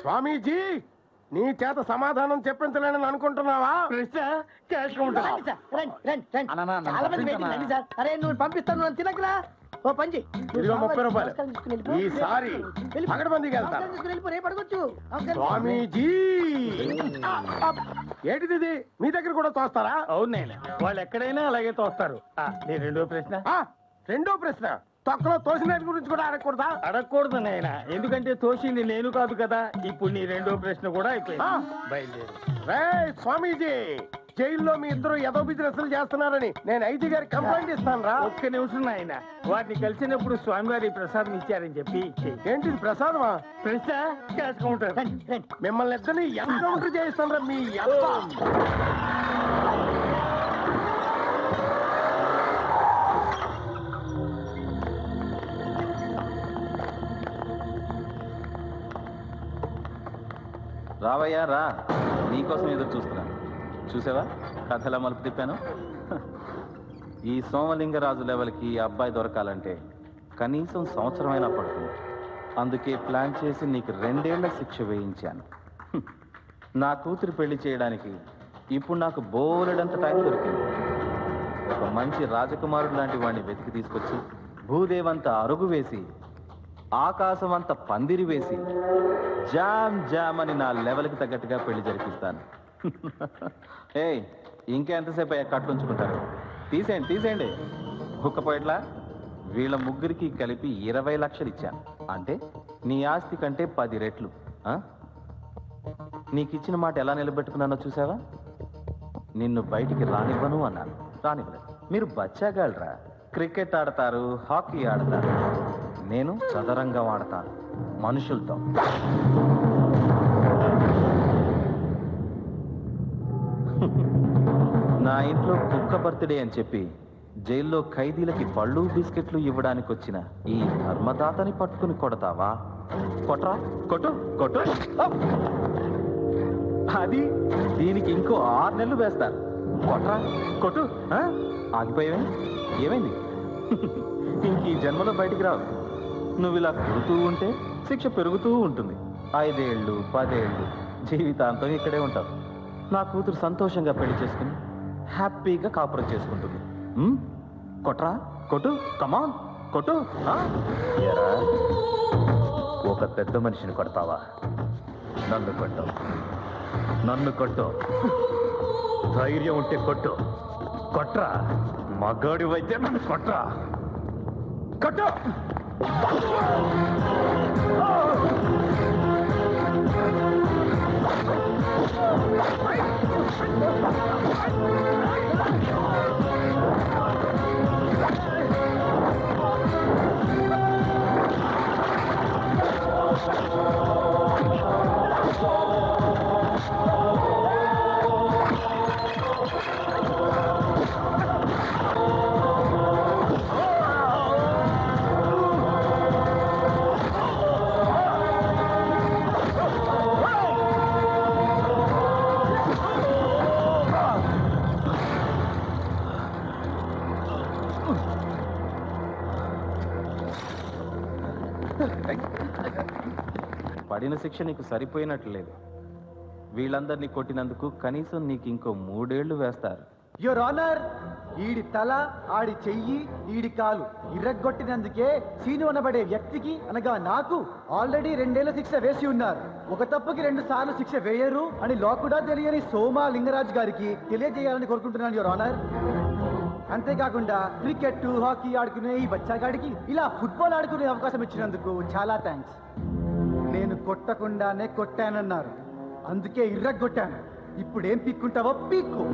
[SPEAKER 15] స్వామీజీ, నీ చేత సమాధానం చెప్పించలేనని అనుకుంటున్నావా?
[SPEAKER 6] ప్రశ్న క్యాష్ కౌంటర్.
[SPEAKER 7] రండి సార్, రండి రండి రండి. చాలా మంది వెయిటింగ్. రండి సార్. అరే నువ్వు పంపిస్తాను, నన్ను తినకరా. ఓ పంచి.
[SPEAKER 15] ఇదిగో 30 రూపాయలు. ఈసారి పగడబందీకి వెళ్తాను.
[SPEAKER 7] రేపు అడగొచ్చు.
[SPEAKER 15] స్వామీజీ, ఏంటిది ఇది? మీ దగ్గర కూడా తోస్తారా?
[SPEAKER 6] అవును నాయన, వాళ్ళు ఎక్కడైనా అలాగే తోస్తారు. నీ రెండో ప్రశ్న.
[SPEAKER 15] రెండో ప్రశ్న, తొక్కలో తోసిన గురించి కూడా అడగకూడదా?
[SPEAKER 6] అడగకూడదు నాయన, ఎందుకంటే తోసింది నేను కాదు కదా. ఇప్పుడు నీ రెండో ప్రశ్న కూడా అయిపోయింది. బయలుదేరు.
[SPEAKER 15] రే స్వామీజీ, జైల్లో మీ ఇద్దరు ఏదో బిజినెస్ చేస్తున్నారని నేను ఐజీ గారికి కంప్లైంట్ ఇస్తాను రా.
[SPEAKER 6] ఒక్క నిమిషం నాయన, వాటిని కలిసినప్పుడు స్వామివారి ప్రసాదం ఇచ్చారని చెప్పి.
[SPEAKER 15] ఏంటి ప్రసాదమా?
[SPEAKER 6] ప్రశ్న క్యాష్ కౌంటర్.
[SPEAKER 15] మిమ్మల్ని ఇద్దరిని ఎన్కౌంటర్ చేయిస్తాను రా మీ
[SPEAKER 13] రావయ్యా రా, నీకోసం ఎదురు చూస్తున్నాను. చూసావా కథలా మలుపు తిప్పాను. ఈ సోమలింగరాజు లెవెల్కి ఈ అబ్బాయి దొరకాలంటే కనీసం సంవత్సరమైనా పడుతుంది. అందుకే ప్లాన్ చేసి నీకు 2 ఏళ్ల శిక్ష వేయించాను. నా కూతురు పెళ్లి చేయడానికి ఇప్పుడు నాకు బోలెడంత టైం దొరికింది. ఒక మంచి రాజకుమారుడు లాంటి వాడిని వెతికి తీసుకొచ్చి భూదేవంత అరుగు వేసి ఆకాశం అంత పందిరి వేసి జామ్ జామ్ అని నా లెవెల్కి తగ్గట్టుగా పెళ్లి జరిపిస్తాను. ఏయ్ ఇంకెంతసేపు అయ్యా కట్లుంచుకుంటారు? తీసేయండి. హుక్కపోయట్లా వీళ్ళ ముగ్గురికి కలిపి 20 లక్షలు ఇచ్చాను. అంటే నీ ఆస్తి కంటే 10 రెట్లు. నీకిచ్చిన మాట ఎలా నిలబెట్టుకున్నానో చూసావా? నిన్ను బయటికి రానివ్వను అన్నాను, రానివ్వలేదు. మీరు బచ్చాగాళ్ళరా, క్రికెట్ ఆడతారు, హాకీ ఆడతారు. నేను చదరంగం ఆడతాను మనుషులతో. నా ఇంట్లో కుక్క బర్త్డే అని చెప్పి జైల్లో ఖైదీలకి పళ్ళు బిస్కెట్లు ఇవ్వడానికి వచ్చిన ఈ ధర్మదాతని పట్టుకుని కొడతావా? కొట్రా, కొట్టు కొట్టు. అది దీనికి ఇంకో 6 నెలలు వేస్తారు. కొట్రా, కొట్టు. ఆగిపోయావే? ఏమైంది? ఇంక ఈ జన్మలో బయటికి రావు. నువ్వు ఇలా కొడుతూ ఉంటే శిక్ష పెరుగుతూ ఉంటుంది. 5 ఏళ్ళు 10 ఏళ్ళు జీవితాంతం ఇక్కడే ఉంటావు. నా కూతురు సంతోషంగా పెళ్లి చేసుకుని హ్యాపీగా కాపురం చేసుకుంటుంది. కొట్రా, కొట్టు, కమాన్ కొట్టు. ఒక పెద్ద మనిషిని కొడతావా? నన్ను కొట్టు, నన్ను కొట్టు. ధైర్యం ఉంటే కొట్టు. కొట్రా, మగాడివైతే నన్ను కొట్రా. కొట్టు. పడిన శిక్ష నీకు సరిపోయినట్లు లేదు. వీళ్ళందరినీ కొట్టినందుకు కనీసం నీకు ఇంకో 3 ఏళ్లు వేస్తారు.
[SPEAKER 16] యువర్ ఆనర్, ఈడి తల, ఆడి చెయ్యి, ఈడి కాలు ఇర్రగొట్టినందుకే సీను అనబడే వ్యక్తికి అనగా నాకు ఆల్రెడీ 2 ఏళ్ల శిక్ష వేసి ఉన్నారు. ఒక తప్పుకి 2 సార్లు శిక్ష వేయరు అని లా కూడా తెలియని సోమలింగరాజు గారికి తెలియజేయాలని కోరుకుంటున్నాను యువర్ ఆనర్. అంతేకాకుండా క్రికెట్ హాకీ ఆడుకునే ఈ బచ్చాగాడికి ఇలా ఫుట్బాల్ ఆడుకునే అవకాశం ఇచ్చినందుకు చాలా థ్యాంక్స్. నేను కొట్టకుండానే కొట్టానన్నారు, అందుకే ఇర్రగొట్టాను. ఇప్పుడేం పీక్కుంటావో పీక్కు.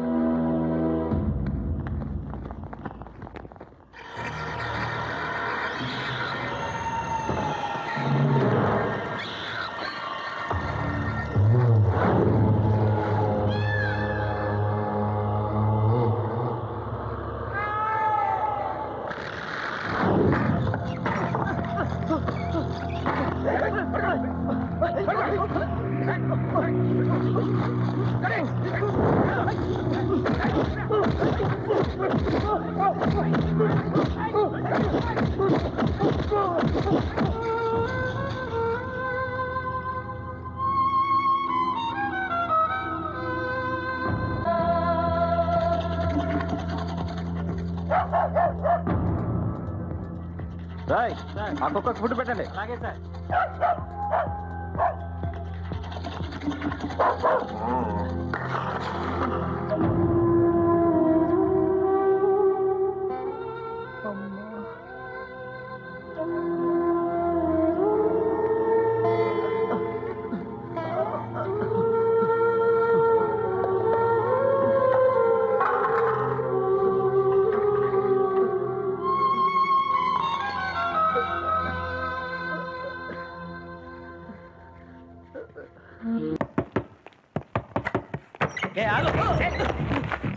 [SPEAKER 13] రాయ్, ఆ కుక్కకు ఫుడ్ పెట్టండి.
[SPEAKER 7] అలాగే సార్.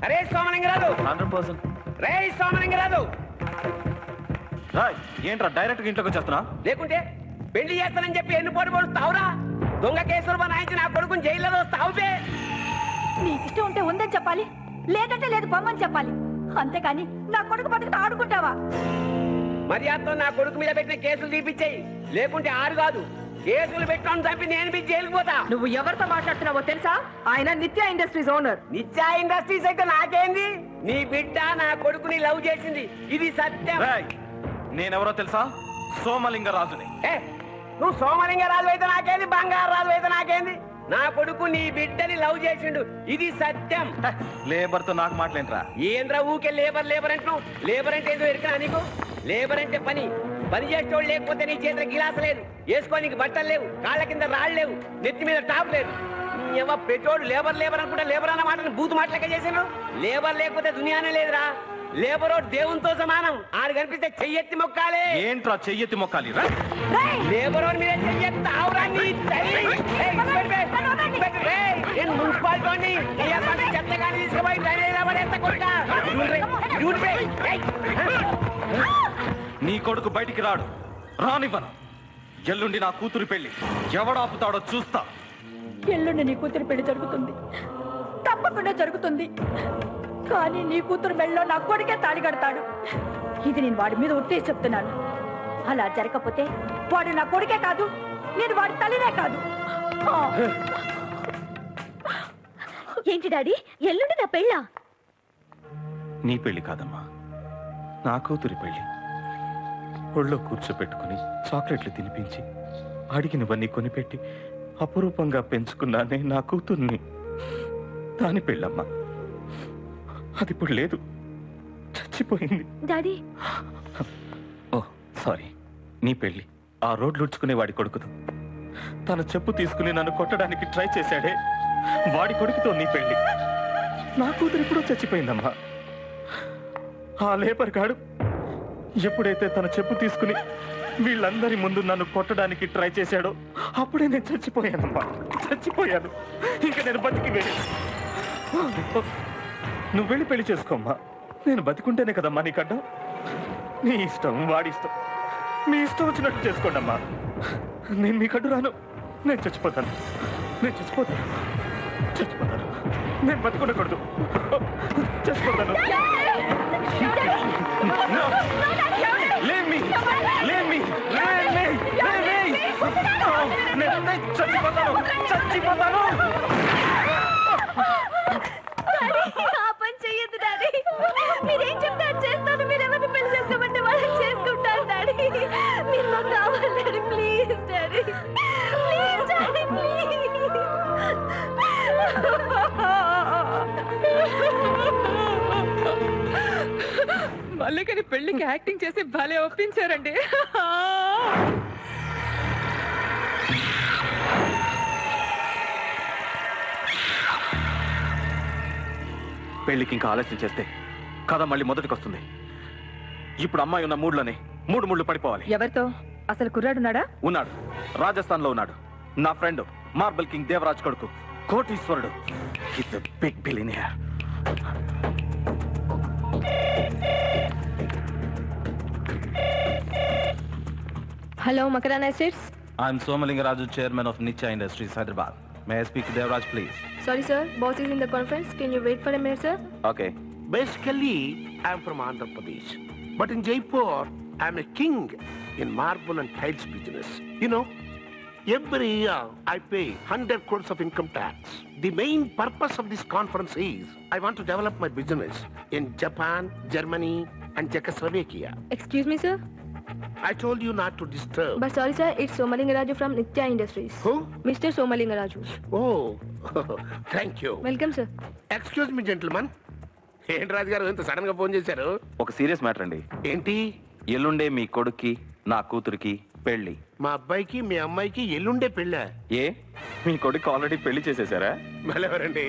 [SPEAKER 2] అరే సోమలింగరాజు,
[SPEAKER 13] 100%.
[SPEAKER 2] రే సోమలింగరాజు.
[SPEAKER 13] రాయ్, ఏంట్రా డైరెక్ట్ ఇంట్లోకి వచ్చేస్తున్నా?
[SPEAKER 2] లేకుంటే పెళ్లి చేస్తానని చెప్పి ఎన్ని పోటీ పడుతావురా? దొంగ కేసులు బనాయించి నా కొడుకుని జైల్లో వస్తావుబే.
[SPEAKER 1] నీకు ఇష్టం ఉంటే ఉందని చెప్పాలి, లేదంటే లేదు పొమ్మని చెప్పాలి. అంతేకాని నా కొడుకు బతుకుతో ఆడుకుంటావా?
[SPEAKER 2] మర్యాదతో నా కొడుకు మీద పెట్టిన కేసులు తీపిచ్చాయి, లేకుంటే 6 కాదు కేసులు పెట్టుకొని చంపి నేను మీ జైలుకు పోతా.
[SPEAKER 1] నువ్వు ఎవరితో మాట్లాడుతున్నావో తెలుసా? ఆయన నిత్య ఇండస్ట్రీస్ ఓనర్.
[SPEAKER 2] నిత్య ఇండస్ట్రీస్ అయితే నాకేంది? నీ బిడ్డ నా కొడుకుని లవ్ చేసింది, ఇది సత్యం.
[SPEAKER 11] నేనెవరో తెలుసా? సోమలింగరాజుని.
[SPEAKER 2] నువ్వు సోమలింగరాజు అయితే నాకేంది, బంగారాజు అయితే నాకేంది? నా కొడుకు నీ బిడ్డని లవ్ చేసిండు, ఇది సత్యం.
[SPEAKER 11] లేబర్ తో నాకు మాట్లాడరా?
[SPEAKER 2] ఏంద్రా ఊకే లేబర్ లేబర్ అంటున్నావు? లేబర్ అంటే ఏదో ఎరికనా నీకు? లేబర్ అంటే పని చేసేవాడు లేకపోతే నీ చేతిలో గిలాస లేదు, వేసుకోనికి బట్టలు లేవు, కాళ్ళ కింద రాళ్ళు లేవు, నెత్తి మీద టాప్ లేదు. పెట్టోడు లేబర్ లేబర్ అనుకుంటా లేబర్ అన్న మాటను బూతు మాటలెక్క చేసిండ్రు. లేబర్ లేకపోతే దునియానే లేదురా. లేబర్ దేవునితో సమానం, ఆడు కనిపిస్తే చెయ్యెత్తి మొక్కాలే.
[SPEAKER 11] ఏంట్రా చెయ్యెత్తి మొక్కాలి?
[SPEAKER 2] లేబర్ మీద చెయ్యెత్తి ఆవురా నీ తల్లి. నేను మున్సిపాలిటీ చెత్తగాని తీసుకుపోయి డ్రైనేజ్ పడేస్తా కొడుకా.
[SPEAKER 11] నీ కొడుకు బయటికి రాడు, రానివ్వను. ఎల్లుండి నా కూతురు పెళ్లి ఎవడాపుతాడో చూస్తా.
[SPEAKER 1] ఎల్లుండి నీ కూతురు పెళ్లి జరుగుతుంది, తప్పకుండా జరుగుతుంది. కానీ నీ కూతురు మెళ్ళలో నా కొడుకే తాళి కడతాడు. ఇది నేను వాడి మీద ఒట్టేసి చెప్తున్నాను. అలా జరగకపోతే వాడు నా కొడుకే కాదు, నేను వాడి తల్లినే కాదు.
[SPEAKER 4] ఏంటి డాడీ, ఎల్లుండి నా పెళ్ళా?
[SPEAKER 11] నీ పెళ్లి కాదమ్మా, నా కూతురి పెళ్లి. ఒళ్ళో కూర్చోపెట్టుకుని చాక్లెట్లు తినిపించి అడిగినవన్నీ కొనిపెట్టి అపురూపంగా పెంచుకున్నానే నా కూతుర్ని. దాని పెళ్ళమ్మా, అది ఇప్పుడు లేదు, చచ్చిపోయింది.
[SPEAKER 4] డాడీ
[SPEAKER 11] ఓ సారీ, నీ పెళ్లి ఆ రోడ్లు ఉడ్చుకునే వాడి కొడుకుతో. తన చెప్పు తీసుకుని నన్ను కొట్టడానికి ట్రై చేశాడే వాడి కొడుకుతో నీ పెళ్లి. నా కూతురు ఇప్పుడు చచ్చిపోయిందమ్మా. ఆ లేబర్ గాడు ఎప్పుడైతే తన చెప్పు తీసుకుని వీళ్ళందరి ముందు నన్ను కొట్టడానికి ట్రై చేశాడో అప్పుడే నేను చచ్చిపోయానమ్మా, చచ్చిపోయాను. ఇంకా నేను బతికి వేరే. నువ్వు వెళ్ళి పెళ్లి చేసుకోమ్మా, నేను బతికుంటేనే కదమ్మా నీకడ్డం. నీ ఇష్టం, వాడి ఇష్టం, మీ ఇష్టం వచ్చినట్టు చేసుకోండి అమ్మా. నేను మీకడ్డు రాను, నేను చచ్చిపోతాను, నేను చచ్చిపోతాను, చచ్చిపోతాను. నేను బతికుండకూడదు, చచ్చిపోతాను. చచ్చిపోతాను, చచ్చిపోతాను.
[SPEAKER 4] చెయ్యొద్దు డాడీ, మీరేం చెప్తారు చేస్తాను. మీరు ఎవరిని పెళ్లి చేసుకోమంటే వాళ్ళని చేసుకుంటారు డాడీ. మీరు నాకు కావాలి daddy, please daddy, please daddy, please.
[SPEAKER 1] మల్లికని పెళ్లికి యాక్టింగ్ చేసి భలే ఒప్పించారండి.
[SPEAKER 11] పెళ్లికి ఇంకా ఆలస్యం చేస్తే కథ మళ్ళీ మొదటికి వస్తుంది. ఇప్పుడు అమ్మాయి ఉన్న మూడ్లోనే 3 ముళ్ళు పడిపోవాలి.
[SPEAKER 1] ఎవరితో? అసలు కుర్రాడున్నాడా?
[SPEAKER 11] ఉన్నాడు, రాజస్థాన్ లో ఉన్నాడు. నా ఫ్రెండ్ మార్బల్ కింగ్ దేవరాజ్ కొడుకు, కోటీశ్వరుడు. It's a big billionaire.
[SPEAKER 1] Hello Makrana estates.
[SPEAKER 13] I'm Somalingaraju, chairman of Nitya industries, Hyderabad. May I speak to Devaraj please?
[SPEAKER 4] Sorry sir, boss is in the conference. Can you wait for a minute sir?
[SPEAKER 11] Okay.
[SPEAKER 17] Basically, I'm from Andhra Pradesh. But in Jaipur, I'm a king in marble and tiles business. You know, every year I pay 100 crores of income tax. The main purpose of this conference is I want to develop my business in Japan, Germany, and Czechoslovakia.
[SPEAKER 4] Excuse me sir.
[SPEAKER 17] I told you not to disturb.
[SPEAKER 4] But sorry sir, it's Somalingaraju from Nitya Industries.
[SPEAKER 17] Who?
[SPEAKER 4] Mr. Somalingaraju.
[SPEAKER 17] Oh, thank you.
[SPEAKER 4] Welcome sir.
[SPEAKER 17] Excuse me, gentlemen. ఏంటి రాజు గారు ఎంత సడన్ గా ఫోన్ చేశారు?
[SPEAKER 11] ఒక సీరియస్ మ్యాటర్ అండి.
[SPEAKER 17] ఏంటి?
[SPEAKER 11] ఎల్లుండే మీ కొడుక్కి నా కూతురికి పెళ్లి.
[SPEAKER 17] మా అబ్బాయికి మీ అమ్మాయికి ఎల్లుండే పెళ్ళా?
[SPEAKER 11] ఏ, మీ కొడుకు ఆల్రెడీ పెళ్లి చేసేసారా?
[SPEAKER 17] మళ్ళెవరండి,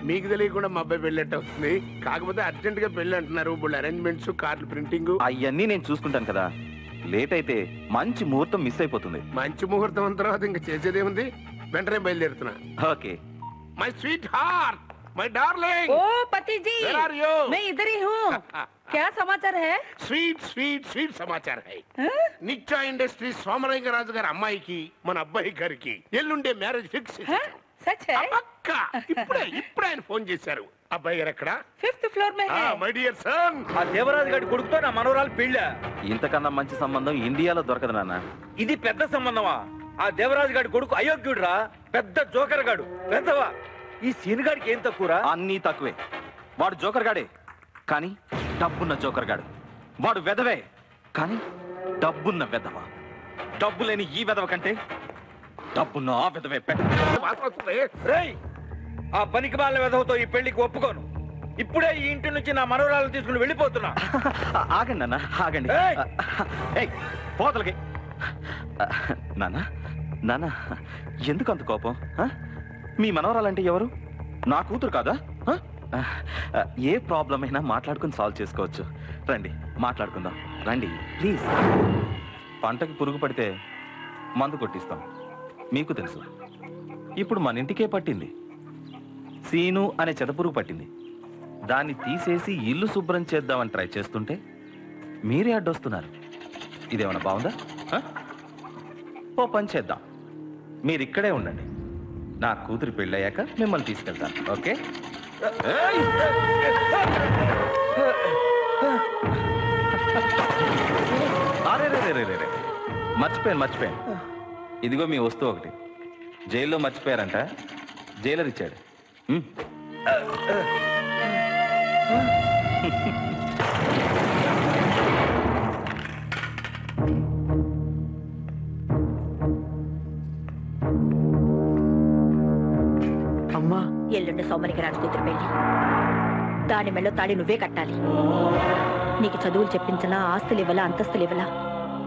[SPEAKER 17] మీకు తెలియకుండా మా అబ్బాయి పెళ్ళట్టు అవుతుంది. కాకపోతే అర్జెంట్ గా పెళ్లి అంటున్నారు. ఇప్పుడు అరేంజ్మెంట్స్, కార్డు ప్రింటింగ్
[SPEAKER 11] అవన్నీ నేను చూసుకుంటాను కదా. లేట్ అయితే మంచి ముహూర్తం మిస్ అయిపోతుంది.
[SPEAKER 17] మంచి ముహూర్తం తర్వాత ఇంకా చేసేదేముంది, వెంటనే బయలుదేరుతున్నా.
[SPEAKER 11] Okay.
[SPEAKER 17] My sweet heart, my darling.
[SPEAKER 1] ओ पति जी,
[SPEAKER 17] Where are you?
[SPEAKER 1] मैं इधर ही हूँ. क्या समाचार है
[SPEAKER 17] స్వీట్ స్వీట్ స్వీట్ సమాచారం హై నిత్య ఇండస్ట్రీస్ సోమలింగరాజు గారి అమ్మాయికి మన అబ్బాయి గారికి ఎల్లుండే మ్యారేజ్ ఫిక్స్
[SPEAKER 1] सच है
[SPEAKER 17] పక్కా ఇప్పుడే ఆయన ఫోన్ చేశారు అబ్బాయి గారు ఎక్కడ
[SPEAKER 1] 5th ఫ్లోర్ में है
[SPEAKER 17] మై డియర్ సన్
[SPEAKER 6] ఆ దేవరాజు గారి కొడుకుతో నా మనవరాలు పెళ్ళ.
[SPEAKER 11] ఇంతకన్నా మంచి సంబంధం ఇండియాలో దొరకదు నాన్న.
[SPEAKER 6] ఇది పెద్ద సంబంధమా? ఆ దేవరాజు గారి కొడుకు అయోగ్యుడు రా, పెద్ద జోకర్ గాడు. పెద్దవా ఈ సీన్ గాడికి ఏం తక్కువరా?
[SPEAKER 11] అన్నీ తక్కువే. వాడు జోకర్ గాడే కానీ డబ్బున్న జోకర్ గాడు. వాడు వెదవే కానీ డబ్బున్న వెదవ. డబ్బు లేని ఈ వెదవ కంటే డబ్బున్న ఆ వెదవే
[SPEAKER 6] రేయ్, ఆ పనికి మాలిన వెధవతో ఈ పెళ్లికి ఒప్పుకోను. ఇప్పుడే ఈ ఇంటి నుంచి నా మనవరాలను తీసుకుని వెళ్ళిపోతున్నా.
[SPEAKER 11] ఆగండి అన్న, ఆగండి. ఏయ్, పోతలకి. నాన్న నాన్న ఎందుకు అంత కోపం? మీ మనవరాలంటే ఎవరు? నా కూతురు కాదా? ఏ ప్రాబ్లం అయినా మాట్లాడుకుని సాల్వ్ చేసుకోవచ్చు. రండి మాట్లాడుకుందాం, రండి ప్లీజ్. పంటకి పురుగు పడితే మందు కొట్టిస్తాం, మీకు తెలుసు. ఇప్పుడు మన ఇంటికే పట్టింది. సీను అనే చెదపురుగు పట్టింది. దాన్ని తీసేసి ఇల్లు శుభ్రం చేద్దామని ట్రై చేస్తుంటే మీరే అడ్డొస్తున్నారు. ఇదేమన్నా బాగుందా? ఓ పని చేద్దాం, మీరు ఇక్కడే ఉండండి. నా కూతురు పెళ్ళయ్యాక మిమ్మల్ని తీసుకెళ్తాను. ఓకే? అరే మర్చిపోయాను. ఇదిగో మీ వస్తువు ఒకటి. జైల్లో మర్చిపోయారంట, జైలర్ ఇచ్చాడు.
[SPEAKER 16] అమ్మా,
[SPEAKER 4] ఎల్లుండి సోమనికి రాజు కూతురు పెళ్లి. దాని మెళ్ళో తాళి నువ్వే కట్టాలి. నీకు చదువులు చెప్పించలా, ఆస్తులు ఇవ్వలా, అంతస్తులు ఇవ్వలా.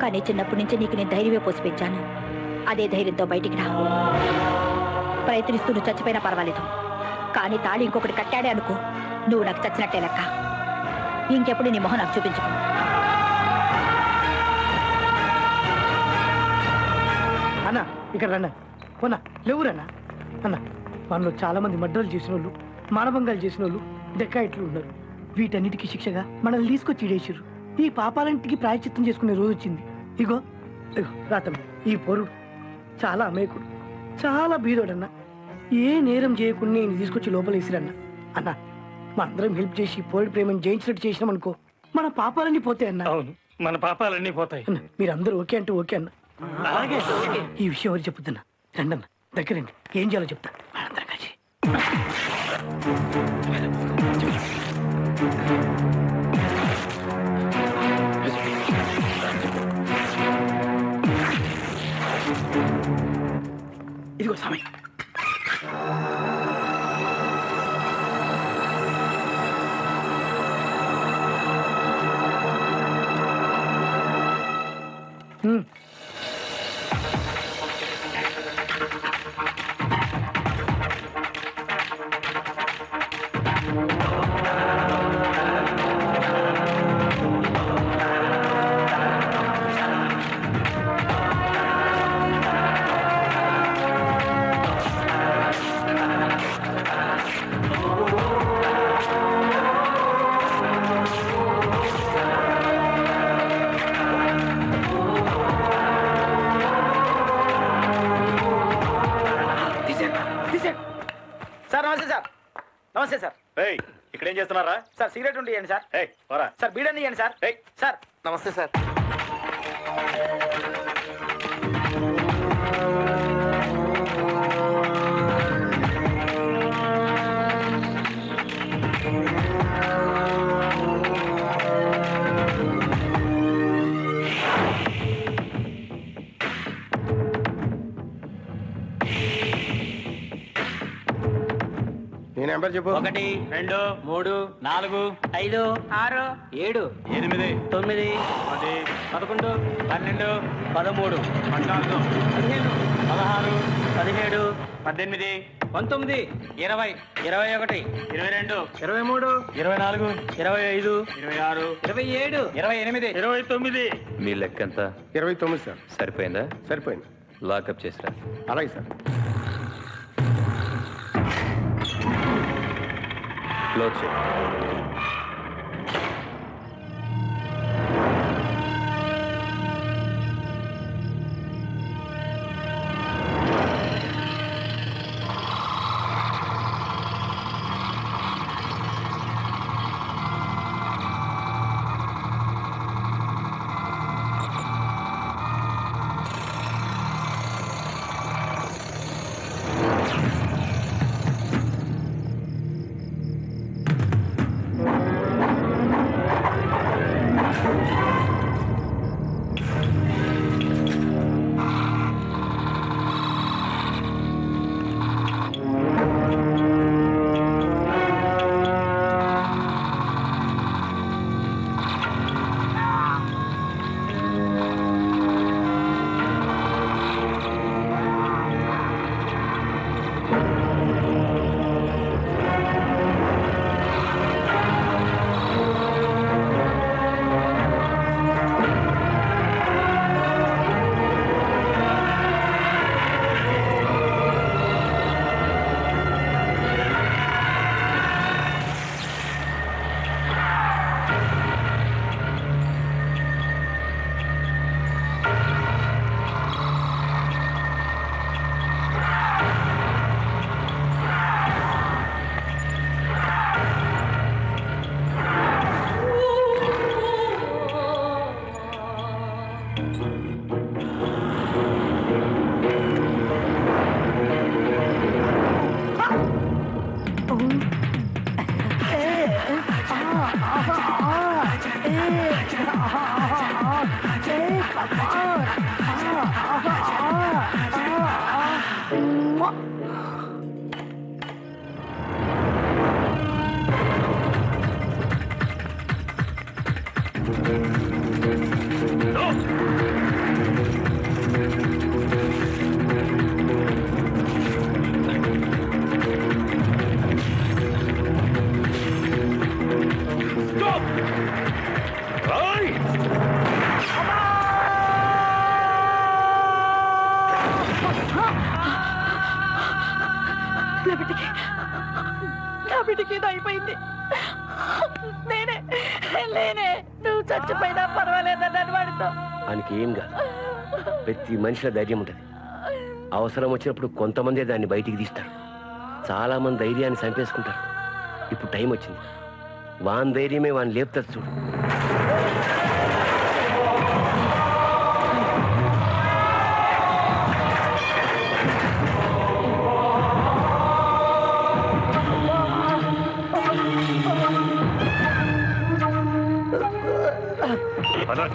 [SPEAKER 4] కానీ చిన్నప్పటి నుంచి నీకు నేను ధైర్యమే పోసి పెంచాను. అదే ధైర్యంతో బయటికి రా. ప్రయత్నిస్తూ నువ్వు చచ్చిపోయినా పర్వాలేదు, కానీ తాళి ఇంకొకటి కట్టాడే అనుకో, నువ్వు నాకు చచ్చినట్టే లెక్క. ఇంకెప్పుడు నీ మొహం నాకు చూపించుకో.
[SPEAKER 18] అన్న ఇక్కడ రండి. పోనా లేవురన్నా. అన్న మనలో చాలా మంది మర్డర్లు చేసిన వాళ్ళు, మానభంగాలు చేసిన వాళ్ళు, డెక్కాయిట్లు ఉన్నారు. వీటన్నిటికీ శిక్షగా మనల్ని తీసుకొచ్చి ఇడేసారు. ఈ పాపాలన్నిటికీ ప్రాయశ్చిత్తం చేసుకునే రోజు వచ్చింది. ఇగో ఇగో రాతమ్మ, ఈ పొరుడు చాలా అమేకుడు, చాలా బీదోడన్నా. ఏ నేరం చేయకుండా నేను తీసుకొచ్చి లోపల వేసిరన్న. అన్న మనందరం హెల్ప్ చేసి పోరుడు ప్రేమను జయించినట్టు చేసినాం అనుకో, మన పాపాలన్నీ పోతాయి అన్న.
[SPEAKER 6] అవును, మన పాపాలన్నీ పోతాయి.
[SPEAKER 18] అన్న మీరందరూ ఓకే అంటే ఓకే అన్న. అలాగే ఈ విషయం ఎవరు చెప్పుతున్నా రండి అన్న, దగ్గరండి. ఏం చేయాలో చెప్తా. మనందరం కలిసి ఇదిగో సమయం.
[SPEAKER 7] సార్ నమస్తే సార్. నమస్తే సార్.
[SPEAKER 6] ఇక్కడ ఏం చేస్తున్నారా?
[SPEAKER 7] సార్ సిగరెట్ ఉండి ఇవ్వండి సార్. సార్ బీడని ఇవ్వండి సార్. సార్
[SPEAKER 6] నమస్తే సార్.
[SPEAKER 17] నీ నెంబర్ చెప్పు.
[SPEAKER 8] 1 2 3 4 5 6 7 8 9 10 11 12 13 14 15 16 17 18 19 20 21 22 23 24 25 26 27 28 29.
[SPEAKER 14] మీ లెక్క ఎంత?
[SPEAKER 17] 29 సార్.
[SPEAKER 14] సరిపోయిందా?
[SPEAKER 17] సరిపోయింది.
[SPEAKER 14] లాకప్ చేసిరా.
[SPEAKER 17] అలాగే సార్.
[SPEAKER 14] క్లోజ్ చేయి.
[SPEAKER 4] నా బిడ్డకి ఇది అయిపోయింది. నేనే నువ్వు చచ్చిపోయినా పర్వాలేదన్నాను వాడితో.
[SPEAKER 2] ఆయనకి ఏం కాదు. ప్రతి మనిషిలో ధైర్యం ఉంటుంది. అవసరం వచ్చినప్పుడు కొంతమందే దాన్ని బయటికి తీస్తారు. చాలా మంది ధైర్యాన్ని చంపేసుకుంటారు. ఇప్పుడు టైం వచ్చింది. వాని ధైర్యమే వాని లేపుతారు చూడు.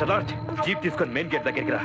[SPEAKER 14] అలార్ట్ జీప్ తీసుకొని మెయిన్ గేట్ దగ్గరికి రా.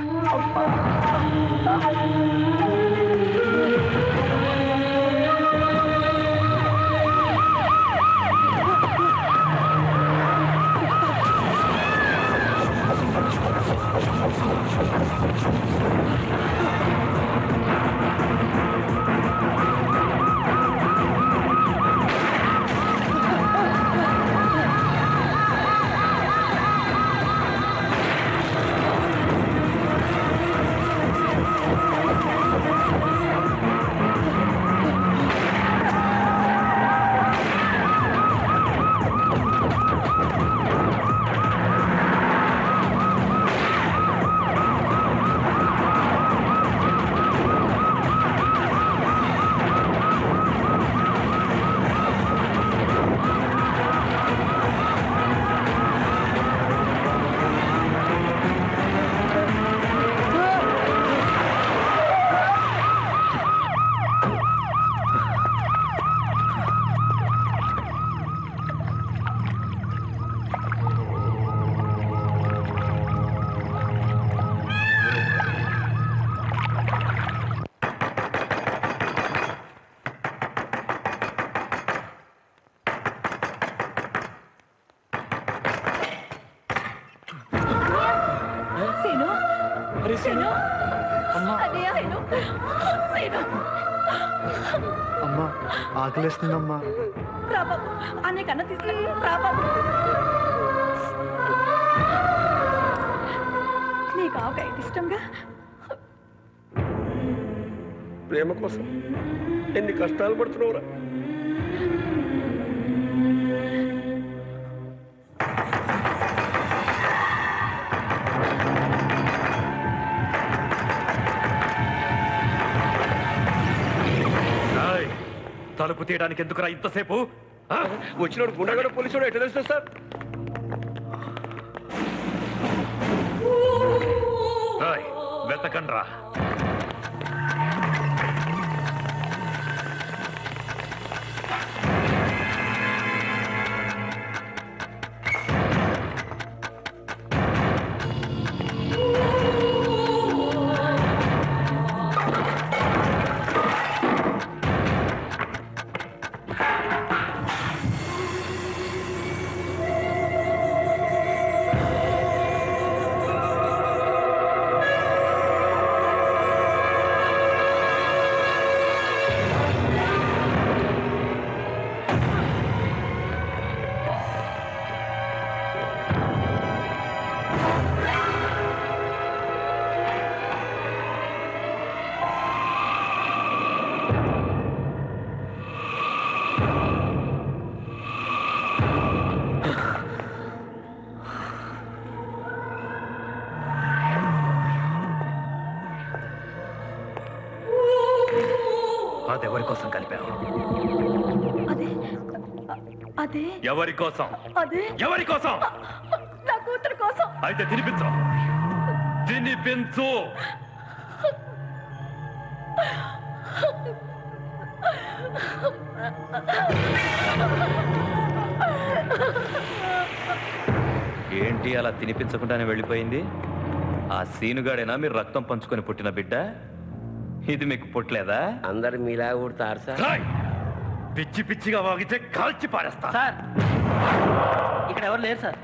[SPEAKER 3] అమ్మా ఆకలిస్తుందమ్మా.
[SPEAKER 4] రాబాబు అన్నీ కన్నా తీసుకుని రాబాబు. నీకు ఆవకాయ ఇష్టంగా.
[SPEAKER 2] ప్రేమ కోసం ఎన్ని కష్టాలు పడుతున్నావురా.
[SPEAKER 14] తలుపు తీయడానికి ఎందుకురా ఇంతసేపు?
[SPEAKER 2] వచ్చినోడు గుండెగడ పోలీసు ఎట్లా తెలుస్తుంది సార్?
[SPEAKER 14] వెతకండ్రా. అదెవరి కోసం కలిపావు?
[SPEAKER 4] అదే
[SPEAKER 14] ఎవరి కోసం?
[SPEAKER 4] అదే
[SPEAKER 14] ఎవరి కోసం?
[SPEAKER 4] నా కూతురు కోసం.
[SPEAKER 14] అయితే తినిపించు. తినిపించు. ఏంటి అలా తినిపించకుండానే వెళ్ళిపోయింది? ఆ సీనుగాడేనా మీరు రక్తం పంచుకొని పుట్టిన బిడ్డ? ఇది మీకు పుట్టలేదా?
[SPEAKER 2] అందరు మీలా కొడతారు సార్.
[SPEAKER 14] పిచ్చి పిచ్చిగా వాగితే కాల్చి పారేస్తా.
[SPEAKER 7] సార్ ఇక్కడ ఎవరు లేరు సార్.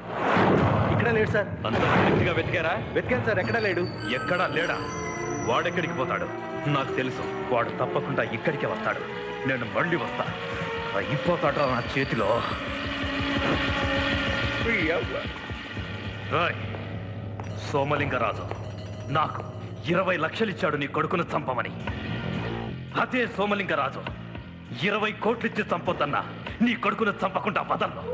[SPEAKER 14] ఇక్కడ లేడు సార్. అంత గట్టిగా వెతికారా? వెతికాను సార్, ఎక్కడా లేడు. ఎక్కడా లేడా? వాడెక్కడికి పోతాడు? నాకు తెలుసు, వాడు తప్పకుండా ఇక్కడికే వస్తాడు. నేను మళ్ళీ వస్తా. అయిపోతాడు నా చేతిలో. రాయ్ సోమలింగరాజు, నాకు 20 లక్షలు ఇచ్చాడు నీ కొడుకును చంపమని. అదే సోమలింగరాజు 20 కోట్లు ఇచ్చి చంపొద్దన్నా నీ కొడుకును చంపకుండా వదలను.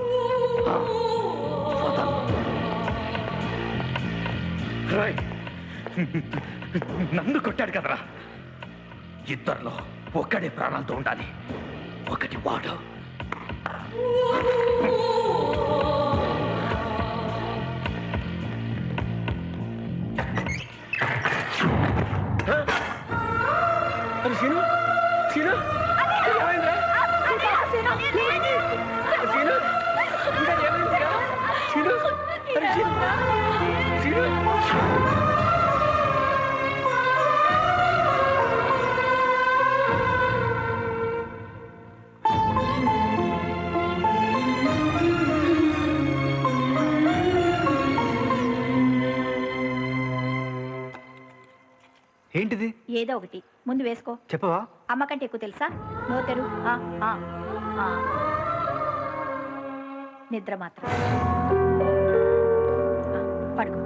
[SPEAKER 14] రాయ్ నన్ను కొట్టాడు కదరా. ఇద్దరిలో ఒక్కడే ప్రాణాలతో ఉండాలి. ఒకటి వాడు.
[SPEAKER 6] సీను సీను ఏమైందిరా? సీను ఇంకా ఏమైందిరా? సీను సీను
[SPEAKER 3] ఏంటిది?
[SPEAKER 4] ఏదో ఒకటి ముందు వేసుకో.
[SPEAKER 3] చెప్పవా?
[SPEAKER 4] అమ్మ కంటే ఎక్కువ తెలుసా? నోతెరు. నిద్ర మాత్రం. పడుకో.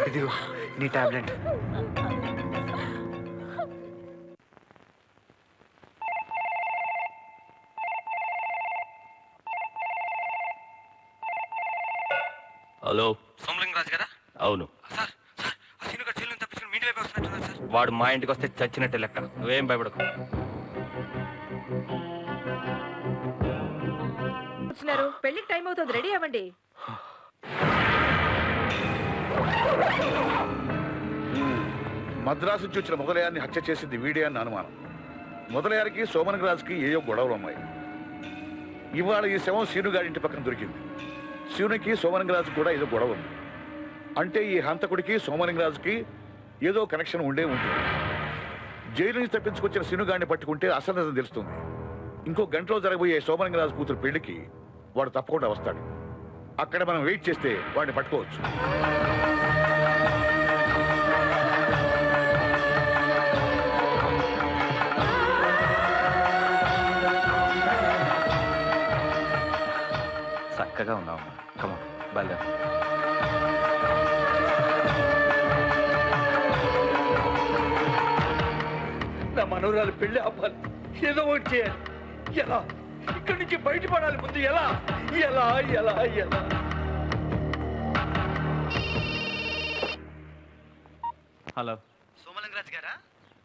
[SPEAKER 3] ఇదిగో నీ టాబ్లెట్.
[SPEAKER 5] హలో,
[SPEAKER 11] సోమలింగరాజు గారా?
[SPEAKER 5] అవును.
[SPEAKER 11] సార్ సార్ ఆ సీను గారు జైలు తప్పించుకుని మీ ఇంటి వైపు వస్తున్నట్టున్నారు సార్.
[SPEAKER 5] వాడు మా ఇంటికి వస్తే చచ్చినట్టే లెక్క. నువ్వేం భయపడకు.
[SPEAKER 1] వచ్చినారు, పెళ్లికి టైం అవుతుంది, రెడీ అవ్వండి.
[SPEAKER 12] మద్రాసు నుంచి వచ్చిన మొదలయాన్ని హత్య చేసింది వీడే అని అనుమానం. మొదలయారికి సోమనగరాజుకి ఏయో గొడవలు ఉన్నాయి. ఇవాళ ఈ శవం సీనుగారి ఇంటి పక్కన దొరికింది. శివునికి సోమలింగరాజు కూడా ఏదో గొడవ ఉంది. అంటే ఈ హంతకుడికి సోమలింగరాజుకి ఏదో కనెక్షన్ ఉండే ఉంటుంది. జైలు నుంచి తప్పించుకొచ్చిన సినుగాడిని పట్టుకుంటే అసలు నిజం తెలుస్తుంది. ఇంకో గంటలో జరగబోయే సోమలింగరాజు కూతురు పెళ్లికి వాడు తప్పకుండా వస్తాడు. అక్కడ మనం వెయిట్ చేస్తే వాడిని పట్టుకోవచ్చు.
[SPEAKER 11] చక్కగా ఉన్నావు. కమా బయలుదేరు.
[SPEAKER 6] నా మనోరాలు పెళ్లి ఆపాలి, ఏదో ఒకటి చేయాలి. ఎలా? ఇక్కడి నుంచి బయటపడాలి ముందు. ఎలా ఎలా ఎలా ఎలా?
[SPEAKER 11] హలో,
[SPEAKER 3] సోమలింగరాజు గారా?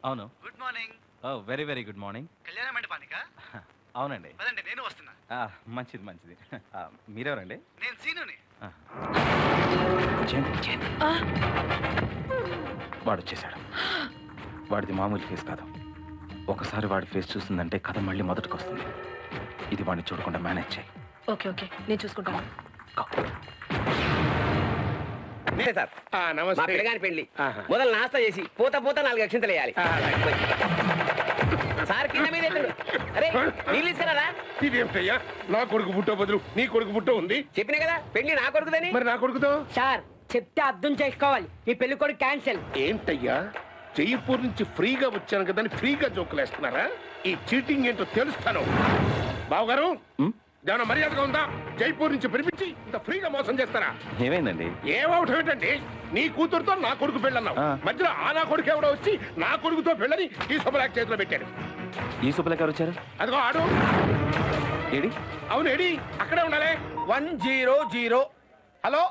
[SPEAKER 11] అవును.
[SPEAKER 3] Good morning.
[SPEAKER 11] Very very good morning.
[SPEAKER 3] కళ్యాణ మండపానికా?
[SPEAKER 11] అవునండి.
[SPEAKER 3] పదండి, నేను వస్తున్నా.
[SPEAKER 11] మంచిది మంచిది. మీరెవరండి?
[SPEAKER 3] నేను సీనుని.
[SPEAKER 11] వాడు వచ్చేసాడు. వాడిది మామూలు ఫేస్ కాదు. ఒకసారి వాడి ఫేస్ చూసిందంటే కథ మళ్ళీ మొదటికి వస్తుంది. ఇది వాడిని చూడకుండా మేనేజ్ చేయి.
[SPEAKER 1] ఓకే ఓకే, నేను చూసుకుంటాను.
[SPEAKER 2] సార్ మా పిల్లగాని పెళ్లి మొదలు నాస్తా చేసి పోతా పోతా 4 అక్షంతలు వేయాలి. సార్ కింద మీద అరే నీళ్ళు తీసుకురారా.
[SPEAKER 17] ఇదేమిటయ్యా, నా కొడుకు పుట్టో బదులు నీ కొడుకు పుట్టో ఉంది.
[SPEAKER 2] చెప్పినా కదా పెళ్లి నా కొడుకుదని.
[SPEAKER 17] మరి నా కొడుకుతో
[SPEAKER 10] సార్ చెప్తే అర్థం చేసుకోవాలి. ఈ పెళ్లి కొడుకు క్యాన్సిల్.
[SPEAKER 17] ఏంటయ్యా, జైపూర్ నుంచి ఫ్రీగా వచ్చాను కదా అని ఫ్రీగా జోకులేస్తున్నారా? ఈ చీటింగ్ ఏంటో తెలుస్తాను. బావగారు ఏమైనా మర్యాదగా ఉందా? జైపూర్ నుంచి పిలిపించి ఇంత ఫ్రీగా మోసం చేస్తారా?
[SPEAKER 11] ఏమైందండి?
[SPEAKER 17] ఏమవటం ఏంటండి? నీ కూతురుతో నా కొడుకు పెళ్ళన్నావు, మధ్యలో ఆ నా కొడుకు ఎవడో వచ్చి నా కొడుకుతో పెళ్ళని ఈ శుభలేఖ చేతిలో పెట్టాడు.
[SPEAKER 11] ఈ శుభలేఖ గారు వచ్చారు.
[SPEAKER 17] అదిగో ఆడు.
[SPEAKER 11] ఏడి?
[SPEAKER 17] అవును ఏడి, అక్కడే ఉండాలి.
[SPEAKER 6] 100. హలో,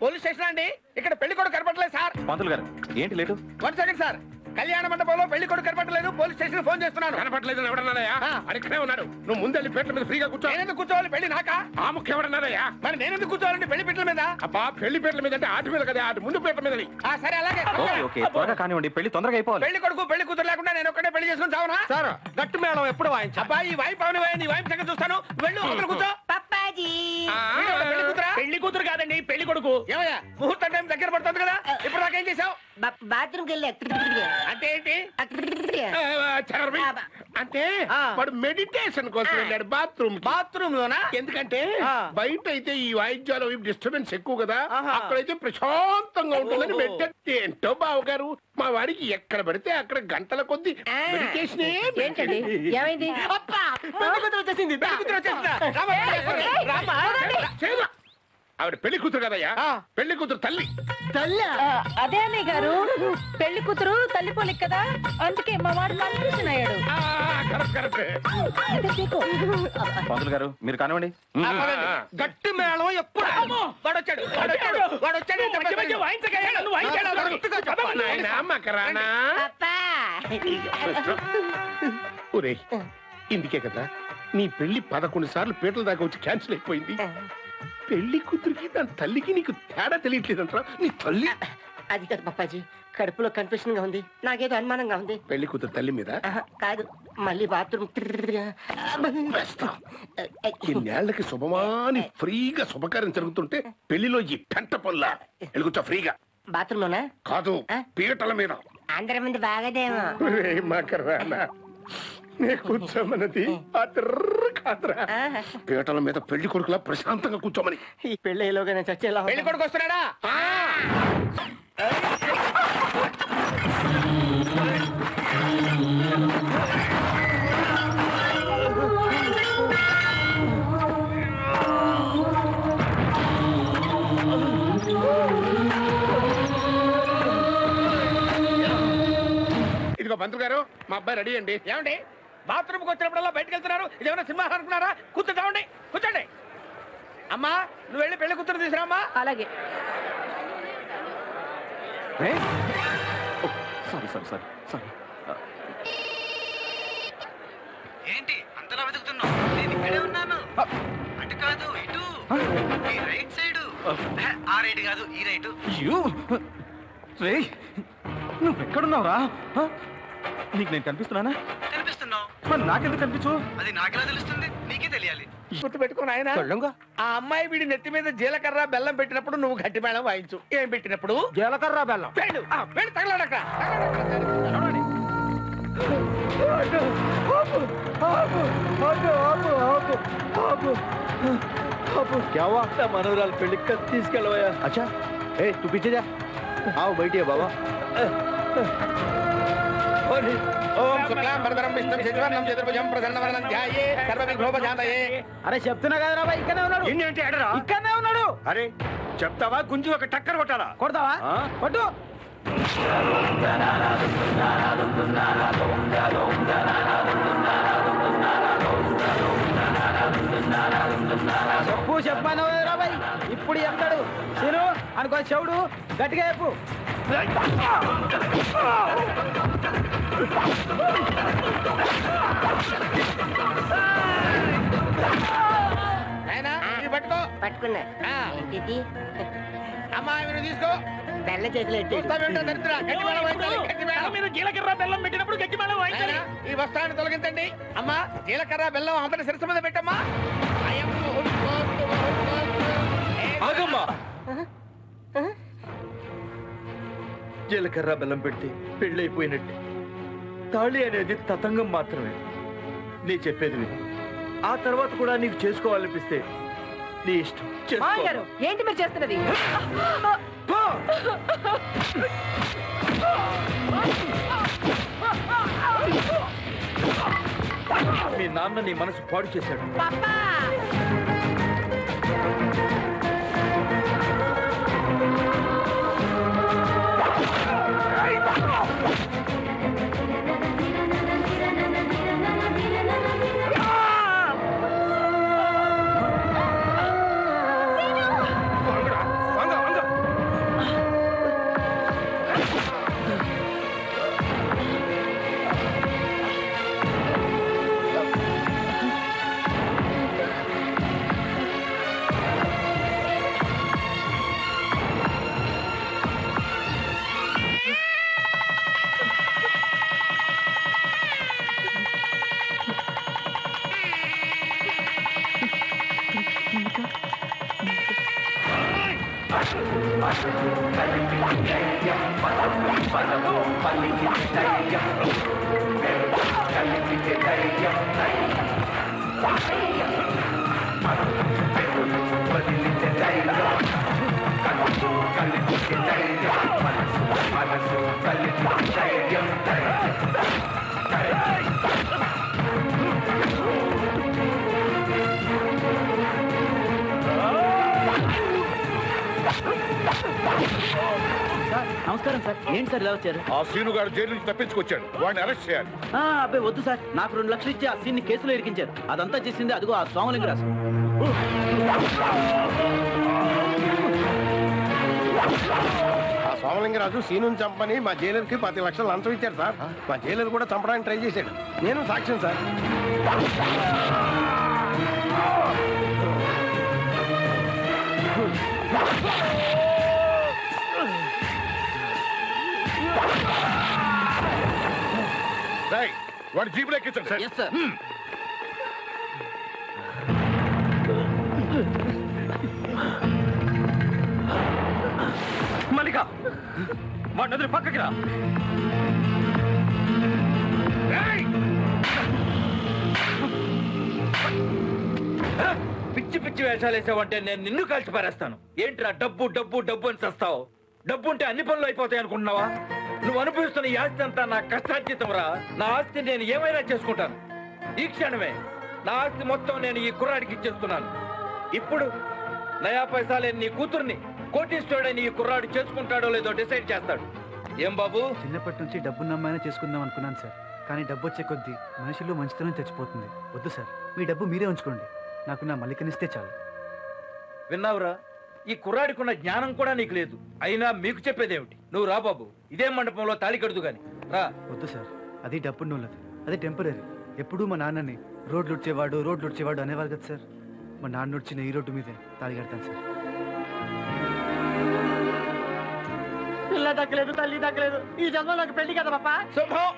[SPEAKER 6] పోలీస్ స్టేషన్ అండి. ఇక్కడ పెళ్లి కొడుకు కనపడలేదు సార్.
[SPEAKER 11] పంతులు గారు ఏంటి లేటు?
[SPEAKER 6] 1 second sir. కళ్యాణ మండపంలో పెళ్లి కొడుకు కనపడలేదు. పోలీస్ స్టేషన్ ఫోన్ చేస్తున్నాను.
[SPEAKER 17] కనపడలేదు ఎవడన్నారయ్యా? ఇక్కడే ఉన్నాడు. నువ్వు ముందెళ్ళి పీటల మీద ఫ్రీగా కూర్చో.
[SPEAKER 6] నేనెందుకు కూర్చోవాలి? పెళ్లి నాకా?
[SPEAKER 17] ఆ ముఖ్య ఎవడన్నారయ్యా?
[SPEAKER 6] మరి నేనెందుకు కూర్చోవాలండి పెళ్లి పీటల మీద?
[SPEAKER 17] అబ్బా, పెళ్లి పీటల మీద అంటే ఆటి మీద కదా, ఆటి ముందు పీటల మీద.
[SPEAKER 6] సరే అలాగే.
[SPEAKER 11] ఓకే ఓకే, త్వరగా కానివ్వండి, పెళ్లి తొందరగా అయిపోవాలి.
[SPEAKER 6] పెళ్లి కొడుకు పెళ్లి కూతురు లేకుండా నేను ఒక్కడే పెళ్లి చేసుకుని చావునా?
[SPEAKER 7] సార్ గట్టు మేళం ఎప్పుడు వాయించా?
[SPEAKER 6] అబ్బా, ఈ వాయిపు అవని వాయి, నీ వాయిపు సంగతి చూస్తాను. వెళ్ళు, అవతల కూర్చో. పెళ్లి కూతురు కాదండి, పెళ్లి కొడుకు. ఏమయ్యా, ముహూర్తం టైం దగ్గర పడుతుంది కదా, ఇప్పుడు నాకేం చేసావు?
[SPEAKER 10] బాత్రూమ్కి వెళ్ళి
[SPEAKER 6] అంటే ఏంటి?
[SPEAKER 17] అంటే వాడు మెడిటేషన్ కోసం వెళ్ళాడు బాత్రూమ్ లోనా? ఎందుకంటే బయట అయితే ఈ వాయిద్యాలు డిస్టర్బెన్స్ ఎక్కువ కదా, అక్కడైతే ప్రశాంతంగా ఉంటుందని మెడిటేట్. ఏంటో బావగారు, మా వాడికి ఎక్కడ పడితే అక్కడ గంటల కొద్ది మెడిటేషన్.
[SPEAKER 1] ఏంటండి ఏమైంది?
[SPEAKER 6] వచ్చేసింది.
[SPEAKER 17] ఆవిడ పెళ్లి కూతురు కదయ్యా, పెళ్లి కూతురు తల్లి.
[SPEAKER 1] అదే అన్నయ్య గారు, పెళ్లి కూతురు తల్లి పోలిక కదా, అందుకే మా వాడు కన్ఫ్యూజన్ అయ్యాడు.
[SPEAKER 11] పంతులు గారు మీరు కానివ్వండి.
[SPEAKER 6] గట్టి మేళం ఎప్పుడు? వాడొచ్చాడు.
[SPEAKER 17] ఒరే, ఇందుకే కదా నీ పెళ్లి 11 సార్లు పీటల దాకా వచ్చి క్యాన్సిల్ అయిపోయింది. పెళ్లి కూతురికి దాని తల్లికి నీకు తేడా తెలియట్లేదంటారా? నీ తల్లి
[SPEAKER 10] అది కదా పప్పాజీ, కడుపులో కన్ఫ్యూషన్ గా ఉంది, నాకేదో అనుమానంగా ఉంది.
[SPEAKER 17] పెళ్లి కూతురు తల్లి మీద
[SPEAKER 10] కాదు, మళ్ళీ బాత్రూమ్.
[SPEAKER 17] ఇన్నేళ్లకి శుభమాని ఫ్రీగా శుభకార్యం జరుగుతుంటే పెళ్లిలో ఈ పెంట పనుల ఎలుగుతా ఫ్రీగా.
[SPEAKER 10] బాత్రూమ్ లోనా?
[SPEAKER 17] కాదు, పీటల మీద.
[SPEAKER 10] అందరి ముందు బాగాదేమో.
[SPEAKER 17] కూర్చోమన్నది కాదురా, పీటల మీద పెళ్లి కొడుకులా ప్రశాంతంగా కూర్చోమని.
[SPEAKER 10] ఈ పెళ్లిలోగా నేను చచ్చేలా.
[SPEAKER 6] పెళ్లి కొడుకు వస్తున్నాడా?
[SPEAKER 17] ఇదిగో మంత్రి గారు, మా అబ్బాయి రెడీ అండి.
[SPEAKER 6] ఏమండి, బాత్రూమ్కి వచ్చినప్పుడల్లా బయటకు వెళ్తున్నారు? ఇదేమన్నా సినిమా అనుకున్నారా? కూర్చోండి, కూర్చోండి. అమ్మా, నువ్వు వెళ్ళి పెళ్లి కూతురు తీసుకురామ్మా.
[SPEAKER 1] అలాగే.
[SPEAKER 11] Sorry sorry sorry sorry.
[SPEAKER 3] ఏంటి అంతలా వెతుకుతున్నావు? నేను ఇక్కడే ఉన్నాను. అటు కాదు, ఇటు, ఈ రైట్ సైడ్. ఆ రైట్ కాదు, ఈ రైట్.
[SPEAKER 11] రే, నువ్వెక్కడున్నావురా? నీకు నేను కనిపిస్తున్నానా?
[SPEAKER 3] కనిపిస్తున్నావు.
[SPEAKER 11] మరి నాకెందుకు కనిపించు?
[SPEAKER 3] అది నాకెలా తెలుస్తుంది? నీకే తెలియాలి.
[SPEAKER 6] గుర్తు పెట్టుకుని ఆయన ఆ అమ్మాయి వీడి నెత్తి మీద జీలకర్ర బెల్లం పెట్టినప్పుడు నువ్వు గట్టి మేళం వాయించు. ఏం పెట్టినప్పుడు?
[SPEAKER 7] జీలకర్ర బెల్లం.
[SPEAKER 6] వెళ్ళి తగలడక.
[SPEAKER 3] क्या हुआ? मनोहराल पेड़ తీసుకెళ్ళవయ్యా. अच्छा ए तू पीछे जा. आओ बैठिए बाबा.
[SPEAKER 6] ఓం శుక్లాం వరదరం విష్ణుం శశివర్ణం చతుర్భుజం ప్రసన్నవదనం ధ్యాయే సర్వవిఘ్నోపశాంతయే.
[SPEAKER 7] అరే చెప్తున్నా కదరా బాయ్, ఇక్కడనే ఉన్నాడు.
[SPEAKER 6] ఏంటి అడరా?
[SPEAKER 7] ఇక్కడనే ఉన్నాడు.
[SPEAKER 6] అరే చెప్తావా గుంజి ఒక టక్కర్ కొట్టాలా?
[SPEAKER 7] కొడతావా? కొట్టు. చెప్పు చెప్పాను బాయ్, ఇప్పుడు చెప్తాడు. నేను అనుకో చెవుడు గట్టిగా చెప్పు.
[SPEAKER 6] పట్టుకో.
[SPEAKER 10] పట్టుకున్నా. ఏంటిది?
[SPEAKER 6] అమ్మా ఇవి తీసుకో.
[SPEAKER 10] బెల్ల చేతిలో
[SPEAKER 6] జీలకర్ర బెల్లం పెట్టినప్పుడు గట్టి మేళం వాయించాలి. ఈ వస్త్రాన్ని తొలగించండి. అమ్మా జీలకర్ర బెల్లం అందరి శిరస్సు మీద పెట్టమ్మా.
[SPEAKER 3] జీలకర్ర బెల్లం పెట్టి పెళ్ళైపోయినట్టు. తాళి అనేది తతంగం మాత్రమే. నీ చెప్పేది విను. ఆ తర్వాత కూడా నీకు చేసుకోవాలనిపిస్తే నీ ఇష్టం.
[SPEAKER 1] ఏంటి మీరు చేస్తున్నది?
[SPEAKER 3] మీ నాన్న నీ మనసు పాడు చేశాడు.
[SPEAKER 7] నమస్కారం సార్. ఏంటి సార్ ఇలా వచ్చారు?
[SPEAKER 12] ఆ సీనుగాడు జైలు నుంచి తప్పించుకొచ్చాడు. వాడిని అరెస్ట్ చేయాలి.
[SPEAKER 7] అబ్బాయి వద్దు సార్, నాకు 2 లక్షలు ఇచ్చి ఆ సీన్ కేసులో ఇరికించారు. అదంతా చేసింది అదిగో ఆ సోమలింగరాజు.
[SPEAKER 17] ఆ సోమలింగరాజు సీనుని చంపని మా జైలర్కి 10 లక్షలు లంచం ఇచ్చాడు సార్. మా జైలర్ కూడా చంపడానికి ట్రై చేశాడు. నేను సాక్ష్యం సార్.
[SPEAKER 12] వాడి జీపులో ఎక్కించండి సార్.
[SPEAKER 7] Yes sir.
[SPEAKER 11] మల్లిక వాడిని వదిలి పక్కకి రా. పిచ్చి పిచ్చి వేషాలు వేసావంటే నేను నిన్ను కలిసి పారేస్తాను. ఏంట్రా డబ్బు డబ్బు డబ్బు అని చస్తావు? డబ్బు ఉంటే అన్ని పనులు అయిపోతాయి అనుకుంటున్నావా? నువ్వు అనుభవిస్తున్న ఈ ఆస్తి అంతా నా కష్టార్జితం రా. నా ఆస్తి నేను ఏమైనా చేసుకుంటాను. ఈ క్షణమే నా ఆస్తి మొత్తం నేను ఈ కుర్రాడికి ఇచ్చేస్తున్నాను. ఇప్పుడు నయా పైసా లేని నీ కూతుర్ని కోటీశ్వరుడని ఈ కుర్రాడు చేసుకుంటాడో లేదో డిసైడ్ చేస్తాడు. ఏం బాబు?
[SPEAKER 3] చిన్నప్పటి నుంచి డబ్బున్న అమ్మాయినా చేసుకుందాం అనుకున్నాను సార్. కానీ డబ్బు వచ్చే కొద్దీ మనుషుల్లో మంచితనం చచ్చిపోతుంది. వద్దు సార్, మీ డబ్బు మీరే ఉంచుకోండి. నాకు నా మల్లికనిస్తే చాలు.
[SPEAKER 11] విన్నావురా? ఈ కుర్రాడికున్న జ్ఞానం కూడా నీకు లేదు. అయినా మీకు చెప్పేదేమిటి? నువ్వు రా బాబు, ఇదే మండపంలో తాళి కడుదు గాని రా.
[SPEAKER 3] వద్దు సార్, అది డబ్బు నోళ్ళది. అది టెంపరీ. ఎప్పుడూ మా నాన్నని రోడ్లు ఉడ్చేవాడు అనేవారు కదా సార్. మా నాన్న వచ్చిన ఈ రోడ్డు మీదే తాళి కడతాను సార్.
[SPEAKER 7] పిల్ల దక్కలేదు, తల్లి దక్కలేదు. ఈ జన్మలోకి పెళ్లి కదా పాప.
[SPEAKER 6] శుభం.